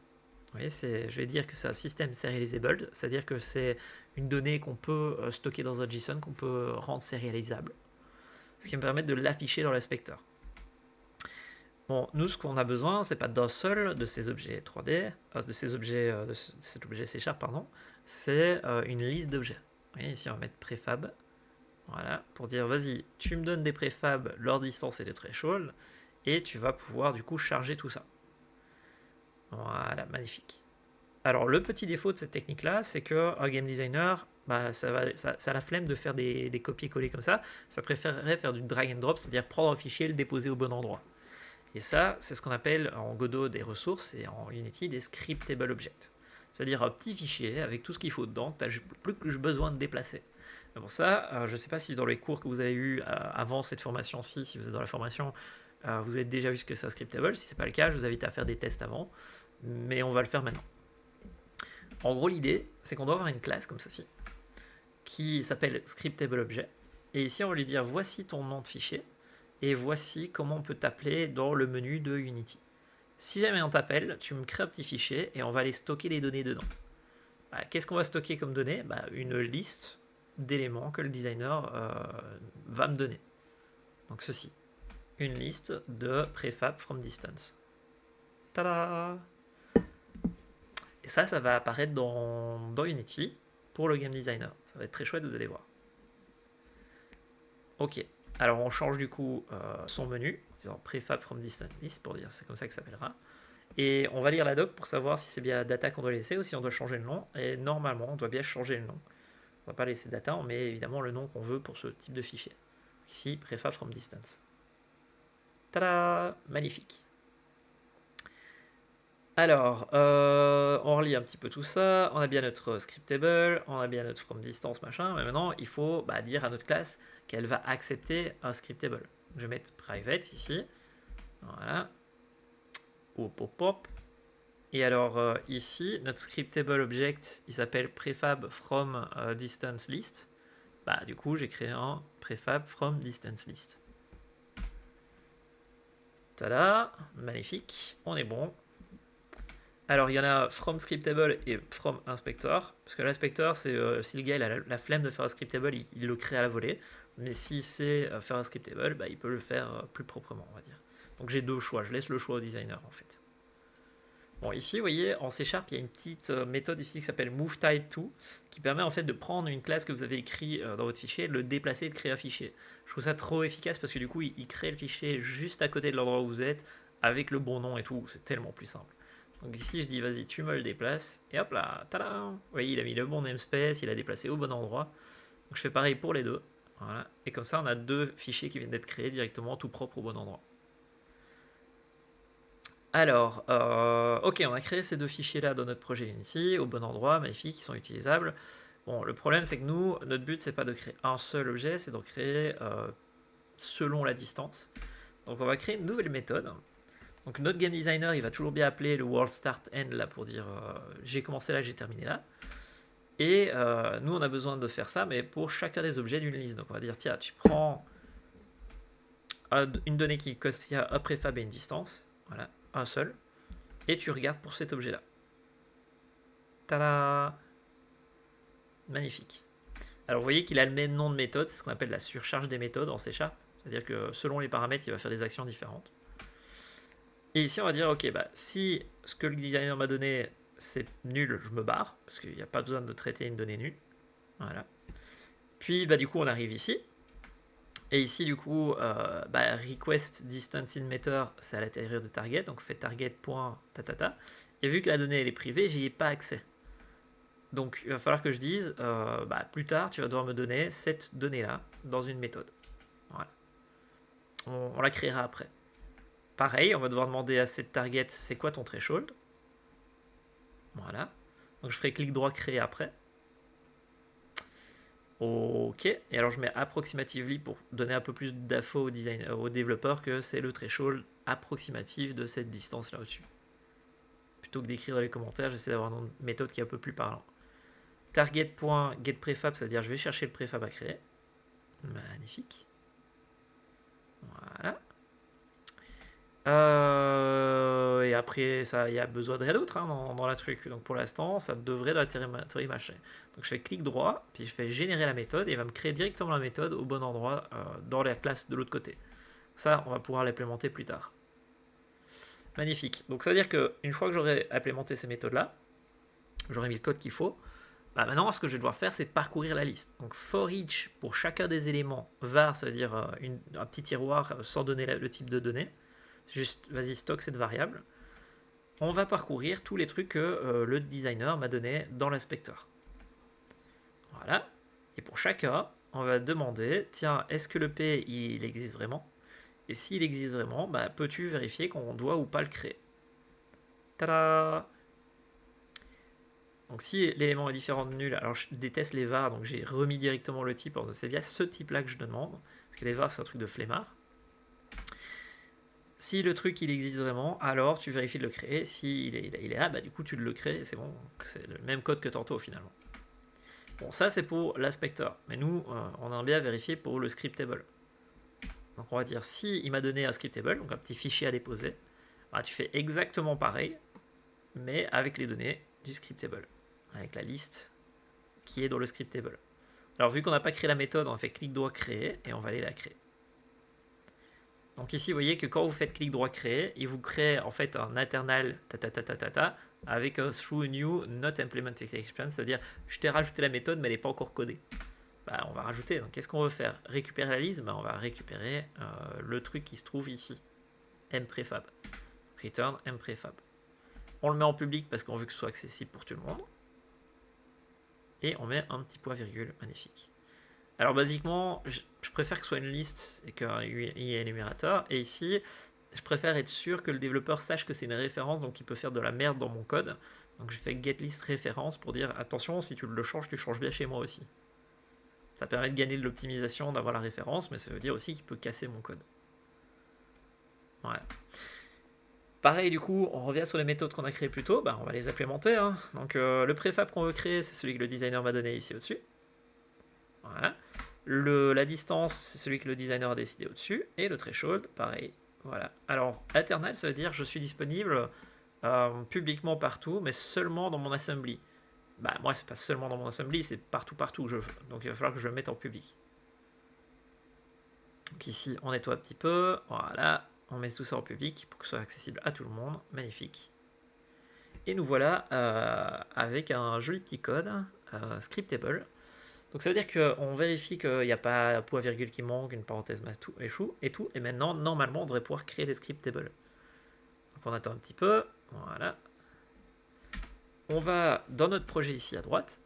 Vous voyez, je vais dire que c'est un système serializable, c'est-à-dire que c'est une donnée qu'on peut stocker dans un JSON, qu'on peut rendre sérialisable, ce qui me permet de l'afficher dans l'inspecteur. Bon, nous, ce qu'on a besoin, c'est pas d'un seul de ces objets 3D, de cet objet C#, pardon, c'est une liste d'objets. Vous voyez, ici, on va mettre préfab. Voilà, pour dire, vas-y, tu me donnes des préfabs, leur distance et les thresholds, et tu vas pouvoir du coup charger tout ça. Voilà, magnifique. Alors le petit défaut de cette technique là, c'est que un game designer, bah, ça a la flemme de faire des copier-coller comme ça préférerait faire du drag and drop, c'est-à-dire prendre un fichier et le déposer au bon endroit. Et ça, c'est ce qu'on appelle en Godot des ressources et en Unity des scriptable objects. C'est-à-dire un petit fichier avec tout ce qu'il faut dedans, que tu n'as plus que besoin de déplacer. Mais bon, ça, je ne sais pas si dans les cours que vous avez eu avant cette formation-ci, si vous êtes dans la formation, vous avez déjà vu ce que c'est un scriptable. Si ce n'est pas le cas, je vous invite à faire des tests avant. Mais on va le faire maintenant. En gros, l'idée, c'est qu'on doit avoir une classe comme ceci, qui s'appelle scriptable object. Et ici, on va lui dire voici ton nom de fichier, et voici comment on peut t'appeler dans le menu de Unity. Si jamais on t'appelle, tu me crées un petit fichier et on va aller stocker les données dedans. Bah, qu'est-ce qu'on va stocker comme données? Bah, une liste d'éléments que le designer va me donner. Donc ceci, une liste de prefab from distance. Tada! Et ça va apparaître dans Unity pour le game designer. Ça va être très chouette, vous allez voir. Ok, alors on change du coup son menu, disons prefab from distance list pour dire c'est comme ça que ça s'appellera. Et on va lire la doc pour savoir si c'est bien data qu'on doit laisser ou si on doit changer le nom. Et normalement, on doit bien changer le nom. On va pas laisser data, on met évidemment le nom qu'on veut pour ce type de fichier. Ici, prefab from distance. Tada! Magnifique. Alors, on relit un petit peu tout ça. On a bien notre scriptable, on a bien notre from distance, machin. Mais maintenant, il faut dire à notre classe qu'elle va accepter un scriptable. Je vais mettre private ici. Voilà. Hop, hop, hop. Et alors ici, notre scriptable object, il s'appelle prefab from distance list. Bah, du coup, j'ai créé un prefab from distance list. Tada, magnifique, on est bon. Alors, il y en a from scriptable et from inspector. Parce que l'inspector, c'est si le gars il a la flemme de faire un scriptable, il le crée à la volée. Mais s'il sait faire un scriptable, bah, il peut le faire plus proprement, on va dire. Donc j'ai deux choix, je laisse le choix au designer en fait. Bon, ici, vous voyez, en C#, il y a une petite méthode ici qui s'appelle moveType2, qui permet en fait de prendre une classe que vous avez écrite dans votre fichier, de le déplacer et de créer un fichier. Je trouve ça trop efficace parce que du coup, il crée le fichier juste à côté de l'endroit où vous êtes, avec le bon nom et tout, c'est tellement plus simple. Donc ici, je dis, vas-y, tu me le déplaces, et hop là, tada! Vous voyez, il a mis le bon namespace, il a déplacé au bon endroit. Donc je fais pareil pour les deux, voilà. Et comme ça, on a deux fichiers qui viennent d'être créés directement, tout propre au bon endroit. Alors, ok, on a créé ces deux fichiers-là dans notre projet Unity, au bon endroit, magnifique, ils sont utilisables. Bon, le problème, c'est que nous, notre but, c'est pas de créer un seul objet, c'est d'en créer selon la distance. Donc, on va créer une nouvelle méthode. Donc, notre game designer, il va toujours bien appeler le world start end là pour dire j'ai commencé là, j'ai terminé là. Et nous, on a besoin de faire ça, mais pour chacun des objets d'une liste. Donc, on va dire tiens, tu prends une donnée qui contient un préfab et une distance, voilà, un seul, et tu regardes pour cet objet-là. Tada! Magnifique. Alors vous voyez qu'il a le même nom de méthode, c'est ce qu'on appelle la surcharge des méthodes en C#. C'est-à-dire que selon les paramètres, il va faire des actions différentes. Et ici, on va dire, ok, bah, si ce que le designer m'a donné, c'est nul, je me barre, parce qu'il n'y a pas besoin de traiter une donnée nulle. Voilà. Puis, bah, du coup, on arrive ici. Et ici, du coup, request distance in meter, c'est à l'intérieur de target. Donc, on fait target.tatata. Et vu que la donnée elle est privée, j'y ai pas accès. Donc, il va falloir que je dise, plus tard, tu vas devoir me donner cette donnée-là dans une méthode. Voilà. On la créera après. Pareil, on va devoir demander à cette target, c'est quoi ton threshold? Voilà. Donc, je ferai clic droit créer après. Ok, et alors je mets approximatively pour donner un peu plus d'infos au développeur que c'est le threshold approximatif de cette distance là au-dessus. Plutôt que d'écrire dans les commentaires, j'essaie d'avoir une méthode qui est un peu plus parlant. Target.getPrefab, c'est-à-dire je vais chercher le préfab à créer. Magnifique. Voilà. Et après, ça, il y a besoin de rien d'autre dans la truc. Donc pour l'instant, ça devrait dans la territory machin. Donc je fais clic droit, puis je fais générer la méthode, et il va me créer directement la méthode au bon endroit dans la classe de l'autre côté. Ça, on va pouvoir l'implémenter plus tard. Magnifique. Donc ça veut dire qu'une fois que j'aurai implémenté ces méthodes-là, j'aurai mis le code qu'il faut, maintenant, ce que je vais devoir faire, c'est parcourir la liste. Donc, for each, pour chacun des éléments, var, ça veut dire un petit tiroir sans donner le type de données. Juste, vas-y, stocke cette variable. On va parcourir tous les trucs que le designer m'a donné dans l'inspecteur. Voilà. Et pour chaque cas, on va demander, tiens, est-ce que le P, il existe vraiment? Et s'il existe vraiment, bah, peux-tu vérifier qu'on doit ou pas le créer? Tada! Donc si l'élément est différent de nul, alors je déteste les var, donc j'ai remis directement le type. C'est via ce type-là que je demande, parce que les var, c'est un truc de flemmard. Si le truc il existe vraiment, alors tu vérifies de le créer. Si il est là, bah du coup tu le crées, c'est bon, c'est le même code que tantôt finalement. Bon, ça c'est pour l'inspecteur, mais nous on a bien vérifié pour le scriptable. Donc on va dire si il m'a donné un scriptable, donc un petit fichier à déposer, bah, tu fais exactement pareil, mais avec les données du scriptable, avec la liste qui est dans le scriptable. Alors vu qu'on n'a pas créé la méthode, on a fait clic droit créer et on va aller la créer. Donc ici, vous voyez que quand vous faites clic droit créer, il vous crée en fait un internal avec un through new not implemented exception, c'est-à-dire je t'ai rajouté la méthode mais elle n'est pas encore codée. Bah, on va rajouter. Donc qu'est-ce qu'on veut faire? Récupérer la liste, bah, on va récupérer le truc qui se trouve ici, mprefab. Return mprefab. On le met en public parce qu'on veut que ce soit accessible pour tout le monde. Et on met un petit point virgule, magnifique. Alors basiquement, je préfère que ce soit une liste et qu'un énumérateur. Et ici, je préfère être sûr que le développeur sache que c'est une référence, donc il peut faire de la merde dans mon code. Donc je fais getList référence pour dire attention, si tu le changes, tu changes bien chez moi aussi. Ça permet de gagner de l'optimisation, d'avoir la référence, mais ça veut dire aussi qu'il peut casser mon code. Ouais. Pareil, du coup, on revient sur les méthodes qu'on a créées plus tôt, bah, on va les implémenter. Hein. Donc le préfab qu'on veut créer, c'est celui que le designer m'a donné ici au-dessus. Voilà. La distance, c'est celui que le designer a décidé au-dessus. Et le threshold, pareil. Voilà. Alors, internal, ça veut dire je suis disponible publiquement partout, mais seulement dans mon assembly. Bah, moi, c'est pas seulement dans mon assembly, c'est partout. Donc, il va falloir que je le mette en public. Donc, ici, on nettoie un petit peu. Voilà. On met tout ça en public pour que ce soit accessible à tout le monde. Magnifique. Et nous voilà avec un joli petit code scriptable. Donc ça veut dire qu'on vérifie qu'il n'y a pas un point virgule qui manque, une parenthèse échoue et tout. Et maintenant, normalement, on devrait pouvoir créer des scriptables. Donc on attend un petit peu. Voilà. On va dans notre projet ici à droite.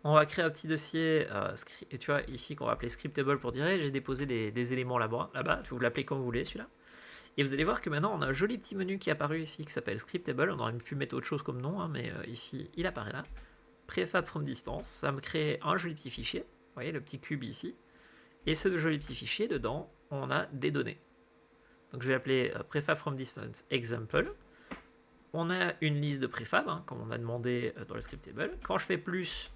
On va créer un petit dossier, et tu vois ici qu'on va appeler scriptable pour dire j'ai déposé des éléments là-bas. Vous l'appelez comme vous voulez celui-là. Et vous allez voir que maintenant on a un joli petit menu qui est apparu ici qui s'appelle scriptable. On aurait pu mettre autre chose comme nom, hein, mais ici il apparaît là. Prefab from distance, ça me crée un joli petit fichier. Vous voyez le petit cube ici. Et ce joli petit fichier, dedans, on a des données. Donc je vais l'appeler prefab from distance example. On a une liste de prefab, hein, comme on a demandé dans le scriptable. Quand je fais plus,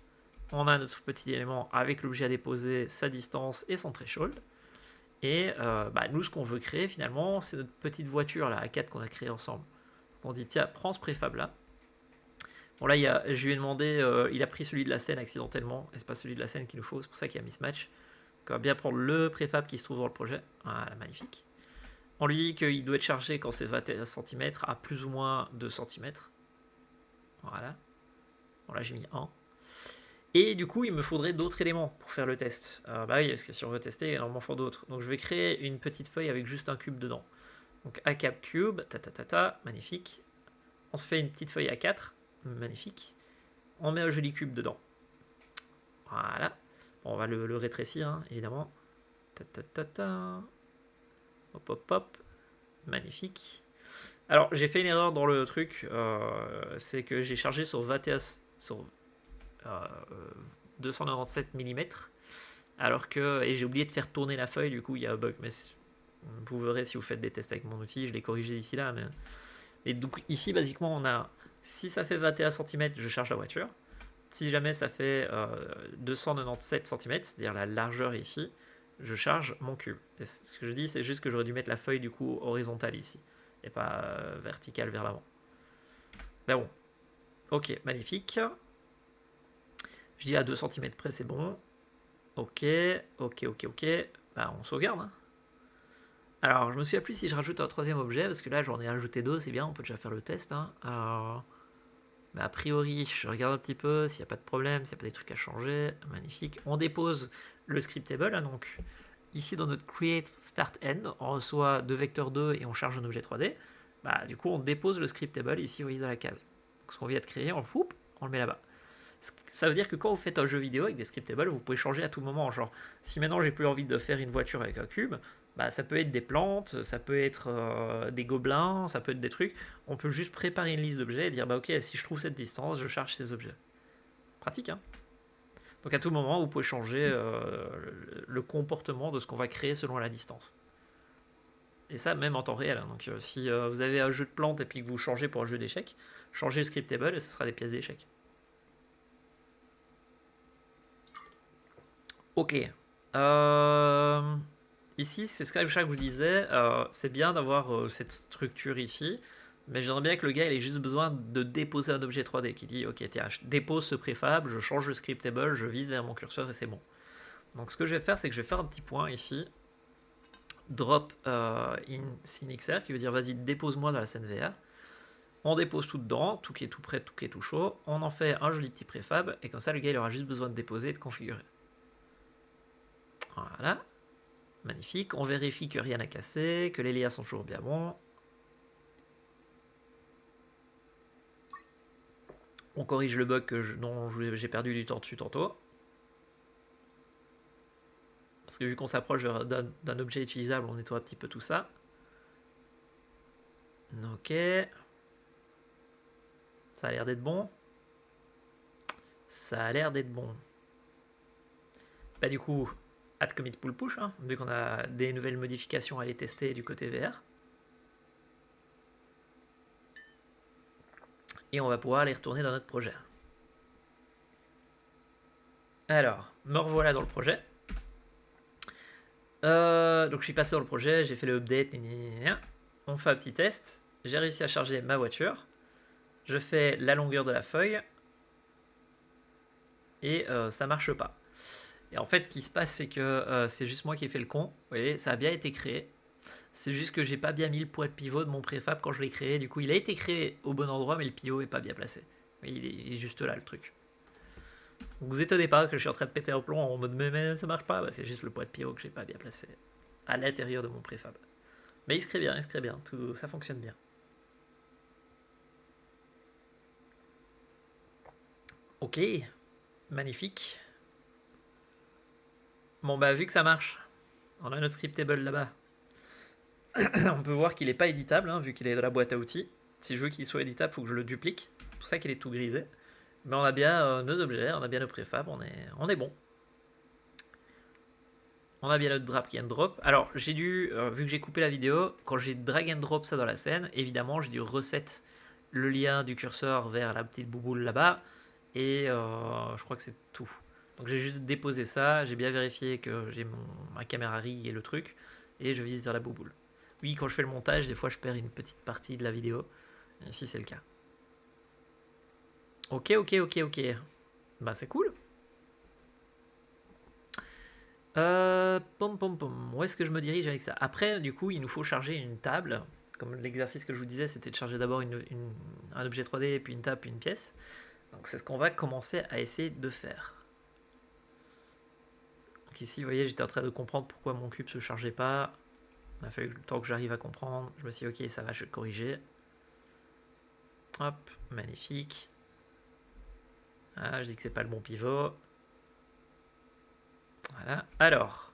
on a notre petit élément avec l'objet à déposer, sa distance et son threshold. Et nous, ce qu'on veut créer finalement, c'est notre petite voiture là, A4 qu'on a créée ensemble. Donc on dit tiens, prends ce prefab là. Bon là, je lui ai demandé, il a pris celui de la scène accidentellement, et c'est pas celui de la scène qu'il nous faut, c'est pour ça qu'il y a mismatch. Donc on va bien prendre le préfab qui se trouve dans le projet. Voilà, magnifique. On lui dit qu'il doit être chargé quand c'est 21 cm à plus ou moins 2 cm. Voilà. Bon là j'ai mis 1. Et du coup il me faudrait d'autres éléments pour faire le test. Bah oui, parce que si on veut tester, il en faut d'autres. Donc je vais créer une petite feuille avec juste un cube dedans. Donc A-cap cube, magnifique. On se fait une petite feuille A4, magnifique. On met un joli cube dedans. Voilà. Bon, on va le rétrécir, hein, évidemment. Hop, hop, hop. Magnifique. Alors, j'ai fait une erreur dans le truc. C'est que j'ai chargé sur 21 sur 297 mm. Alors que. Et j'ai oublié de faire tourner la feuille, du coup, il y a un bug. Mais vous verrez si vous faites des tests avec mon outil. Je l'ai corrigé ici, là. Mais... Et donc, ici, basiquement, on a. Si ça fait 21 cm, je charge la voiture. Si jamais ça fait 297 cm, c'est-à-dire la largeur ici, je charge mon cube. Et ce que je dis, c'est juste que j'aurais dû mettre la feuille du coup horizontale ici, et pas verticale vers l'avant. Mais bon, ok, magnifique. Je dis à 2 cm près, c'est bon. Ok. Bah, on sauvegarde. Hein. Alors, je me souviens plus si je rajoute un troisième objet, parce que là, j'en ai rajouté 2, c'est bien, on peut déjà faire le test. Hein. Mais a priori, je regarde un petit peu s'il n'y a pas de problème, s'il n'y a pas des trucs à changer. Magnifique. On dépose le scriptable, hein, donc ici dans notre create start end, on reçoit deux vecteurs 2 et on charge un objet 3D, bah, du coup on dépose le scriptable ici, vous voyez, dans la case. Donc, ce qu'on vient de créer, on le met là-bas. Ça veut dire que quand vous faites un jeu vidéo avec des scriptables, vous pouvez changer à tout moment. Genre, si maintenant j'ai plus envie de faire une voiture avec un cube, bah, ça peut être des plantes, ça peut être des gobelins, ça peut être des trucs. On peut juste préparer une liste d'objets et dire, bah ok, si je trouve cette distance, je charge ces objets. Pratique, hein. Donc à tout moment, vous pouvez changer le comportement de ce qu'on va créer selon la distance. Et ça, même en temps réel. Hein. Donc si vous avez un jeu de plantes et puis que vous changez pour un jeu d'échecs, changez le scriptable et ce sera des pièces d'échecs. Ok. Ici, c'est ce que je vous disais. C'est bien d'avoir cette structure ici. Mais j'aimerais bien que le gars il ait juste besoin de déposer un objet 3D qui dit ok, tiens, je dépose ce préfab, je change le scriptable, je vise vers mon curseur et c'est bon. Donc ce que je vais faire, c'est que je vais faire un petit point ici. Drop in SceneXR qui veut dire vas-y, dépose-moi dans la scène VR. On dépose tout dedans, tout qui est tout prêt, tout qui est tout chaud. On en fait un joli petit préfab et comme ça, le gars il aura juste besoin de déposer et de configurer. Voilà. Magnifique. On vérifie que rien n'a cassé, que les liens sont toujours bien bons. On corrige le bug dont j'ai perdu du temps dessus tantôt. Parce que vu qu'on s'approche d'un objet utilisable, on nettoie un petit peu tout ça. Ok. Ça a l'air d'être bon. Ça a l'air d'être bon. Bah du coup, add commit pull push, hein, vu qu'on a des nouvelles modifications à aller tester du côté VR. Et on va pouvoir les retourner dans notre projet. Alors, me revoilà dans le projet. Donc je suis passé dans le projet, j'ai fait le update, on fait un petit test. J'ai réussi à charger ma voiture. Je fais la longueur de la feuille. Et ça marche pas. Et en fait, ce qui se passe, c'est que c'est juste moi qui ai fait le con. Vous voyez, ça a bien été créé. C'est juste que j'ai pas bien mis le poids de pivot de mon préfab quand je l'ai créé. Du coup, il a été créé au bon endroit, mais le pivot est pas bien placé. Vous voyez, il est juste là, le truc. Donc, vous étonnez pas que je suis en train de péter un plomb en mode mais ça marche pas. Bah, c'est juste le poids de pivot que j'ai pas bien placé à l'intérieur de mon préfab. Mais il se crée bien, tout, ça fonctionne bien. Ok, magnifique. Bon bah vu que ça marche, on a notre scriptable là-bas. On peut voir qu'il n'est pas éditable, hein, vu qu'il est dans la boîte à outils. Si je veux qu'il soit éditable, il faut que je le duplique. C'est pour ça qu'il est tout grisé. Mais on a bien nos objets, on a bien nos préfabs, on est bon. On a bien notre drag and drop. Alors j'ai dû, vu que j'ai coupé la vidéo, quand j'ai drag and drop ça dans la scène, évidemment j'ai dû reset le lien du curseur vers la petite bouboule là-bas. Et je crois que c'est tout. Donc j'ai juste déposé ça, j'ai bien vérifié que j'ai ma caméra rig et le truc, et je vise vers la bouboule. Oui, quand je fais le montage, des fois je perds une petite partie de la vidéo. Ici c'est le cas. Ok. Bah c'est cool. Où est-ce que je me dirige avec ça? Après, du coup, il nous faut charger une table. Comme l'exercice que je vous disais, c'était de charger d'abord un objet 3D, puis une table, puis une pièce. Donc c'est ce qu'on va commencer à essayer de faire. Donc ici, vous voyez, j'étais en train de comprendre pourquoi mon cube se chargeait pas. Il a fallu le temps que j'arrive à comprendre. Je me suis dit, ok, ça va, je vais le corriger. Hop, magnifique. Ah, je dis que c'est pas le bon pivot. Voilà. Alors,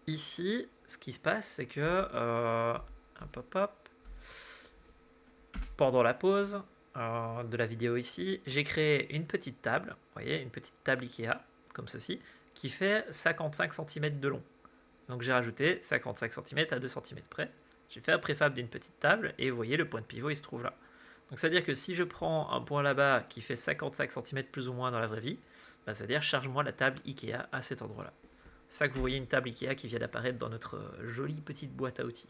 ici, ce qui se passe, c'est que pendant la pause de la vidéo ici, j'ai créé une petite table. Vous voyez, une petite table Ikea, comme ceci, qui fait 55 cm de long. Donc j'ai rajouté 55 cm à 2 cm près. J'ai fait un préfab d'une petite table et vous voyez le point de pivot il se trouve là. Donc c'est à dire que si je prends un point là-bas qui fait 55 cm plus ou moins dans la vraie vie, bah, c'est à dire charge-moi la table Ikea à cet endroit-là. C'est ça que vous voyez une table Ikea qui vient d'apparaître dans notre jolie petite boîte à outils.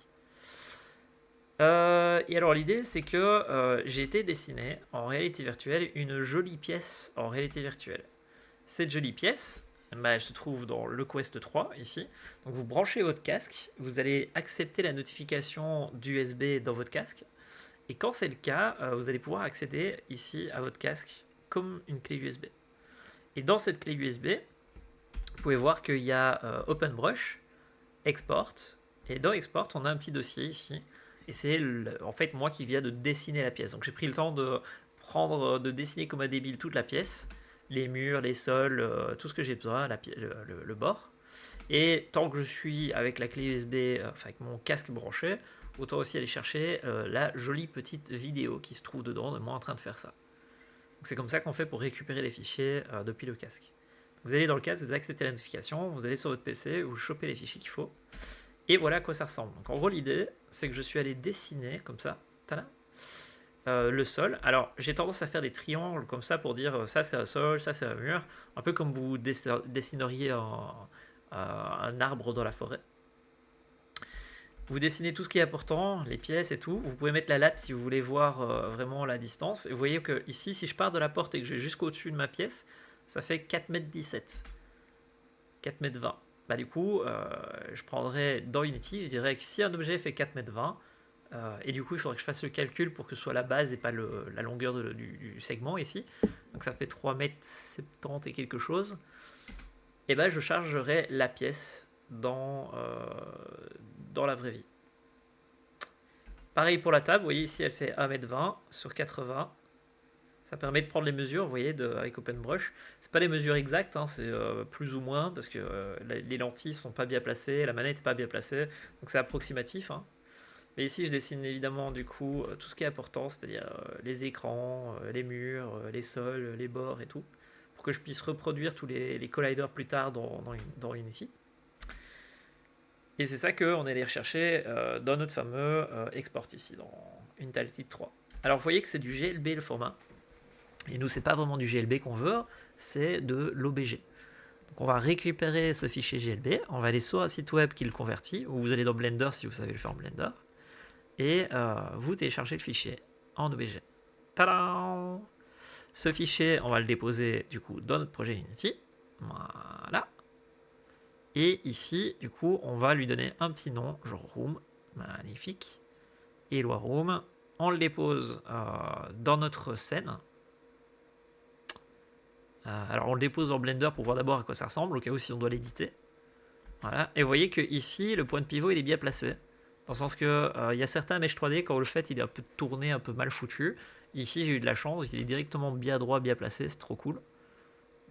Et alors l'idée c'est que j'ai été dessiner en réalité virtuelle une jolie pièce en réalité virtuelle. Cette jolie pièce, bah, elle se trouve dans le Quest 3 ici. Donc vous branchez votre casque, vous allez accepter la notification d'USB dans votre casque. Et quand c'est le cas, vous allez pouvoir accéder ici à votre casque comme une clé USB. Et dans cette clé USB, vous pouvez voir qu'il y a OpenBrush export. Et dans export, on a un petit dossier ici. Et c'est en fait moi qui viens de dessiner la pièce. Donc j'ai pris le temps de dessiner comme un débile toute la pièce. Les murs, les sols, tout ce que j'ai besoin, le bord. Et tant que je suis avec la clé USB, enfin avec mon casque branché, autant aussi aller chercher la jolie petite vidéo qui se trouve dedans de moi en train de faire ça. C'est comme ça qu'on fait pour récupérer les fichiers depuis le casque. Vous allez dans le casque, vous acceptez la notification, vous allez sur votre PC, vous chopez les fichiers qu'il faut, et voilà à quoi ça ressemble. Donc en gros l'idée, c'est que je suis allé dessiner comme ça, le sol. Alors j'ai tendance à faire des triangles comme ça pour dire ça c'est un sol, ça c'est un mur, un peu comme vous dessineriez un arbre dans la forêt. Vous dessinez tout ce qui est important, les pièces et tout. Vous pouvez mettre la latte si vous voulez voir vraiment la distance. Et vous voyez que ici, si je pars de la porte et que je vais jusqu'au-dessus de ma pièce, ça fait 4,17 m. 4,20 m. Bah, du coup, je prendrais dans Unity, je dirais que si un objet fait 4,20 m, et du coup, il faudrait que je fasse le calcul pour que ce soit la base et pas la longueur du segment ici. Donc ça fait 3,70 m et quelque chose. Et ben, je chargerai la pièce dans la vraie vie. Pareil pour la table, vous voyez ici elle fait 1,20 m sur 80. Ça permet de prendre les mesures, vous voyez, avec OpenBrush. C'est pas les mesures exactes, hein, c'est plus ou moins, parce que les lentilles sont pas bien placées, la manette n'est pas bien placée, donc c'est approximatif. Hein. Mais ici je dessine évidemment du coup tout ce qui est important, c'est-à-dire les écrans, les murs, les sols, les bords et tout, pour que je puisse reproduire tous les colliders plus tard dans Unity. Et c'est ça qu'on est allé rechercher dans notre fameux export ici, dans Unity 3. Alors vous voyez que c'est du GLB le format. Et nous, c'est pas vraiment du GLB qu'on veut, c'est de l'OBG. Donc on va récupérer ce fichier GLB, on va aller sur un site web qui le convertit, ou vous allez dans Blender si vous savez le faire en Blender, et vous téléchargez le fichier en OBG. Tadam! Ce fichier, on va le déposer du coup dans notre projet Unity. Voilà. Et ici, du coup, on va lui donner un petit nom, genre Room, magnifique. Et loi Room, on le dépose dans notre scène. Alors on le dépose dans Blender pour voir d'abord à quoi ça ressemble, au cas où si on doit l'éditer. Voilà. Et vous voyez que ici, le point de pivot, il est bien placé. Dans le sens que il y a certains Mesh 3D, quand vous le faites, il est un peu tourné, un peu mal foutu. Ici, j'ai eu de la chance, il est directement bien droit, bien placé, c'est trop cool.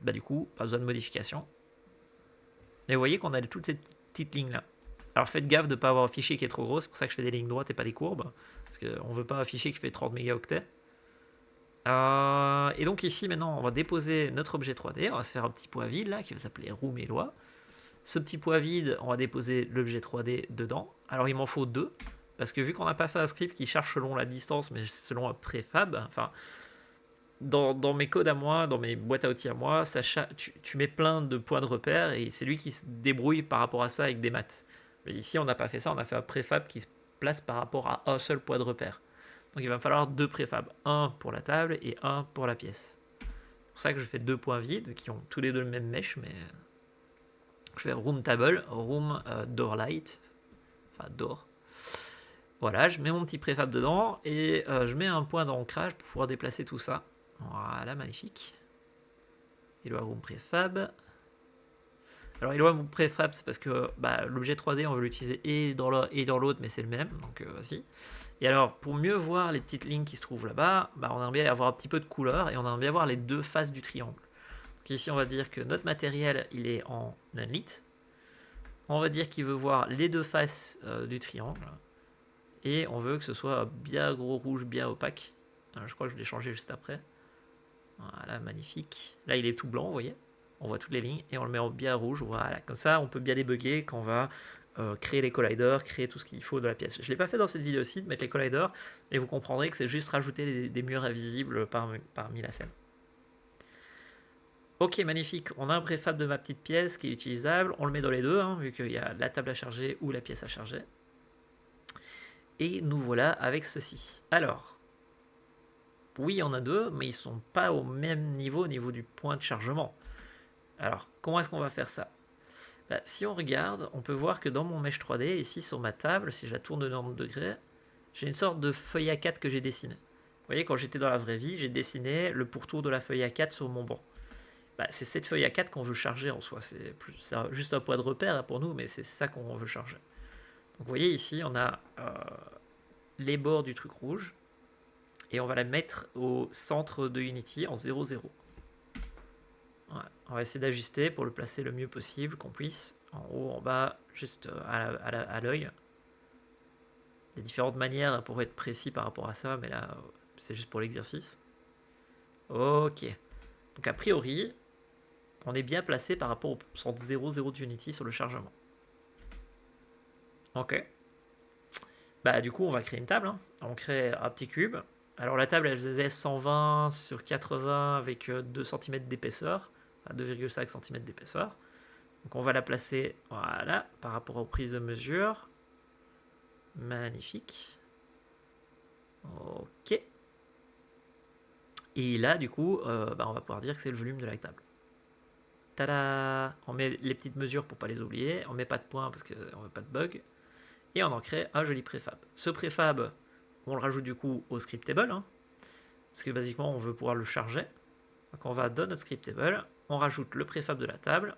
Bah du coup, pas besoin de modification. Et vous voyez qu'on a toutes ces petites lignes là. Alors faites gaffe de ne pas avoir un fichier qui est trop gros, c'est pour ça que je fais des lignes droites et pas des courbes. Parce qu'on ne veut pas un fichier qui fait 30 mégaoctets. Et donc ici maintenant on va déposer notre objet 3D, on va se faire un petit poids vide là qui va s'appeler Room et loi. Ce petit poids vide, on va déposer l'objet 3D dedans. Alors il m'en faut deux, parce que vu qu'on n'a pas fait un script qui charge selon la distance mais selon un préfab, enfin dans mes codes à moi, dans mes boîtes à outils à moi, tu mets plein de points de repère et c'est lui qui se débrouille par rapport à ça avec des maths. Mais ici, on n'a pas fait ça, on a fait un préfab qui se place par rapport à un seul point de repère. Donc il va me falloir deux préfabs, un pour la table et un pour la pièce. C'est pour ça que je fais deux points vides qui ont tous les deux le même mesh, mais je fais room table, room door light, enfin door. Voilà, je mets mon petit préfab dedans et je mets un point d'ancrage pour pouvoir déplacer tout ça. Voilà, magnifique. Hello Room Préfab. Alors Hello Room Préfab, c'est parce que l'objet 3D, on veut l'utiliser et dans l'un et dans l'autre, mais c'est le même, donc vas-y. Et alors, pour mieux voir les petites lignes qui se trouvent là-bas, on aimerait bien avoir un petit peu de couleur et on aimerait bien voir les deux faces du triangle. Donc ici, on va dire que notre matériel, il est en unlit. On va dire qu'il veut voir les deux faces du triangle. Et on veut que ce soit bien gros rouge, bien opaque. Je crois que je vais changer juste après. Voilà, magnifique. Là, il est tout blanc, vous voyez. On voit toutes les lignes et on le met en bien rouge. Voilà, comme ça, on peut bien débugger quand on va créer les colliders, créer tout ce qu'il faut de la pièce. Je ne l'ai pas fait dans cette vidéo-ci, de mettre les colliders, et vous comprendrez que c'est juste rajouter des murs invisibles parmi la scène. Ok, magnifique. On a un préfab de ma petite pièce qui est utilisable. On le met dans les deux, hein, vu qu'il y a la table à charger ou la pièce à charger. Et nous voilà avec ceci. Alors, oui, il y en a deux, mais ils ne sont pas au même niveau, au niveau du point de chargement. Alors, comment est-ce qu'on va faire ça? Si on regarde, on peut voir que dans mon Mesh 3D, ici sur ma table, si je la tourne de 90 degrés, j'ai une sorte de feuille A4 que j'ai dessinée. Vous voyez, quand j'étais dans la vraie vie, j'ai dessiné le pourtour de la feuille A4 sur mon banc. bah, c'est cette feuille A4 qu'on veut charger en soi. C'est juste un point de repère hein, pour nous, mais c'est ça qu'on veut charger. Donc vous voyez ici, on a les bords du truc rouge, et on va la mettre au centre de Unity en 0, 0. Voilà. On va essayer d'ajuster pour le placer le mieux possible qu'on puisse, en haut, en bas, juste à l'œil. Il y a différentes manières pour être précis par rapport à ça, mais là, c'est juste pour l'exercice. Ok. Donc a priori, on est bien placé par rapport au centre 0, 0 d'Unity sur le chargement. Ok. Bah du coup, on va créer une table. Hein. On crée un petit cube. Alors la table, elle faisait 120 sur 80 avec 2 cm d'épaisseur, 2,5 cm d'épaisseur. Donc on va la placer, voilà, par rapport aux prises de mesure. Magnifique. Ok. Et là, du coup, bah, on va pouvoir dire que c'est le volume de la table. Tada! On met les petites mesures pour ne pas les oublier. On met pas de points parce qu'on ne veut pas de bug. Et on en crée un joli préfab. Ce préfab, on le rajoute du coup au scriptable. Hein, parce que basiquement, on veut pouvoir le charger. Donc on va dans notre scriptable. On rajoute le préfab de la table.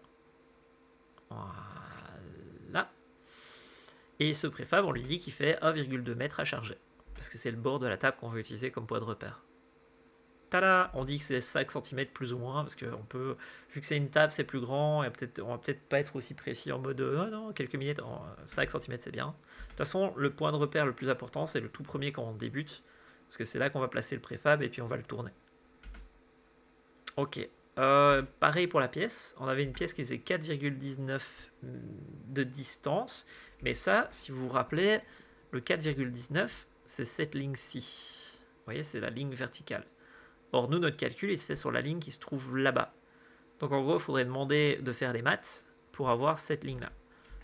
Voilà. Et ce préfab, on lui dit qu'il fait 1,2 m à charger. Parce que c'est le bord de la table qu'on veut utiliser comme point de repère. Tada! On dit que c'est 5 cm plus ou moins, parce que on peut, vu que c'est une table, c'est plus grand, et on va peut-être pas être aussi précis en mode oh non, quelques millimètres, 5 cm c'est bien. De toute façon, le point de repère le plus important, c'est le tout premier quand on débute, parce que c'est là qu'on va placer le préfab et puis on va le tourner. Ok. Pareil pour la pièce, on avait une pièce qui faisait 4,19 de distance, mais ça, si vous vous rappelez, le 4,19, c'est cette ligne-ci. Vous voyez, c'est la ligne verticale. Or, nous, notre calcul, il se fait sur la ligne qui se trouve là-bas. Donc, en gros, il faudrait demander de faire des maths pour avoir cette ligne-là.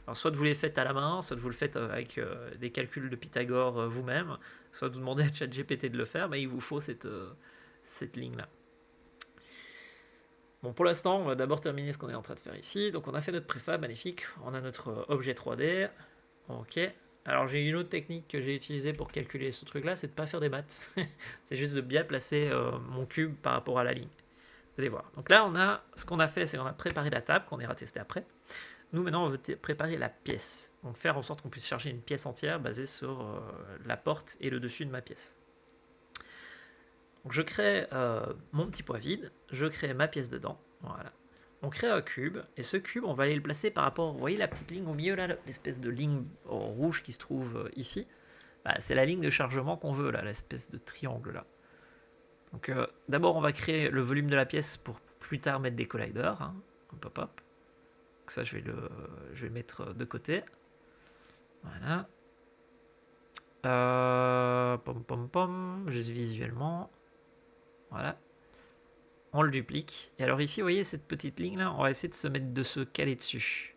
Alors, soit vous les faites à la main, soit vous le faites avec des calculs de Pythagore vous-même, soit vous demandez à ChatGPT de le faire, mais il vous faut cette ligne-là. Bon, pour l'instant, on va d'abord terminer ce qu'on est en train de faire ici. Donc, on a fait notre préfab, magnifique. On a notre objet 3D. Ok. Alors, j'ai une autre technique que j'ai utilisée pour calculer ce truc-là, c'est de ne pas faire des maths. C'est juste de bien placer mon cube par rapport à la ligne. Vous allez voir. Donc là, ce qu'on a fait, c'est qu'on a préparé la table, qu'on ira tester après. Nous, maintenant, on veut préparer la pièce. Donc, faire en sorte qu'on puisse charger une pièce entière basée sur la porte et le dessus de ma pièce. Donc, je crée mon petit point vide, je crée ma pièce dedans. Voilà. On crée un cube, et ce cube, on va aller le placer par rapport, vous voyez la petite ligne au milieu là, l'espèce de ligne rouge qui se trouve ici, bah, c'est la ligne de chargement qu'on veut là, l'espèce de triangle là. Donc d'abord on va créer le volume de la pièce pour plus tard mettre des colliders, hein. Hop hop hop. Donc ça je vais le mettre de côté. Voilà. Pom pom pom, juste visuellement. Voilà. On le duplique. Et alors ici, vous voyez cette petite ligne là, on va essayer de se caler dessus.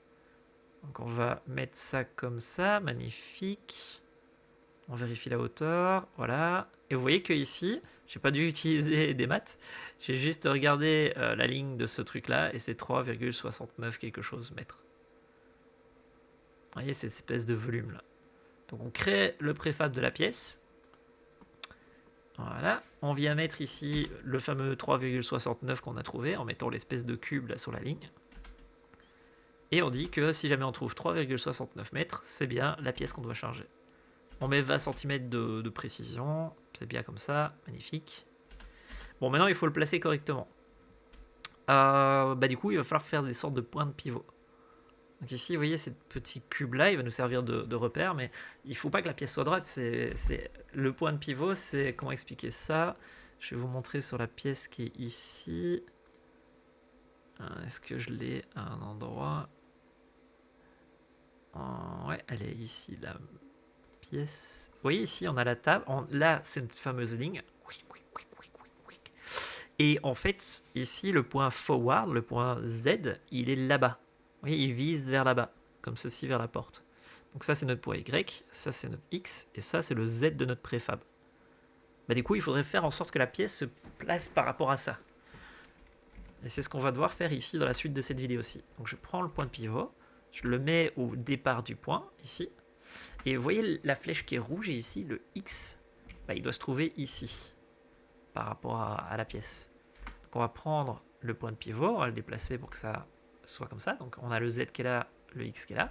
Donc on va mettre ça comme ça, magnifique. On vérifie la hauteur, voilà. Et vous voyez que ici, j'ai pas dû utiliser des maths, j'ai juste regardé la ligne de ce truc là et c'est 3,69 quelque chose mètres. Vous voyez cette espèce de volume là. Donc on crée le préfab de la pièce. Voilà, on vient mettre ici le fameux 3,69 qu'on a trouvé en mettant l'espèce de cube là sur la ligne. Et on dit que si jamais on trouve 3,69 mètres, c'est bien la pièce qu'on doit charger. On met 20 cm de précision, c'est bien comme ça, magnifique. Bon, maintenant il faut le placer correctement. Bah, du coup, il va falloir faire des sortes de points de pivot. Donc ici, vous voyez, ce petit cube-là, il va nous servir de repère, mais il ne faut pas que la pièce soit droite. Le point de pivot, c'est... Comment expliquer ça? Je vais vous montrer sur la pièce qui est ici. Est-ce que je l'ai à un endroit? Ouais, elle est ici, la pièce. Vous voyez, ici, on a la table. Là, c'est une fameuse ligne. Et en fait, ici, le point forward, le point Z, il est là-bas. Vous voyez, il vise vers là-bas, comme ceci vers la porte. Donc ça, c'est notre point Y, ça, c'est notre X, et ça, c'est le Z de notre préfab. Bah, du coup, il faudrait faire en sorte que la pièce se place par rapport à ça. Et c'est ce qu'on va devoir faire ici dans la suite de cette vidéo-ci. Donc je prends le point de pivot, je le mets au départ du point, ici. Et vous voyez la flèche qui est rouge ici, le X, bah, il doit se trouver ici, par rapport à la pièce. Donc on va prendre le point de pivot, on va le déplacer pour que ça soit comme ça. Donc on a le Z qui est là, le X qui est là.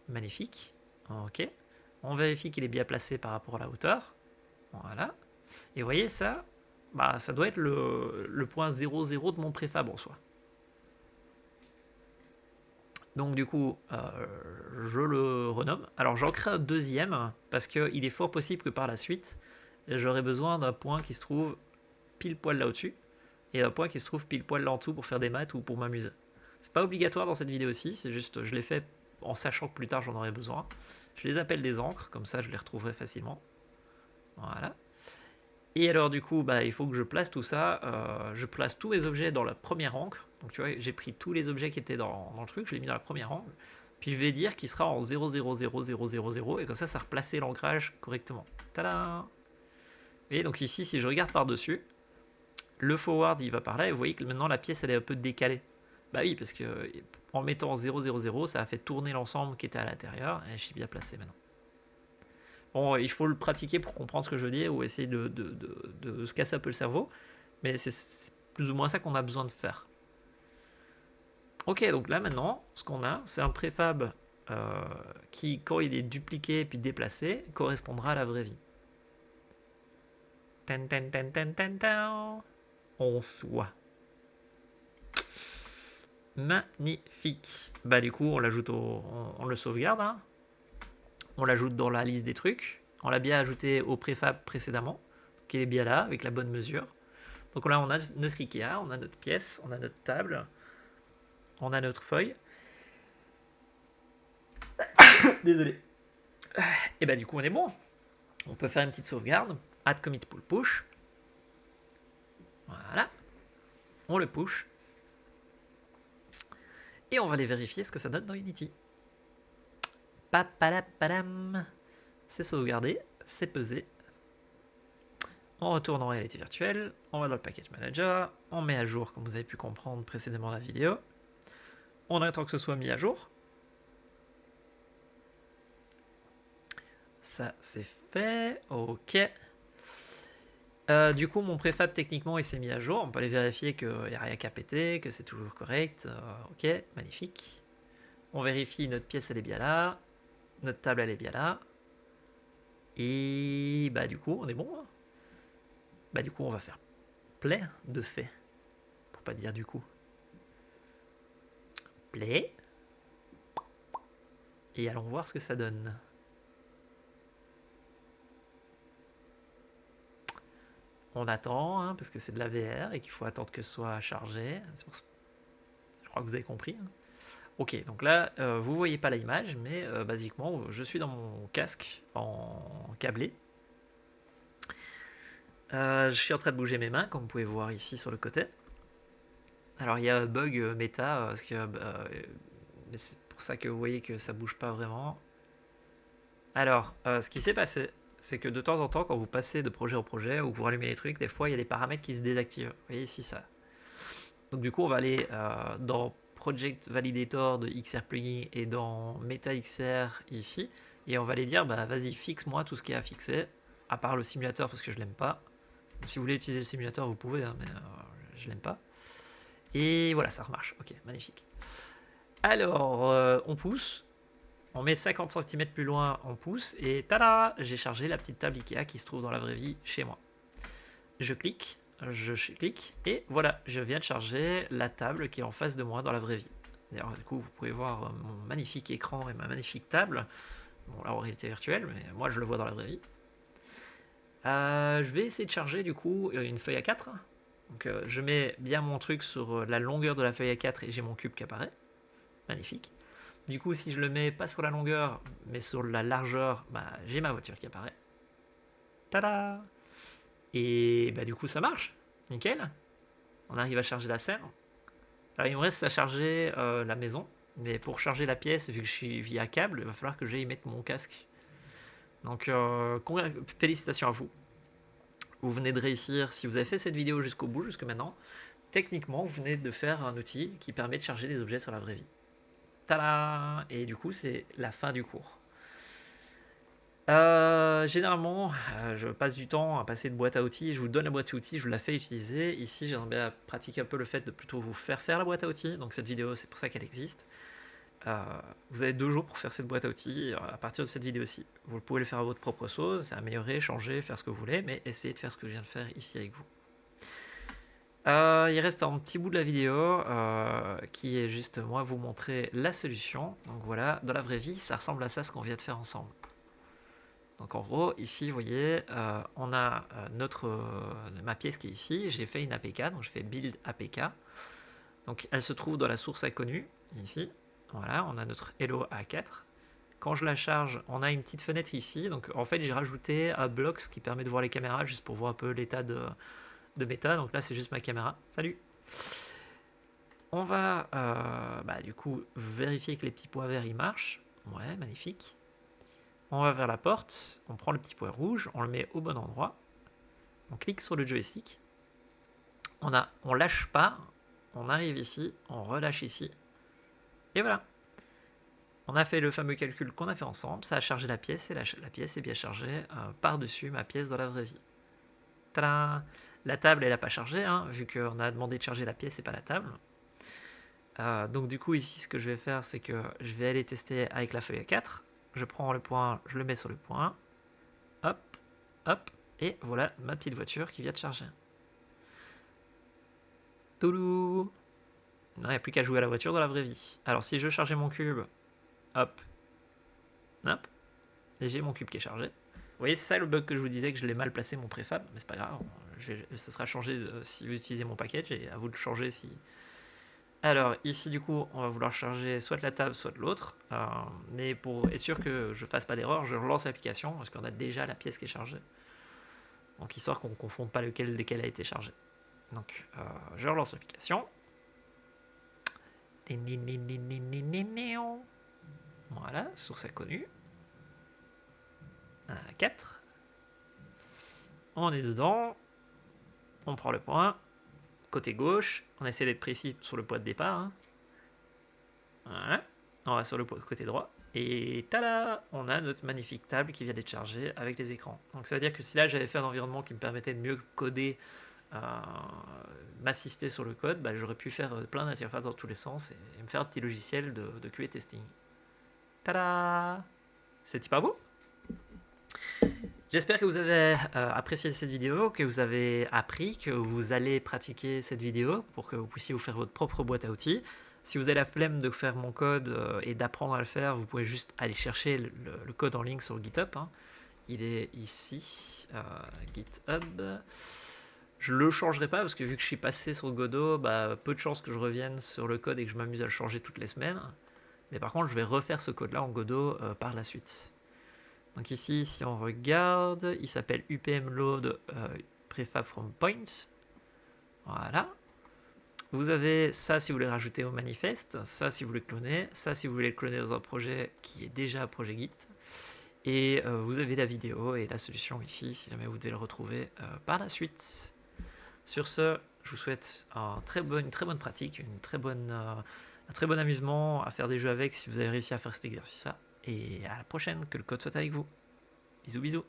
Magnifique. Ok. On vérifie qu'il est bien placé par rapport à la hauteur. Voilà. Et vous voyez ça, bah, ça doit être le point 0,0 de mon préfab en soi. Donc du coup, je le renomme. Alors j'en crée un deuxième, parce qu'il est fort possible que par la suite, j'aurai besoin d'un point qui se trouve pile poil là au-dessus, et un point qui se trouve pile poil là en dessous pour faire des maths ou pour m'amuser. C'est pas obligatoire dans cette vidéo-ci, c'est juste, je l'ai fait en sachant que plus tard j'en aurai besoin. Je les appelle des encres, comme ça je les retrouverai facilement. Voilà. Et alors du coup, bah, il faut que je place tout ça, je place tous mes objets dans la première encre. Donc tu vois, j'ai pris tous les objets qui étaient dans le truc, je les ai mis dans la première encre. Puis je vais dire qu'il sera en 0,00000, et comme ça replacer l'ancrage correctement. Tada! Vous voyez, donc ici, si je regarde par-dessus, le forward il va par là, et vous voyez que maintenant la pièce elle est un peu décalée. Bah oui, parce que en mettant 0,000, ça a fait tourner l'ensemble qui était à l'intérieur, et je suis bien placé maintenant. Bon, il faut le pratiquer pour comprendre ce que je veux dire ou essayer de se casser un peu le cerveau, mais c'est plus ou moins ça qu'on a besoin de faire. Ok, donc là maintenant, ce qu'on a, c'est un préfab qui, quand il est dupliqué puis déplacé, correspondra à la vraie vie. Ten, ten, ten, ten, ten, ten. On soit. Magnifique. Bah du coup, on l'ajoute on le sauvegarde. Hein. On l'ajoute dans la liste des trucs. On l'a bien ajouté au préfab précédemment. Donc il est bien là, avec la bonne mesure. Donc là, on a notre Ikea, on a notre pièce, on a notre table, on a notre feuille. Désolé. Et bah du coup, on est bon. On peut faire une petite sauvegarde. Add commit pull push. Voilà. On le push. Et on va aller vérifier ce que ça donne dans Unity. Papalapadam. C'est sauvegardé, c'est pesé. On retourne en réalité virtuelle, on va dans le package manager, on met à jour comme vous avez pu comprendre précédemment la vidéo. On attend que ce soit mis à jour. Ça c'est fait, ok. Du coup mon préfab techniquement il s'est mis à jour, on peut aller vérifier qu'il n'y a rien qu'à péter, que c'est toujours correct, ok, magnifique. On vérifie notre pièce elle est bien là, notre table elle est bien là. Et bah du coup on est bon. Hein. Bah du coup on va faire play de fait, pour pas dire du coup. Play. Et allons voir ce que ça donne. On attend, hein, parce que c'est de la VR et qu'il faut attendre que ce soit chargé. Pour ça. Je crois que vous avez compris. Hein. Ok, donc là, vous ne voyez pas l'image, mais basiquement, je suis dans mon casque en câblé. Je suis en train de bouger mes mains, comme vous pouvez voir ici sur le côté. Alors, il y a un bug méta, parce que c'est pour ça que vous voyez que ça bouge pas vraiment. Alors, ce qui s'est passé, c'est que de temps en temps, quand vous passez de projet en projet ou que vous rallumez les trucs, des fois il y a des paramètres qui se désactivent. Vous voyez ici ça. Donc du coup, on va aller dans Project Validator de XR Plugin et dans Meta XR ici, et on va aller dire, bah vas-y, fixe-moi tout ce qui est à fixer, à part le simulateur parce que je l'aime pas. Si vous voulez utiliser le simulateur, vous pouvez, hein, mais je l'aime pas. Et voilà, ça remarche. Ok, magnifique. Alors, on pousse. On met 50 cm plus loin, on pousse, et tada, j'ai chargé la petite table Ikea qui se trouve dans la vraie vie chez moi. Je clique, et voilà, je viens de charger la table qui est en face de moi dans la vraie vie. D'ailleurs, du coup, vous pouvez voir mon magnifique écran et ma magnifique table. Bon, là, en réalité virtuelle, mais moi, je le vois dans la vraie vie. Je vais essayer de charger, du coup, une feuille A4. Donc, je mets bien mon truc sur la longueur de la feuille A4 et j'ai mon cube qui apparaît. Magnifique. Du coup, si je le mets pas sur la longueur, mais sur la largeur, bah, j'ai ma voiture qui apparaît. Tada! Et bah, du coup, ça marche. Nickel. On arrive à charger la scène. Alors, il me reste à charger la maison. Mais pour charger la pièce, vu que je suis via câble, il va falloir que j'aille mettre mon casque. Donc, félicitations à vous. Vous venez de réussir, si vous avez fait cette vidéo jusqu'au bout, jusque maintenant, techniquement, vous venez de faire un outil qui permet de charger des objets sur la vraie vie. Tada! Et du coup, c'est la fin du cours. Généralement, je passe du temps à passer de boîte à outils. Je vous donne la boîte à outils, je vous la fais utiliser. Ici, j'aimerais bien pratiquer un peu le fait de plutôt vous faire la boîte à outils. Donc cette vidéo, c'est pour ça qu'elle existe. Vous avez 2 jours pour faire cette boîte à outils à partir de cette vidéo-ci. Vous pouvez le faire à votre propre sauce, améliorer, changer, faire ce que vous voulez, mais essayez de faire ce que je viens de faire ici avec vous. Il reste un petit bout de la vidéo qui est juste moi vous montrer la solution. Donc voilà, dans la vraie vie, ça ressemble à ça ce qu'on vient de faire ensemble. Donc en gros, ici, vous voyez, on a ma pièce qui est ici. J'ai fait une APK, donc je fais build APK. Donc elle se trouve dans la source inconnue, ici. Voilà, on a notre Hello A4. Quand je la charge, on a une petite fenêtre ici. Donc en fait, j'ai rajouté un bloc qui permet de voir les caméras, juste pour voir un peu l'état de méta. Donc là, c'est juste ma caméra. Salut! On va du coup vérifier que les petits points verts ils marchent. Ouais, magnifique. On va vers la porte, on prend le petit point rouge, on le met au bon endroit. On clique sur le joystick. On lâche pas, on arrive ici, on relâche ici. Et voilà. On a fait le fameux calcul qu'on a fait ensemble, ça a chargé la pièce et la pièce est bien chargée par-dessus ma pièce dans la vraie vie. Tada! La table, elle n'a pas chargé, hein, vu qu'on a demandé de charger la pièce et pas la table. Donc du coup, ici, ce que je vais faire, c'est que je vais aller tester avec la feuille A4. Je prends le point, je le mets sur le point. Hop, hop, et voilà ma petite voiture qui vient de charger. Toulou! Non, il n'y a plus qu'à jouer à la voiture dans la vraie vie. Alors si je chargeais mon cube, hop, hop, et j'ai mon cube qui est chargé. Vous voyez, c'est ça le bug que je vous disais, que je l'ai mal placé mon préfab, mais c'est pas grave, ce sera changé si vous utilisez mon package, et à vous de changer si... Alors ici du coup, on va vouloir charger soit de la table, soit de l'autre, mais pour être sûr que je fasse pas d'erreur, je relance l'application, parce qu'on a déjà la pièce qui est chargée. Donc histoire qu'on ne confonde pas lequel a été chargé. Donc je relance l'application. Voilà, source inconnue. 4. On est dedans. On prend le point. Côté gauche. On essaie d'être précis sur le point de départ. Hein. Voilà. On va sur le côté droit. Et tada! On a notre magnifique table qui vient d'être chargée avec les écrans. Donc ça veut dire que si là j'avais fait un environnement qui me permettait de mieux coder, m'assister sur le code, j'aurais pu faire plein d'interfaces dans tous les sens et me faire un petit logiciel de QA testing. Tada! C'était pas beau? J'espère que vous avez apprécié cette vidéo, que vous avez appris, que vous allez pratiquer cette vidéo pour que vous puissiez vous faire votre propre boîte à outils. Si vous avez la flemme de faire mon code et d'apprendre à le faire, vous pouvez juste aller chercher le code en ligne sur GitHub. Hein. Il est ici, GitHub. Je le changerai pas parce que vu que je suis passé sur Godot, peu de chances que je revienne sur le code et que je m'amuse à le changer toutes les semaines. Mais par contre, je vais refaire ce code-là en Godot par la suite. Donc ici, si on regarde, il s'appelle UPM Load Prefab from Point. Voilà. Vous avez ça si vous voulez rajouter au manifeste, ça si vous voulez cloner, ça si vous voulez cloner dans un projet qui est déjà un projet Git. Et vous avez la vidéo et la solution ici, si jamais vous devez le retrouver par la suite. Sur ce, je vous souhaite une très bonne pratique, un très bon amusement à faire des jeux avec si vous avez réussi à faire cet exercice-là. Et à la prochaine, que le code soit avec vous. Bisous bisous.